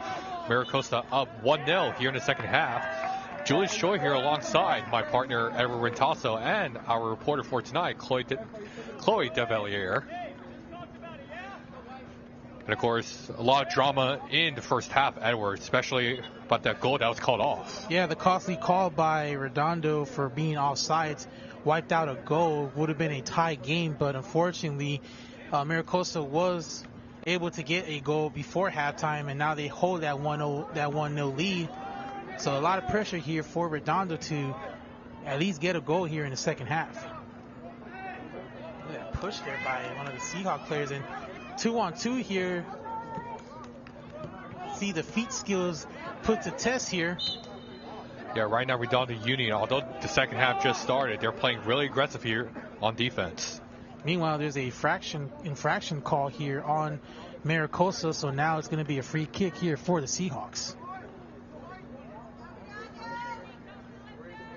Mira Costa up 1-0 here in the second half. Julius Choi here alongside my partner Edward Rentasso and our reporter for tonight, Chloe Develier. And of course, a lot of drama in the first half, Edward, especially about that goal that was called off. Yeah, the costly call by Redondo for being offsides wiped out a goal. Would have been a tie game, but unfortunately, Mira Costa was able to get a goal before halftime, and now they hold that 1-0 lead. So a lot of pressure here for Redondo to at least get a goal here in the second half. Look at that push there by one of the Seahawk players, and 2-on-2 here. See the feet skills put to test here. Yeah, right now Redondo Union, although the second half just started, they're playing really aggressive here on defense. Meanwhile, there's a infraction call here on Mira Costa, so now it's going to be a free kick here for the Seahawks.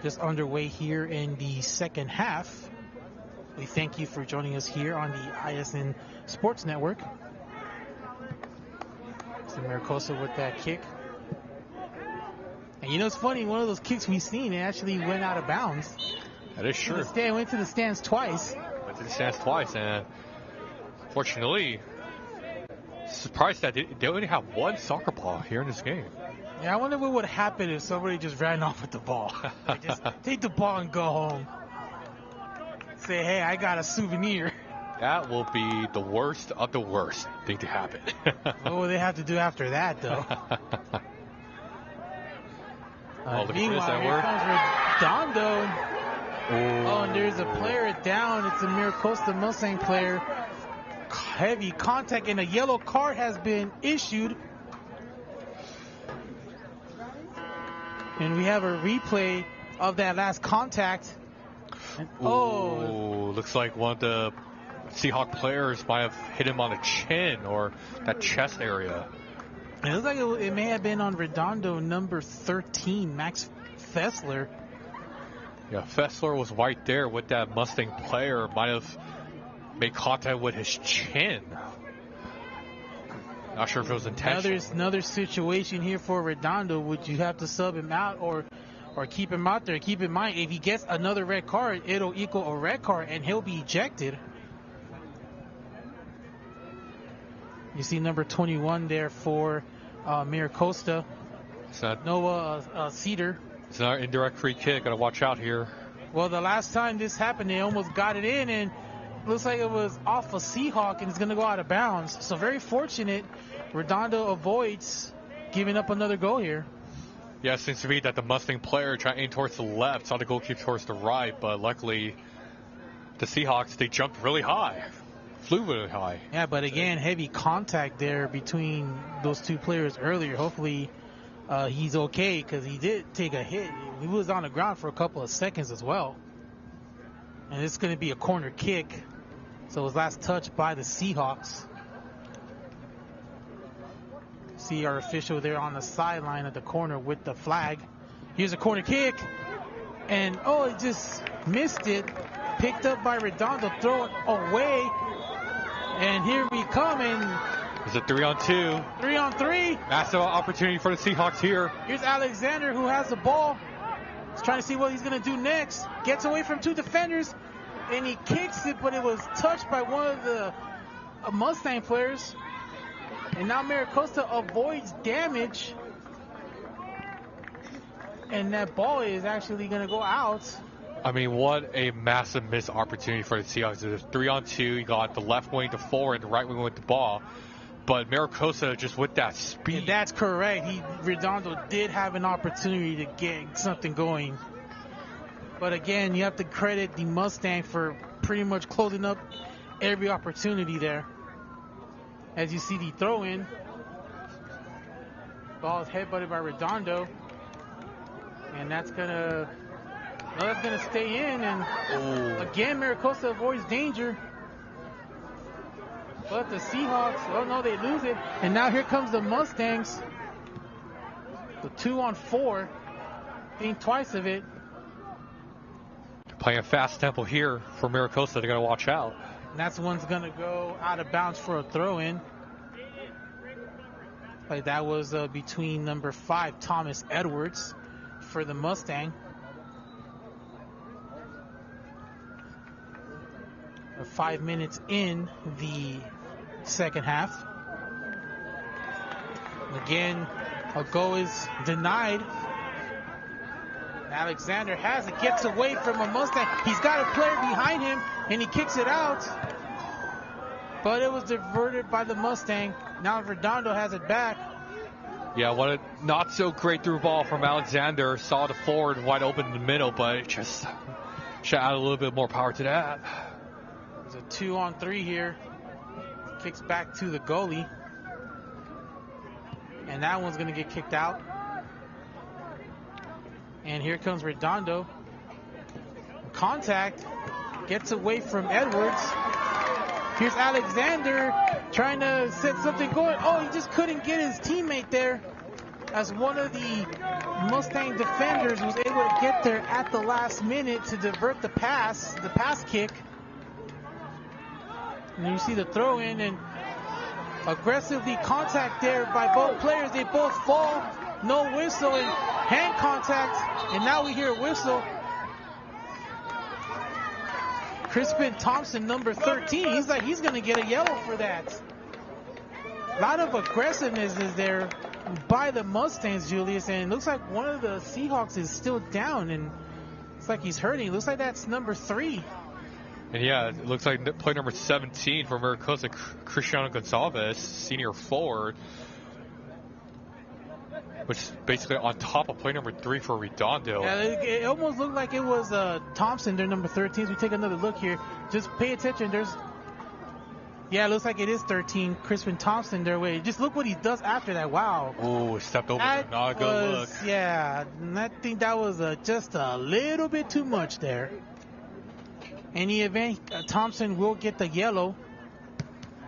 Just underway here in the second half. We thank you for joining us here on the ISN Sports Network. So Mira Costa with that kick. And you know, it's funny, one of those kicks we've seen, it actually went out of bounds. That is true. Went to the stands twice. Went to the stands twice, and fortunately, surprised that they only have one soccer ball here in this game. Yeah, I wonder what would happen if somebody just ran off with the ball. Just take the ball and go home. Say, hey, I got a souvenir. That will be the worst of the worst thing to happen. What will they have to do after that, though? Meanwhile, here comes Redondo. Oh, and there's a player down. It's a Mira Costa Mustang player. Heavy contact, and a yellow card has been issued. And we have a replay of that last contact. And, looks like one of the Seahawk players might have hit him on the chin or that chest area. It looks like it may have been on Redondo number 13, Max Fessler. Yeah, Fessler was right there with that Mustang player. Might have made contact with his chin. Not sure if it was intentional. Another situation here for Redondo. Would you have to sub him out or keep him out there? Keep in mind, if he gets another red card, it'll equal a red card and he'll be ejected. You see number 21 there for Mira Costa. Noah Cedar. It's not an indirect free kick. Gotta watch out here. Well, the last time this happened, they almost got it in, and looks like it was off a Seahawk, and it's going to go out of bounds. So very fortunate. Redondo avoids giving up another goal here. Yeah, it seems to be that the Mustang player tried to aim towards the left, saw the goalkeeper towards the right, but luckily the Seahawks, they jumped really high. Flew really high. Yeah, but again, heavy contact there between those two players earlier. Hopefully he's okay, because he did take a hit. He was on the ground for a couple of seconds as well. And it's going to be a corner kick. So it was last touched by the Seahawks. See our official there on the sideline at the corner with the flag. Here's a corner kick. And, it just missed it. Picked up by Redondo, throw it away. And here we come in. It's a 3-on-2. 3-on-3. Massive opportunity for the Seahawks here. Here's Alexander, who has the ball. He's trying to see what he's going to do next. Gets away from two defenders, and he kicks it, but it was touched by one of the Mustang players. And now Mira Costa avoids damage. And that ball is actually going to go out. I mean, what a massive missed opportunity for the Seahawks. It was 3-on-2. You got the left wing to forward, the right wing with the ball. But Mira Costa just with that speed. And that's correct. Redondo did have an opportunity to get something going. But again, you have to credit the Mustang for pretty much closing up every opportunity there. As you see the throw in. Ball is headbutted by Redondo. And that's gonna stay in, and again Mira Costa avoids danger. But the Seahawks, they lose it. And now here comes the Mustangs. The 2-on-4. Think twice of it. Playing a fast tempo here for Mira Costa. They're going to watch out. And that's one's going to go out of bounds for a throw-in. Like that was between number 5, Thomas Edwards, for the Mustang. 5 minutes in the second half. Again, a goal is denied. Alexander has it, gets away from a Mustang. He's got a player behind him, and he kicks it out. But it was diverted by the Mustang. Now Redondo has it back. Yeah, what a not so great through ball from Alexander. Saw the forward wide open in the middle, but it just should add a little bit more power to that. It's a 2-on-3 here. Kicks back to the goalie. And that one's going to get kicked out. And here comes Redondo. Contact. Gets away from Edwards. Here's Alexander trying to set something going. He just couldn't get his teammate there, as one of the Mustang defenders was able to get there at the last minute to divert the pass kick. And then you see the throw in, and aggressively contact there by both players. They both fall, no whistle, and hand contact, and now we hear a whistle. Crispin Thompson, number 13, he's going to get a yellow for that. A lot of aggressiveness is there by the Mustangs, Julius, and it looks like one of the Seahawks is still down, and it's like he's hurting. It looks like that's number 3. And yeah, it looks like play number 17 for Mira Costa, Cristiano Gonzalez, senior forward, which is basically on top of play number 3 for Redondo. Yeah, it almost looked like it was Thompson, their number 13. As we take another look here, just pay attention. Yeah, it looks like it is 13, Crispin Thompson their way. Just look what he does after that. Wow. Oh, stepped over. Not a good look. Yeah, and I think that was just a little bit too much there. In the event, Thompson will get the yellow.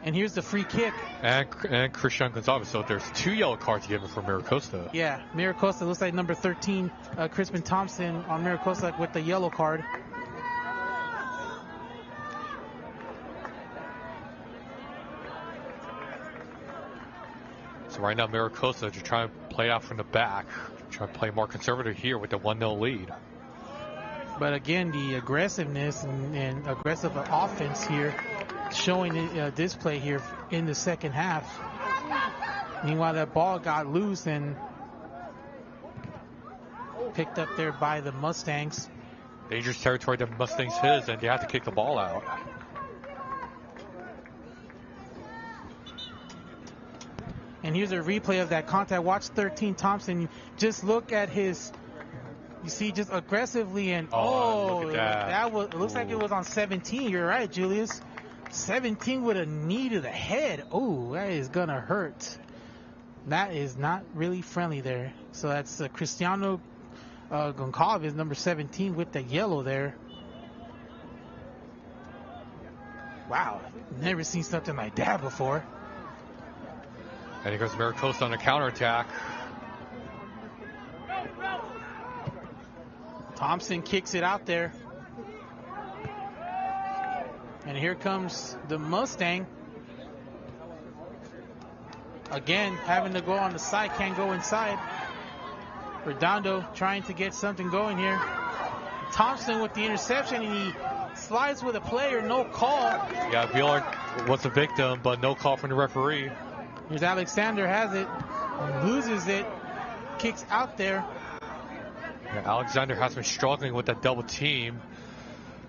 And here's the free kick. And Cristiano Gonzalez. So there's 2 yellow cards given for Mira Costa. Yeah, Mira Costa looks like number 13, Crispin Thompson on Mira Costa with the yellow card. So right now, Mira Costa just trying to play out from the back. Trying to play more conservative here with the 1-0 lead. But again, the aggressiveness and aggressive offense here showing display here in the second half. Meanwhile, that ball got loose and picked up there by the Mustangs. Dangerous territory the Mustangs his, and they have to kick the ball out. And here's a replay of that contact. Watch 13 Thompson. Just look at his, you see, just aggressively and look at that was, it looks like it was on 17. You're right, Julius. 17 with a knee to the head. Oh, that is gonna hurt. That is not really friendly there. So that's Cristiano Goncalves, number 17, with the yellow there. Wow, never seen something like that before. And here goes Mira Costa on a counterattack. Thompson kicks it out there. And here comes the Mustang. Again, having to go on the side, can't go inside. Redondo trying to get something going here. Thompson with the interception, and he slides with a player, no call. Yeah, Wheeler was a victim, but no call from the referee. Here's Alexander, has it, loses it, kicks out there. Yeah, Alexander has been struggling with that double team.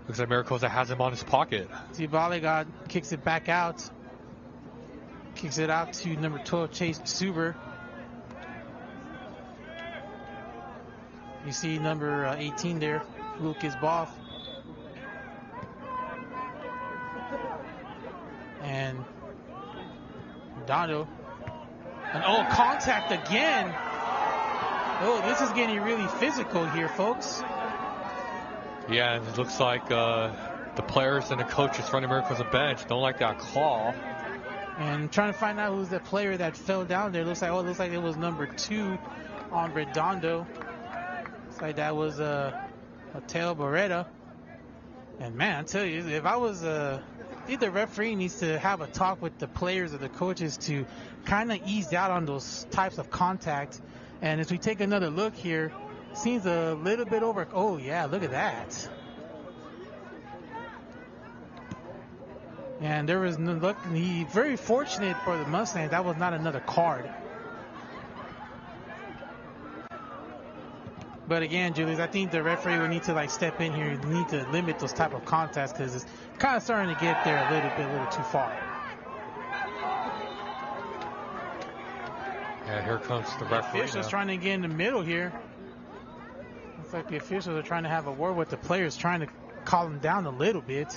Looks like Mira Costa has him on his pocket. Zibalegad kicks it back out. Kicks it out to number 12, Chase Suber. You see number 18 there, Lucas Boff. And Redondo. And contact again. Oh, this is getting really physical here, folks. Yeah, and it looks like the players and the coaches running Mira Costa bench don't like that call. And trying to find out who's the player that fell down there. Looks like it was number 2 on Redondo. Looks like that was Mateo Beretta. And man, I tell you, if I was I think the referee needs to have a talk with the players or the coaches to kind of ease out on those types of contact. And as we take another look here, seems a little bit over. Oh yeah, look at that. And there was no look. Very fortunate for the Mustangs, that was not another card. But again, Julius, I think the referee will need to step in here and need to limit those type of contests because it's kind of starting to get there a little too far. Yeah, here comes the referee. The officials trying to get in the middle here. Looks like the officials are trying to have a word with the players, trying to calm them down a little bit.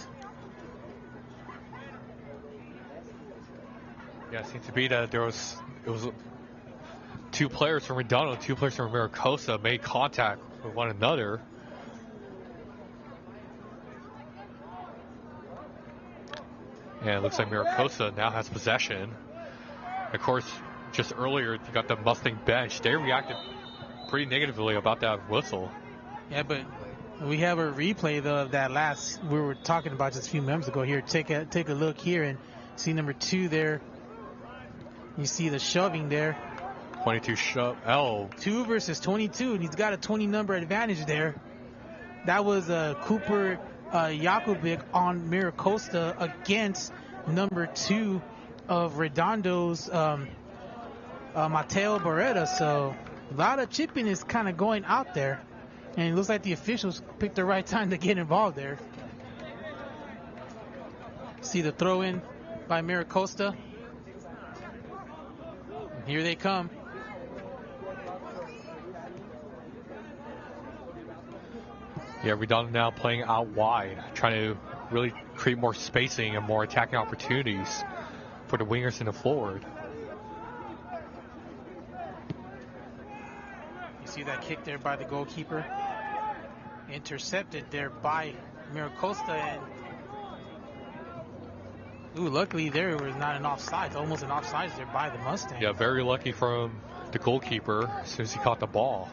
Yeah, it seems to be that it was 2 players from Redondo, 2 players from Mira Costa made contact with one another. And it looks like Mira Costa now has possession. Of course, just earlier, you got the Mustang bench. They reacted pretty negatively about that whistle. Yeah, but we have a replay of that last we were talking about just a few minutes ago here. Take a look here and see number 2 there. You see the shoving there. 22 shove. Oh. 2 versus 22, and he's got a 20 number advantage there. That was Cooper Jakovic on Mira Costa against number 2 of Redondo's Mateo Beretta. So a lot of chipping is kind of going out there. And it looks like the officials picked the right time to get involved there. See the throw in by Mira Costa. Here they come. Yeah, Redondo now playing out wide, trying to really create more spacing and more attacking opportunities for the wingers and the forward. You see that kick there by the goalkeeper? Intercepted there by Mira Costa. And luckily there was not an offside. Almost an offside there by the Mustang. Yeah, very lucky from the goalkeeper as soon as he caught the ball.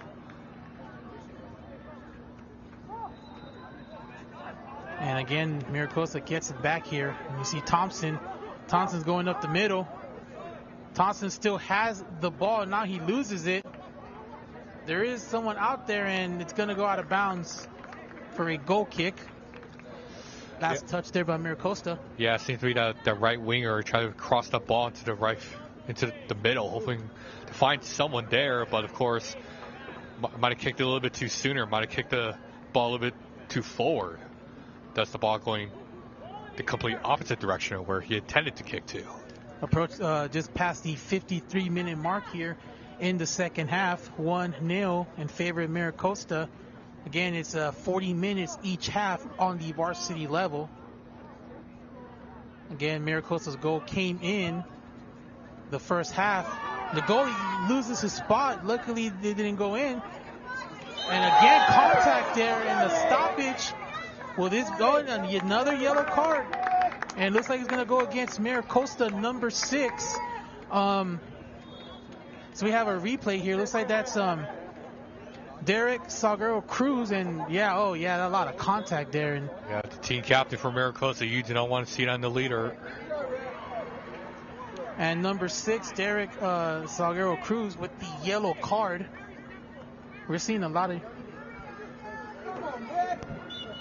And again, Mira Costa gets it back here. And you see Thompson. Thompson's going up the middle. Thompson still has the ball. Now he loses it. There is someone out there, and it's going to go out of bounds for a goal kick. Last touch there by Mira Costa. Yeah, it seems to be that the right winger trying to cross the ball into the middle, hoping to find someone there. But of course, might have kicked it a little bit too sooner. Might have kicked the ball a little bit too forward. That's the ball going the complete opposite direction of where he intended to kick to. Approach just past the 53-minute mark here in the second half. 1-0 in favor of Mira Costa. Again, it's 40 minutes each half on the varsity level. Again, Mira Costa's goal came in the first half. The goalie loses his spot. Luckily, they didn't go in. And again, contact there and the stoppage. Will this go in another yellow card? And it looks like it's going to go against Mira Costa, number 6. So we have a replay here. Looks like that's Derek Salguero Cruz. And a lot of contact there. And yeah, the team captain for Mira Costa. You do not want to see it on the leader. And number 6, Derek Salguero Cruz with the yellow card. We're seeing a lot of...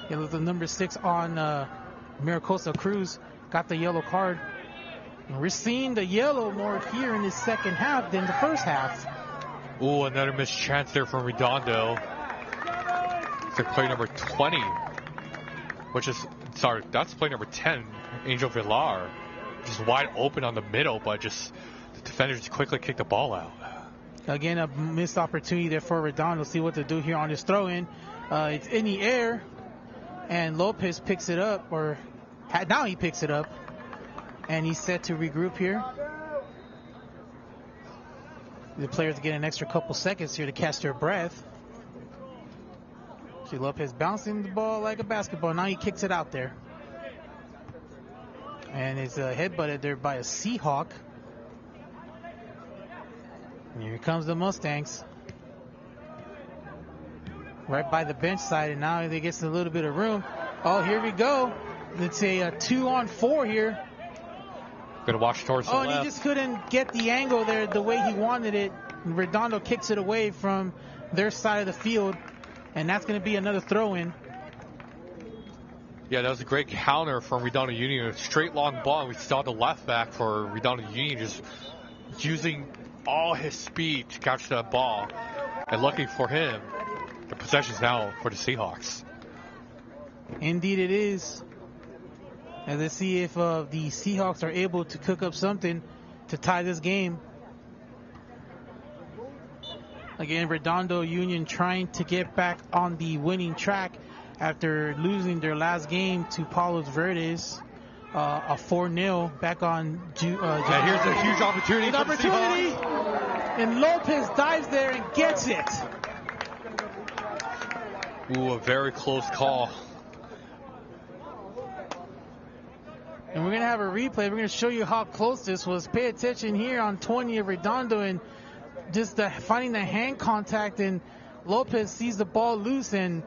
the number 6 on Mira Costa Cruz got the yellow card. And we're seeing the yellow more here in the second half than the first half. Ooh, another missed chance there from Redondo. To play number 20, that's play number 10, Angel Villar. Just wide open on the middle, but just the defender just quickly kicked the ball out. Again, a missed opportunity there for Redondo. See what to do here on his throw-in. It's in the air. And Lopez picks it up, now he picks it up, and he's set to regroup here. The players get an extra couple seconds here to catch their breath. See Lopez bouncing the ball like a basketball. Now he kicks it out there. And it's headbutted there by a Seahawk. And here comes the Mustangs. Right by the bench side, and now they get a little bit of room. Oh, here we go. It's a 2-on-4 here. Gonna watch towards the left. And he just couldn't get the angle there the way he wanted it. Redondo kicks it away from their side of the field, and that's going to be another throw-in. Yeah, that was a great counter from Redondo Union. A straight long ball, and we saw the left back for Redondo Union just using all his speed to catch that ball. And lucky for him, the possession's now for the Seahawks. Indeed it is. And let's see if the Seahawks are able to cook up something to tie this game. Again, Redondo Union trying to get back on the winning track after losing their last game to Palos Verdes. A 4-0 back on... here's a huge opportunity for the Seahawks. And Lopez dives there and gets it. Ooh, a very close call. And we're going to have a replay. We're going to show you how close this was. Pay attention here on 20 of Redondo, and just finding the hand contact, and Lopez sees the ball loose, and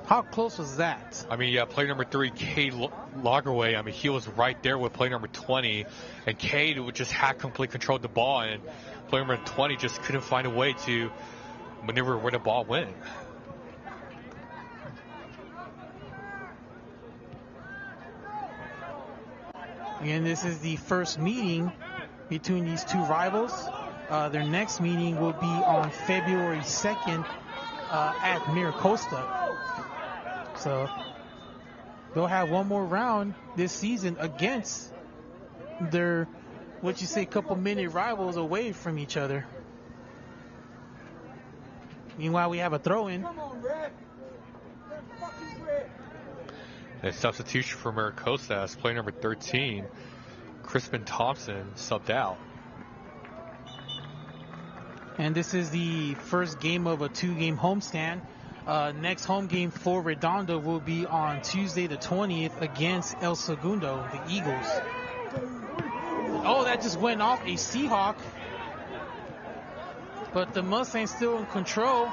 how close was that? I mean, yeah, play number 3, Cade Lagerway. I mean, he was right there with play number 20, and Cade just had complete control of the ball, and play number 20 just couldn't find a way to maneuver where the ball went. Again, this is the first meeting between these two rivals. Their next meeting will be on February 2nd at Mira Costa. So they'll have one more round this season against their, couple minute rivals away from each other. Meanwhile, we have a throw-in. A substitution for Mira Costa as player number 13, Crispin Thompson, subbed out. And this is the first game of a 2-game homestand. Next home game for Redondo will be on Tuesday the 20th against El Segundo, the Eagles. Oh, that just went off a Seahawk. But the Mustangs still in control.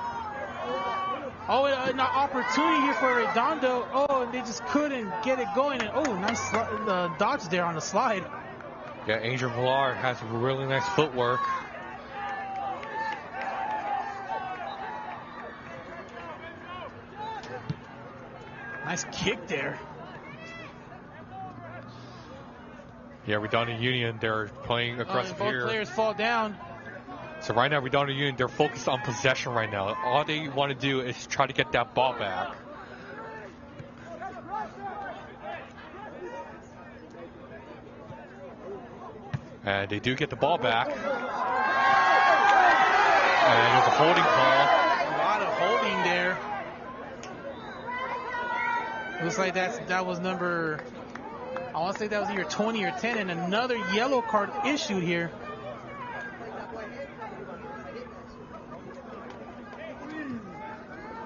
Oh, an opportunity here for Redondo. Oh, and they just couldn't get it going. And oh, nice dodge there on the slide. Yeah, Angel Villar has really nice footwork. Nice kick there. Yeah, Redondo Union, they're playing aggressive here. Both players fall down. So right now, Redondo Union, they're focused on possession right now. All they want to do is try to get that ball back. And they do get the ball back. And there's a holding call. A lot of holding there. Looks like that was number, I want to say that was either 20 or 10, and another yellow card issued here.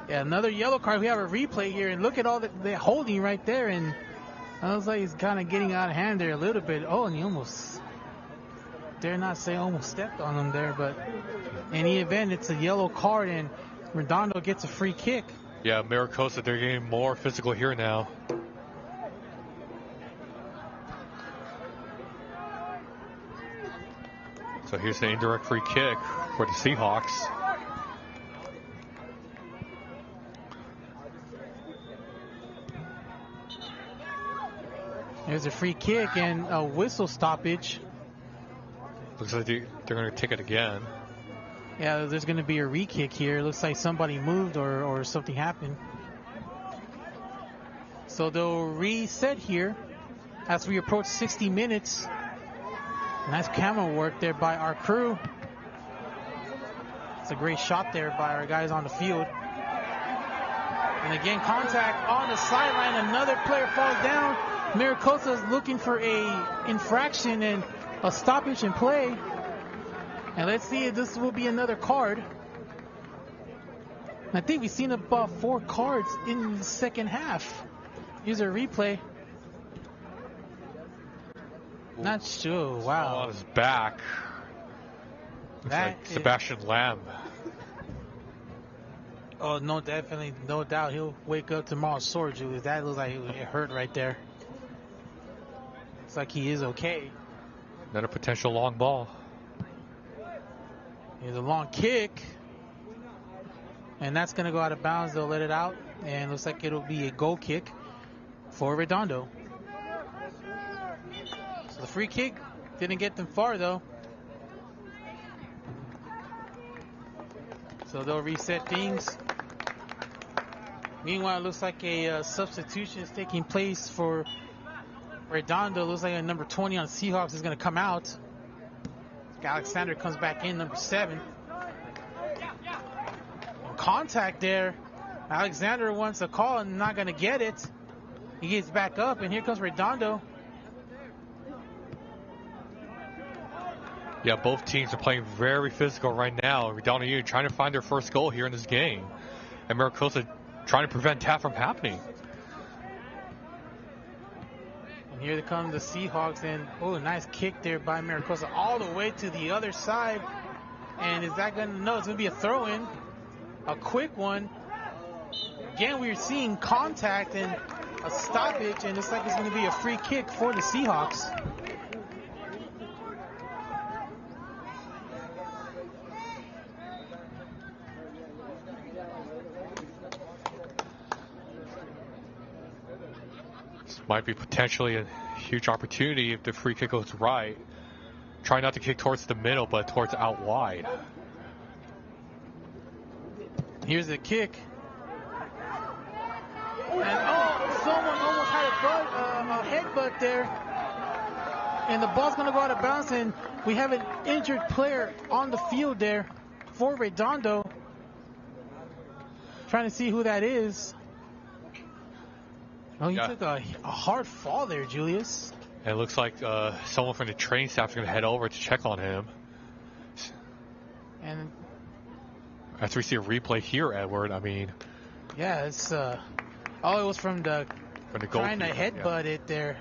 Yeah, another yellow card. We have a replay here, and look at all the holding right there. And I was like, he's kind of getting out of hand there a little bit. Oh, and he almost, dare not say almost stepped on him there, but in any event, it's a yellow card, and Redondo gets a free kick. Yeah, Mira Costa, they're getting more physical here now. So here's the indirect free kick for the Seahawks. There's a free kick and a whistle stoppage. Looks like they're going to take it again. Yeah, there's going to be a re-kick here. Looks like somebody moved or something happened. So they'll reset here as we approach 60 minutes. Nice camera work there by our crew. It's a great shot there by our guys on the field. And again, contact on the sideline. Another player falls down. Mira Costa is looking for a infraction and a stoppage in play. And let's see if this will be another card. I think we've seen about 4 cards in the second half. Here's a replay. Not sure. Wow. On his back. Looks like Sebastian Lamb. Oh, no, definitely. No doubt. He'll wake up tomorrow sore, Julius. That looks like it hurt right there. Looks like he is okay. Another potential long ball. Here's a long kick. And that's going to go out of bounds. They'll let it out. And looks like it'll be a goal kick for Redondo. So the free kick didn't get them far, though. So they'll reset things. Meanwhile, it looks like a substitution is taking place for Redondo. Looks like a number 20 on the Seahawks is going to come out. Alexander comes back in, number 7. Contact there. Alexander wants a call and not going to get it. He gets back up, and here comes Redondo. Yeah, both teams are playing very physical right now. Redondo Union trying to find their first goal here in this game. And Mira Costa trying to prevent that from happening. And here come the Seahawks, and oh, nice kick there by Mira Costa all the way to the other side. And is that going to, no, it's going to be a throw-in. A quick one. Again, we're seeing contact and a stoppage, and it's like it's going to be a free kick for the Seahawks. This might be potentially a huge opportunity if the free kick goes right. Try not to kick towards the middle, but towards out wide. Here's the kick. And oh, someone almost had a headbutt there. And the ball's going to go out of bounds, and we have an injured player on the field there for Redondo. Trying to see who that is. Oh, he took a hard fall there, Julius. And it looks like someone from the training staff is going to head over to check on him. And after we see a replay here, Edward, I mean... Yeah, it's... it was from the trying to headbutt it there.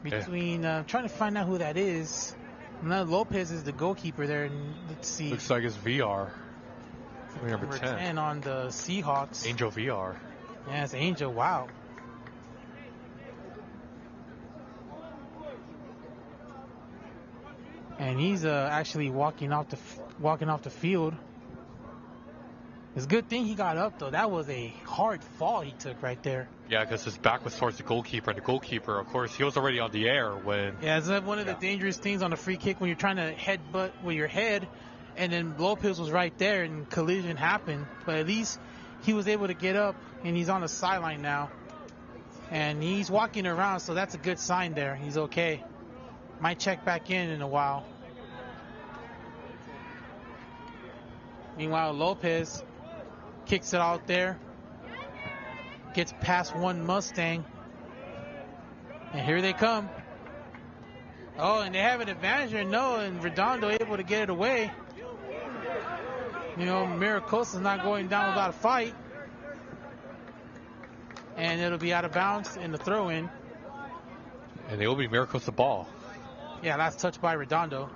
Between... trying to find out who that is. Now Lopez is the goalkeeper there. And let's see. Looks like it's VR. Number 10 on the Seahawks. Angel VR. Yeah, it's Angel. Wow. And he's actually walking off the field. It's a good thing he got up, though. That was a hard fall he took right there. Yeah, because his back was towards the goalkeeper, and the goalkeeper, of course, he was already on the air when... Yeah, it's one of the dangerous things on a free kick when you're trying to headbutt with your head, and then Lopez was right there, and collision happened. But at least he was able to get up, and he's on the sideline now. And he's walking around, so that's a good sign there. He's okay. Might check back in a while. Meanwhile, Lopez kicks it out there. Gets past one Mustang. And here they come. Oh, and they have an advantage here. No, and Redondo able to get it away. You know, Mira Costa's not going down without a fight. And it'll be out of bounds in the throw-in. And it will be Mira Costa ball. Yeah, last touch by Redondo.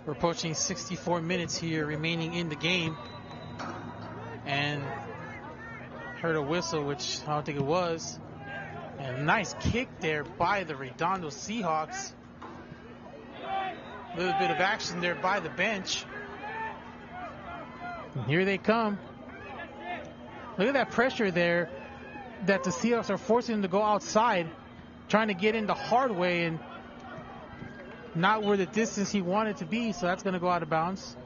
We're approaching 64 minutes here remaining in the game. And heard a whistle, which I don't think it was. And a nice kick there by the Redondo Seahawks. A little bit of action there by the bench. And here they come. Look at that pressure there that the Seahawks are forcing him to go outside, trying to get in the hard way and not where the distance he wanted to be, so that's going to go out of bounds.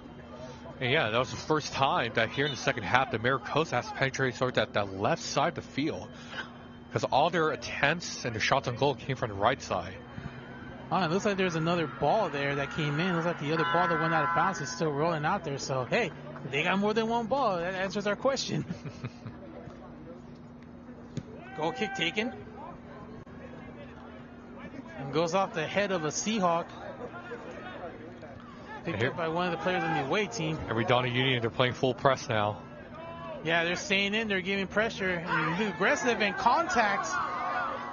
And yeah, that was the first time that here in the second half, the Mira Costa has to penetrate sort of that left side of the field. Because all their attempts and their shots on goal came from the right side. Oh, it looks like there's another ball there that came in. It looks like the other ball that went out of bounds is still rolling out there. So, hey, they got more than one ball. That answers our question. Goal kick taken. And goes off the head of a Seahawk. Picked up by one of the players on the away team. And Redondo Union, they're playing full press now. Yeah, they're staying in. They're giving pressure. And aggressive and contact.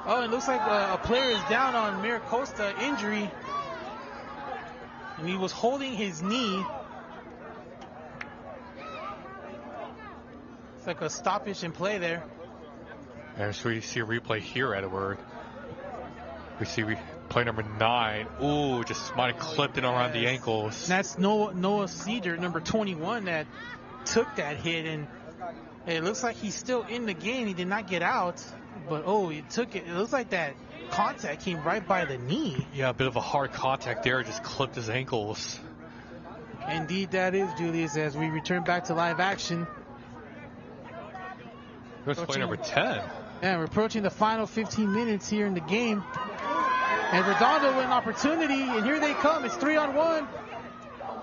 Oh, it looks like a player is down on Mira Costa injury. And he was holding his knee. It's like a stoppage in play there. And so we see a replay here, Edward. We see play number 9. Ooh, just might have clipped it around the ankles. That's Noah Cedar, number 21, that took that hit. And it looks like he's still in the game. He did not get out. But, he took it. It looks like that contact came right by the knee. Yeah, a bit of a hard contact there. Just clipped his ankles. Indeed, that is, Julius, as we return back to live action. Here's play number 10. Yeah, we're approaching the final 15 minutes here in the game. And Redondo with an opportunity, and here they come. It's 3-on-1.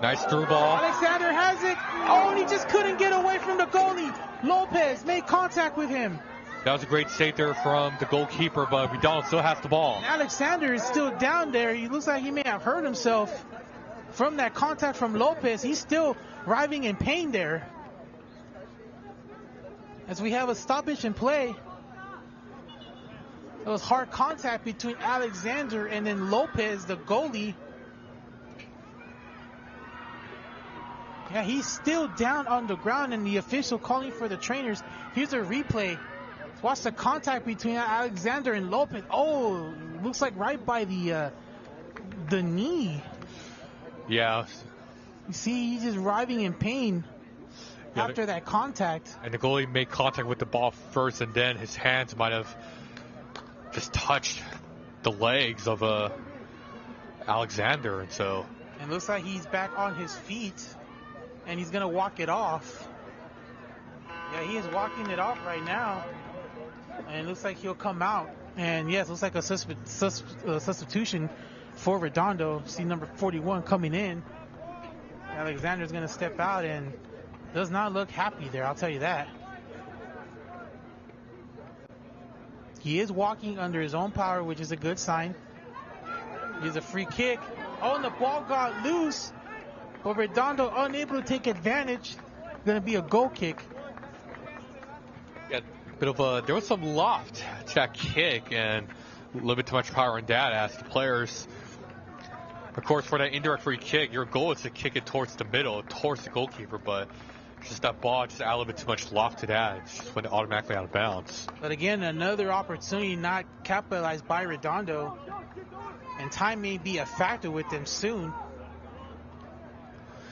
Nice through ball. Alexander has it. Oh, and he just couldn't get away from the goalie. Lopez made contact with him. That was a great save there from the goalkeeper, but Redondo still has the ball. And Alexander is still down there. He looks like he may have hurt himself from that contact from Lopez. He's still writhing in pain there. As we have a stoppage in play. It was hard contact between Alexander and then Lopez, the goalie. Yeah, he's still down on the ground, and the official calling for the trainers. Here's a replay. Watch the contact between Alexander and Lopez. Oh, looks like right by the knee. Yeah. You see, he's just writhing in pain after that contact. And the goalie made contact with the ball first, and then his hands might have just touched the legs of Alexander, and so. And looks like he's back on his feet, and he's gonna walk it off. Yeah, he is walking it off right now. And it looks like he'll come out. And yes, looks like a substitution for Redondo. See number 41 coming in. Alexander's going to step out and does not look happy there, I'll tell you that. He is walking under his own power, which is a good sign. Here's a free kick. Oh, and the ball got loose. But Redondo unable to take advantage. Going to be a goal kick. Yeah, there was some loft to that kick and a little bit too much power in that as the players, of course, for that indirect free kick, your goal is to kick it towards the middle, towards the goalkeeper, but just that ball just added a little bit too much loft to that. It just went automatically out of bounds. But again, another opportunity not capitalized by Redondo, and time may be a factor with them soon.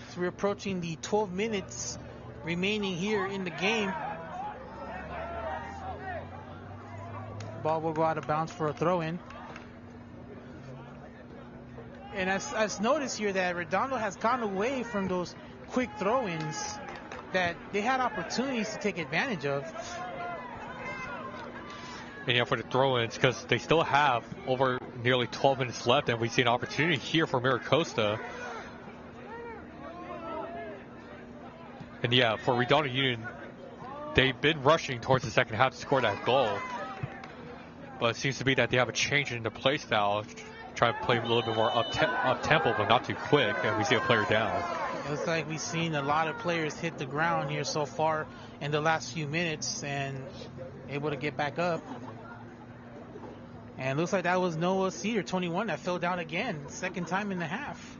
So we're approaching the 12 minutes remaining here in the game. Ball will go out of bounds for a throw-in. And I've noticed here that Redondo has gone away from those quick throw-ins that they had opportunities to take advantage of. And yeah, for the throw-ins, because they still have over nearly 12 minutes left, and we see an opportunity here for Mira Costa. And yeah, for Redondo Union, they've been rushing towards the second half to score that goal. But it seems to be that they have a change in their play style, trying to play a little bit more up-tempo, but not too quick, and we see a player down. Looks like we've seen a lot of players hit the ground here so far in the last few minutes and able to get back up. And looks like that was Noah Cedar, 21, that fell down again, second time in the half.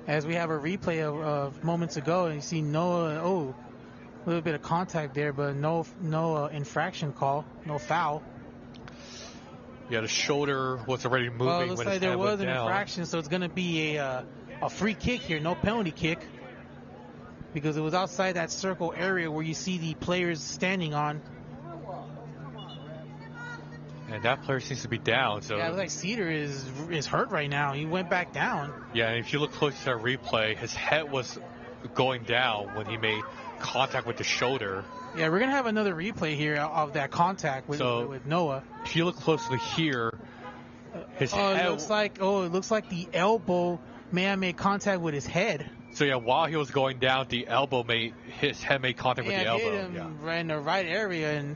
As we have a replay of moments ago, and you see Noah, a little bit of contact there, but no infraction call, no foul. Yeah, the shoulder was already moving. Well, it looks when like his there head was went an down. infraction, so it's going to be a free kick here, no penalty kick, because it was outside that circle area where you see the players standing on. And that player seems to be down. So Yeah, it looks like Cedar is hurt right now. He went back down. yeah, and if you look close to that replay, his head was going down when he made contact with the shoulder. Yeah, we're going to have another replay here of that contact with Noah. If you look closely here, his head... It looks like the elbow may have made contact with his head. So yeah, while he was going down, his head made contact with the elbow. Hit him right in the right area. And,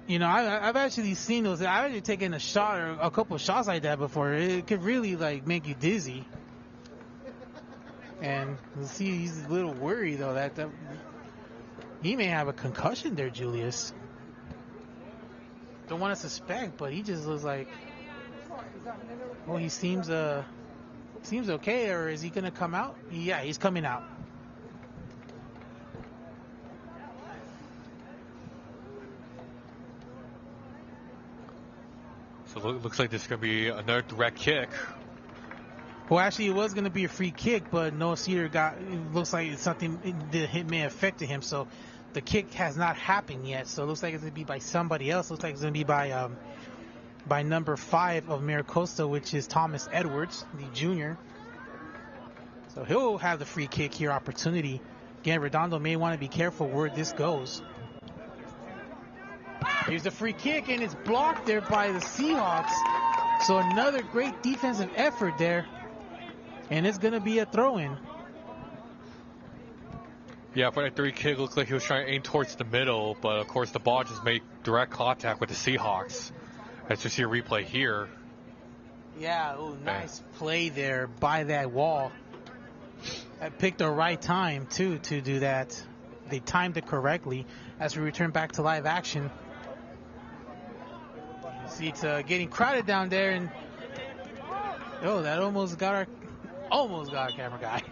you know, I've actually seen those. I've actually taken a shot or a couple of shots like that before. It could really, make you dizzy. And you see, he's a little worried, though, that he may have a concussion there, Julius. Don't want to suspect, but he just looks like, he seems okay, or is he going to come out? Yeah, he's coming out. So it looks like this is going to be another direct kick. Well, actually, it was going to be a free kick, but Noah Cedar it looks like the hit may have affected him, so the kick has not happened yet. So it looks like it's going to be by somebody else. Looks like it's going to be by number 5 of Mira Costa, which is Thomas Edwards, the junior. So he'll have the free kick here opportunity. Again, Redondo may want to be careful where this goes. Here's the free kick, and it's blocked there by the Seahawks. So another great defensive effort there. And it's going to be a throw-in. Yeah, for that free kick, it looked like he was trying to aim towards the middle, but of course the ball just made direct contact with the Seahawks. As you see a replay here. Yeah, nice play there by that wall. I picked the right time, too, to do that. They timed it correctly as we return back to live action. See, it's getting crowded down there, and that almost got our camera guy.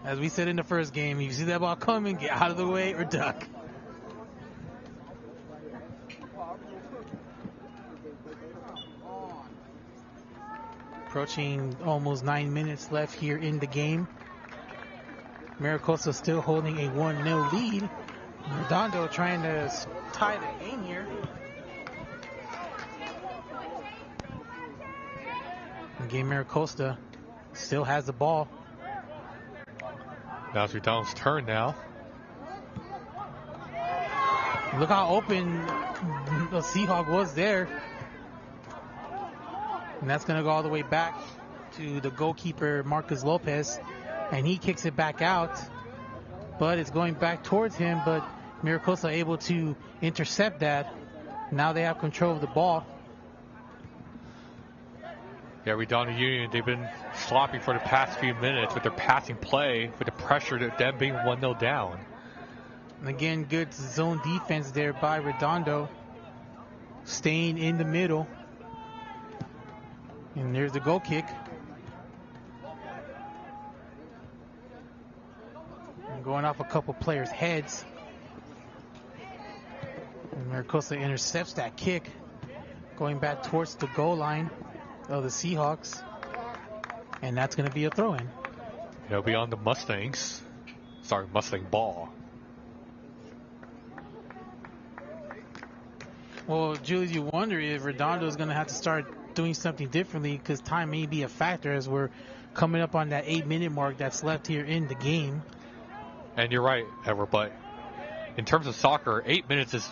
As we said in the first game, if you see that ball coming, get out of the way or duck. Approaching almost 9 minutes left here in the game. Mira Costa still holding a 1-0 lead. Redondo trying to tie the game here. Again, Mira Costa still has the ball. Now it's Redondo's turn now. Look how open the Seahawk was there. And that's going to go all the way back to the goalkeeper, Marcus Lopez. And he kicks it back out. But it's going back towards him. But Mira Costa able to intercept that. Now they have control of the ball. Yeah, Redondo Union, they've been sloppy for the past few minutes with their passing play, with the pressure to them being 1-0 down. And again, good zone defense there by Redondo. Staying in the middle. And there's the goal kick. And going off a couple players' heads. And Mira Costa intercepts that kick. Going back towards the goal line of the Seahawks. And that's going to be a throw-in. It'll be on the Mustangs. Sorry, Mustang ball. Well, Julius, you wonder if Redondo is going to have to start doing something differently because time may be a factor as we're coming up on that 8-minute mark that's left here in the game. And you're right, Edward, but in terms of soccer, 8 minutes is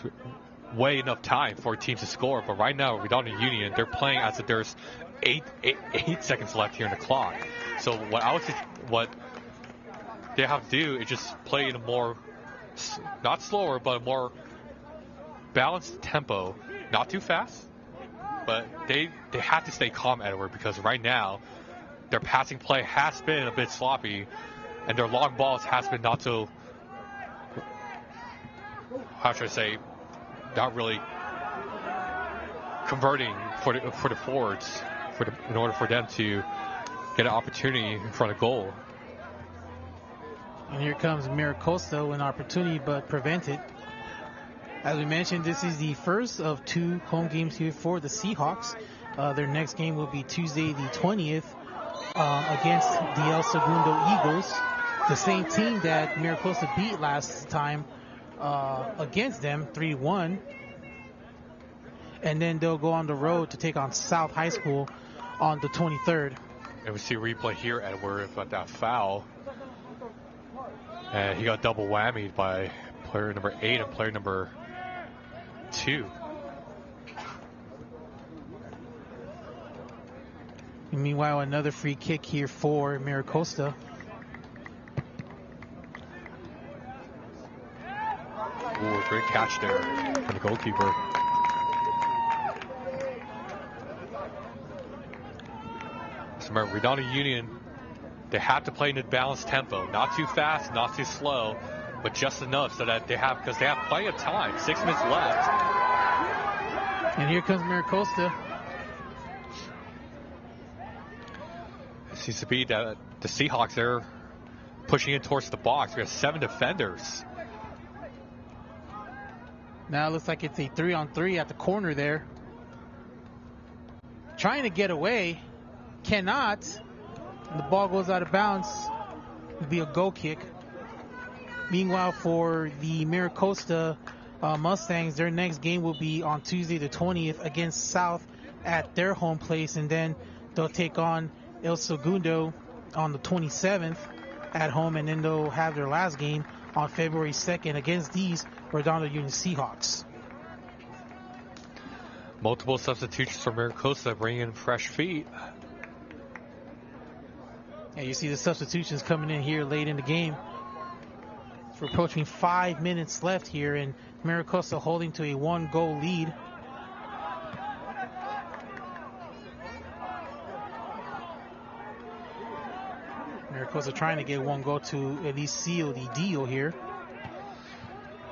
way enough time for a team to score. But right now, Redondo Union, they're playing as if there's eight seconds left here in the clock. So what they have to do is just play in a more, not slower, but a more balanced tempo. Not too fast, but they have to stay calm, Edward, because right now their passing play has been a bit sloppy, and their long balls has been not so, how should I say, not really converting for the forwards in order for them to get an opportunity in front of goal. And here comes Mira Costa with an opportunity but prevented. As we mentioned, this is the first of 2 home games here for the Seahawks. Their next game will be Tuesday the 20th against the El Segundo Eagles, the same team that Mira Costa beat last time against them 3-1. And then they'll go on the road to take on South High School on the 23rd. And we see a replay here, Edward, about that foul. And he got double whammied by player number 8 and player number 2. And meanwhile, another free kick here for Mira Costa. Ooh, great catch there from the goalkeeper. So remember, Redondo Union, they have to play in a balanced tempo. Not too fast, not too slow, but just enough so that because they have plenty of time. 6 minutes left. And here comes Mira Costa. It seems to be that the Seahawks, they're pushing in towards the box. We have 7 defenders. Now it looks like it's a 3-on-3 at the corner there. Trying to get away. Cannot. And the ball goes out of bounds. It'll be a goal kick. Meanwhile, for the Mira Costa Mustangs, their next game will be on Tuesday the 20th against South at their home place. And then they'll take on El Segundo on the 27th at home. And then they'll have their last game on February 2nd against these Redondo Union Seahawks. Multiple substitutions for Mira Costa, bringing in fresh feet. And you see the substitutions coming in here late in the game. We're approaching 5 minutes left here, and Mira Costa holding to a 1-goal lead. Mira Costa trying to get 1 goal to at least seal the deal here.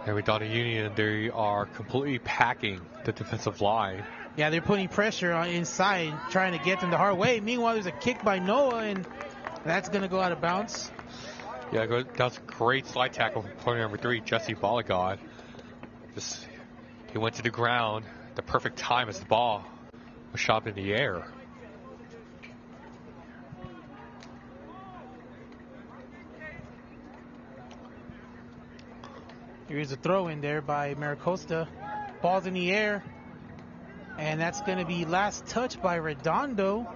And Redondo Union, they are completely packing the defensive line. Yeah, they're putting pressure on inside, trying to get them the hard way. Meanwhile, there's a kick by Noah, and that's going to go out of bounds. Yeah, that's a great slide tackle from player number 3, Jesse Balagon. He went to the ground, the perfect time as the ball was shot in the air. Here's a throw in there by Mira Costa. Ball's in the air. And that's going to be last touch by Redondo.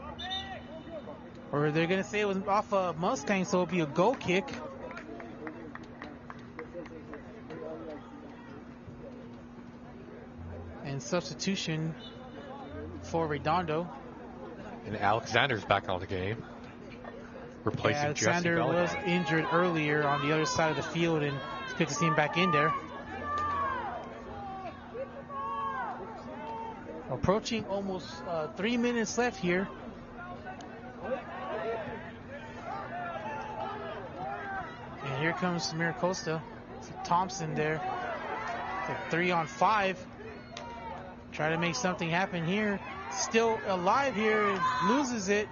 Or they're going to say it was off a Mustang, so it'll be a goal kick. And substitution for Redondo. And Alexander's back on the game, replacing Alexander Jesse was Bellingham. injured earlier on the other side of the field, and it's good to see him back in there. Approaching almost 3 minutes left here. And here comes Mira Costa. Thompson there. It's a 3-on-5. Try to make something happen here. Still alive here. Loses it.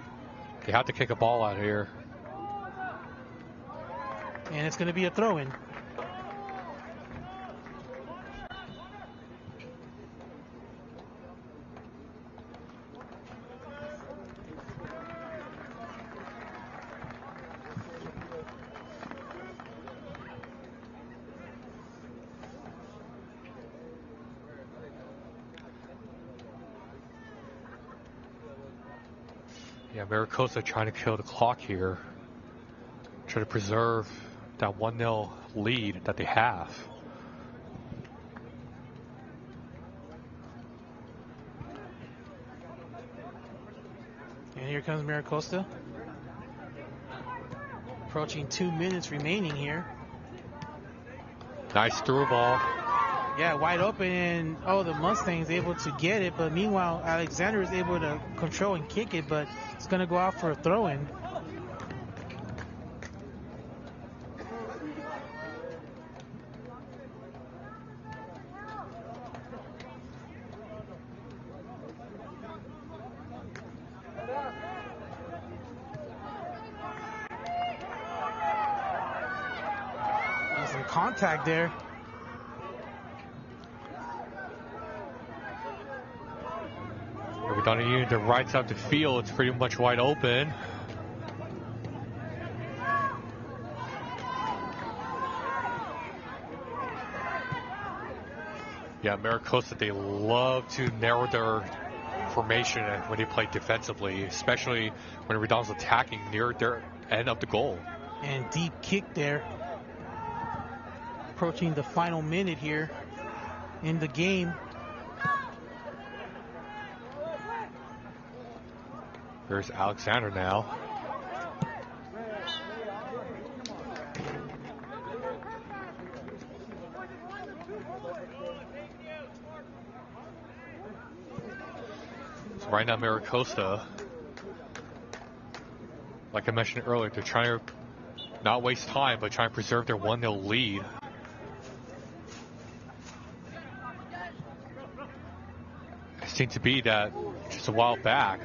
They have to kick a ball out here. And it's going to be a throw-in. Yeah, Mira Costa trying to kill the clock here. Try to preserve that 1-0 lead that they have. And here comes Mira Costa. Approaching 2 minutes remaining here. Nice through ball. Yeah, wide open, and the Mustang's able to get it, but meanwhile Alexander is able to control and kick it, but it's going to go out for a throw-in. There's some contact there. Redondo Union, the right side of the field, it's pretty much wide open. Yeah, Mira Costa, they love to narrow their formation when they play defensively, especially when Redondo's attacking near their end of the goal. And deep kick there. Approaching the final minute here in the game. There's Alexander now. So right now, Mira Costa, like I mentioned earlier, they're trying to not waste time, but trying to preserve their 1-0 lead. It seemed to be that just a while back,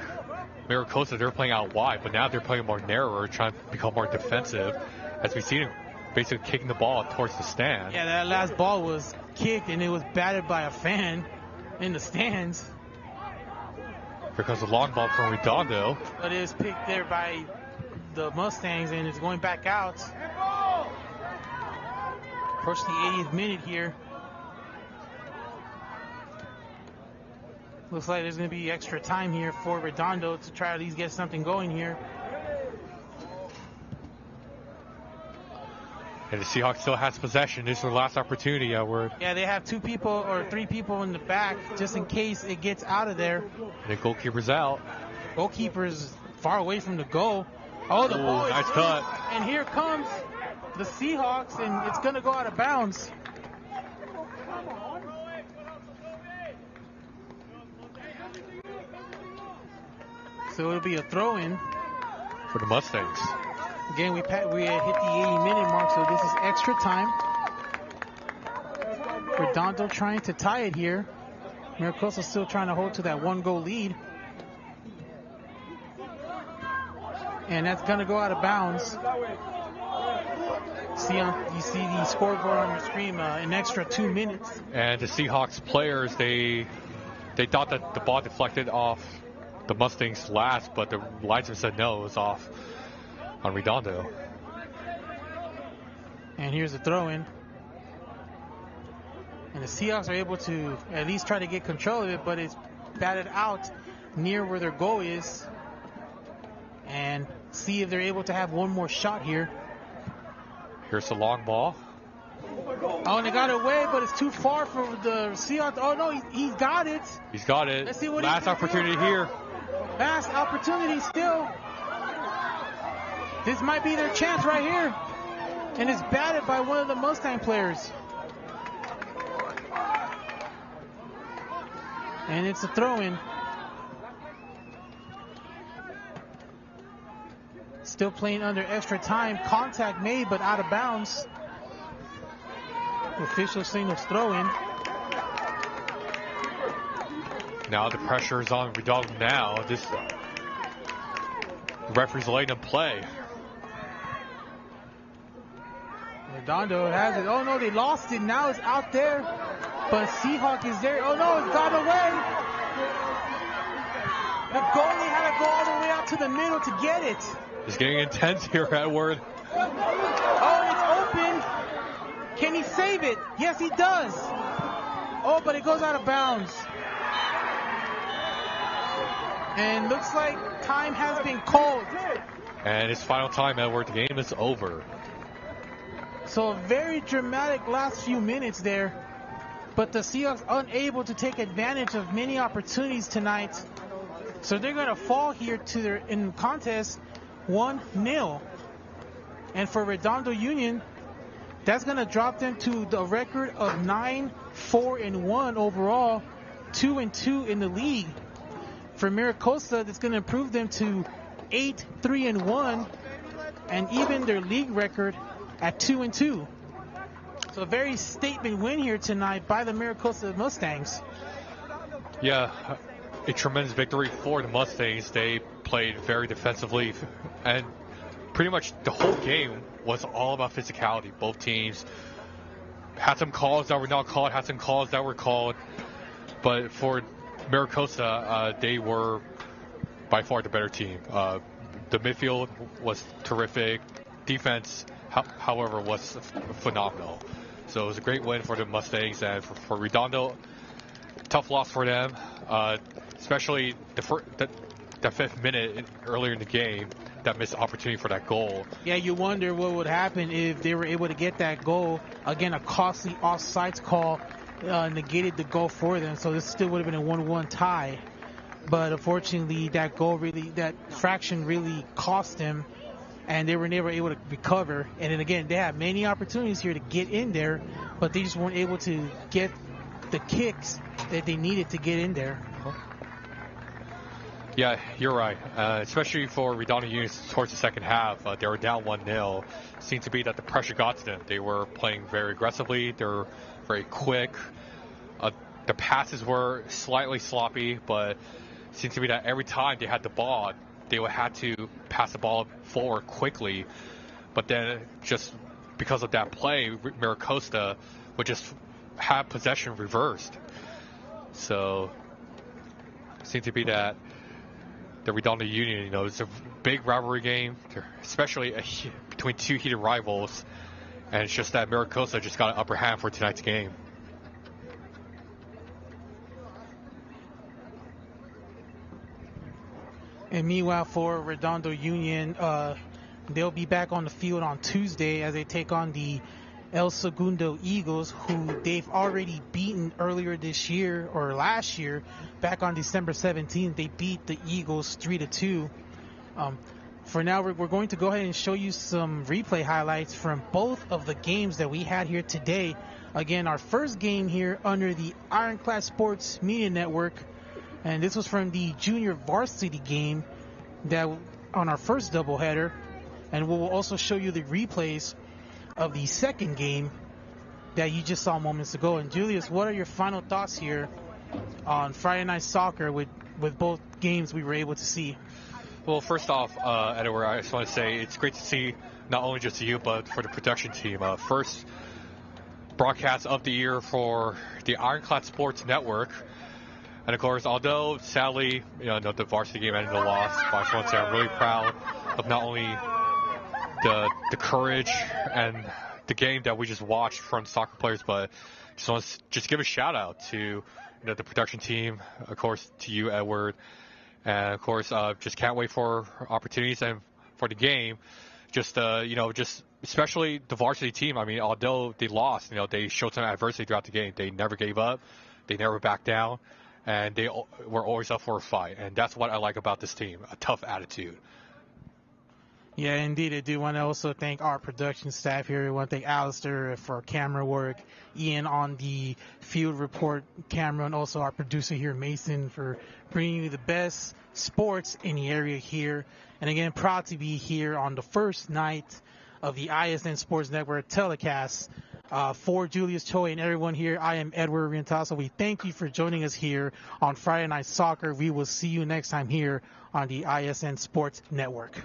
Mira Costa, they're playing out wide, but now they're playing more narrower, trying to become more defensive, as we see them basically kicking the ball towards the stand. Yeah, that last ball was kicked, and it was batted by a fan in the stands. Here comes the long ball from Redondo. But it was picked there by the Mustangs, and it's going back out. Approach the 80th minute here. Looks like there's going to be extra time here for Redondo to try to at least get something going here. And the Seahawks still has possession. This is their last opportunity, Edward. Yeah, they have 2 people or 3 people in the back just in case it gets out of there. And the goalkeeper's out. Goalkeeper's far away from the goal. Oh, the ball is nice loose. cut. And here comes the Seahawks, and it's going to go out of bounds. So it'll be a throw-in for the Mustangs. Again, we had hit the 80-minute mark, so this is extra time. Redondo trying to tie it here. Mira Costa still trying to hold to that 1-goal lead. And that's going to go out of bounds. You see the scoreboard on your screen, an extra 2 minutes. And the Seahawks players, they thought that the ball deflected off the Mustangs last, but the linesman said no, it was off on Redondo. And here's the throw-in. And the Seahawks are able to at least try to get control of it, but it's batted out near where their goal is. And see if they're able to have one more shot here. Here's the long ball. Oh, and they got it away, but it's too far for the Seahawks. Oh, no, he got it. He's got it. Let's see what Last opportunity here. Last opportunity still. This might be their chance right here. And it's batted by one of the Mustang players. And it's a throw-in. Still playing under extra time. Contact made, but out of bounds. The official signals throw-in. Now the pressure is on Redondo now. This referee's letting him play. Redondo has it. Oh no, they lost it. Now it's out there. But Seahawk is there. Oh no, it's gone away. The goalie had to go all the way out to the middle to get it. It's getting intense here, Edward. Oh, it's open. Can he save it? Yes, he does. Oh, but it goes out of bounds. And looks like time has been called. And it's final time, Edward. The game is over. So a very dramatic last few minutes there. But the Seahawks unable to take advantage of many opportunities tonight. So they're going to fall here to their in contest 1-0. And for Redondo Union, that's going to drop them to the record of 9-4-1 overall, 2-2 in the league. For Mira Costa, that's going to improve them to 8-3-1, and even their league record at 2-2. So a very statement win here tonight by the Mira Costa Mustangs. Yeah, a tremendous victory for the Mustangs. They played very defensively, and pretty much the whole game was all about physicality. Both teams had some calls that were not called, had some calls that were called, but for Mira Costa, they were by far the better team. The midfield was terrific. Defense, however, was phenomenal. So it was a great win for the Mustangs, and for Redondo, tough loss for them, especially the fifth minute earlier in the game, that missed opportunity for that goal. Yeah, you wonder what would happen if they were able to get that goal. Again, a costly offsides call negated the goal for them, so this still would have been a 1-1 tie. But unfortunately, that fraction really cost them, and they were never able to recover. And then again, they had many opportunities here to get in there, but they just weren't able to get the kicks that they needed to get in there. Yeah, you're right. Especially for Redondo Union towards the second half, they were down 1-0. Seemed to be that the pressure got to them. They were playing very aggressively. They were very quick. The passes were slightly sloppy, but it seemed to be that every time they had the ball, they would have to pass the ball forward quickly. But then just because of that play, Mira Costa would just have possession reversed. So it seemed to be that the Redondo Union, it's a big rivalry game, especially between two heated rivals. And it's just that Mira Costa just got an upper hand for tonight's game. And meanwhile, for Redondo Union, they'll be back on the field on Tuesday as they take on the El Segundo Eagles, who they've already beaten earlier this year or last year. Back on December 17th, they beat the Eagles 3-2. For now, we're going to go ahead and show you some replay highlights from both of the games that we had here today. Again, our first game here under the Ironclad Sports Media Network, and this was from the junior varsity game that on our first doubleheader. And we'll also show you the replays of the second game that you just saw moments ago. And Julius, what are your final thoughts here on Friday Night Soccer with both games we were able to see? Well, first off, Edward, I just want to say it's great to see not only just you, but for the production team. First broadcast of the year for the Ironclad Sports Network. And of course, although sadly, the varsity game ended in a loss, I just want to say I'm really proud of not only the courage and the game that we just watched from soccer players, but just want to just give a shout out to the production team, of course, to you, Edward, and of course, just can't wait for opportunities and for the game just especially the varsity team. I mean, although they lost, they showed some adversity throughout the game. They never gave up, they never backed down, and they were always up for a fight. And that's what I like about this team, a tough attitude. Yeah, indeed. I do want to also thank our production staff here. I want to thank Alistair for camera work, Ian on the field report camera, and also our producer here, Mason, for bringing you the best sports in the area here. And again, proud to be here on the first night of the ISN Sports Network telecast. For Julius Choi and everyone here, I am Edward Orientaso. We thank you for joining us here on Friday Night Soccer. We will see you next time here on the ISN Sports Network.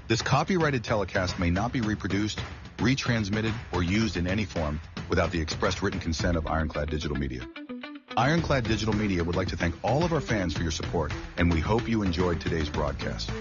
This copyrighted telecast may not be reproduced, retransmitted, or used in any form without the express written consent of Ironclad Digital Media. Ironclad Digital Media would like to thank all of our fans for your support, and we hope you enjoyed today's broadcast.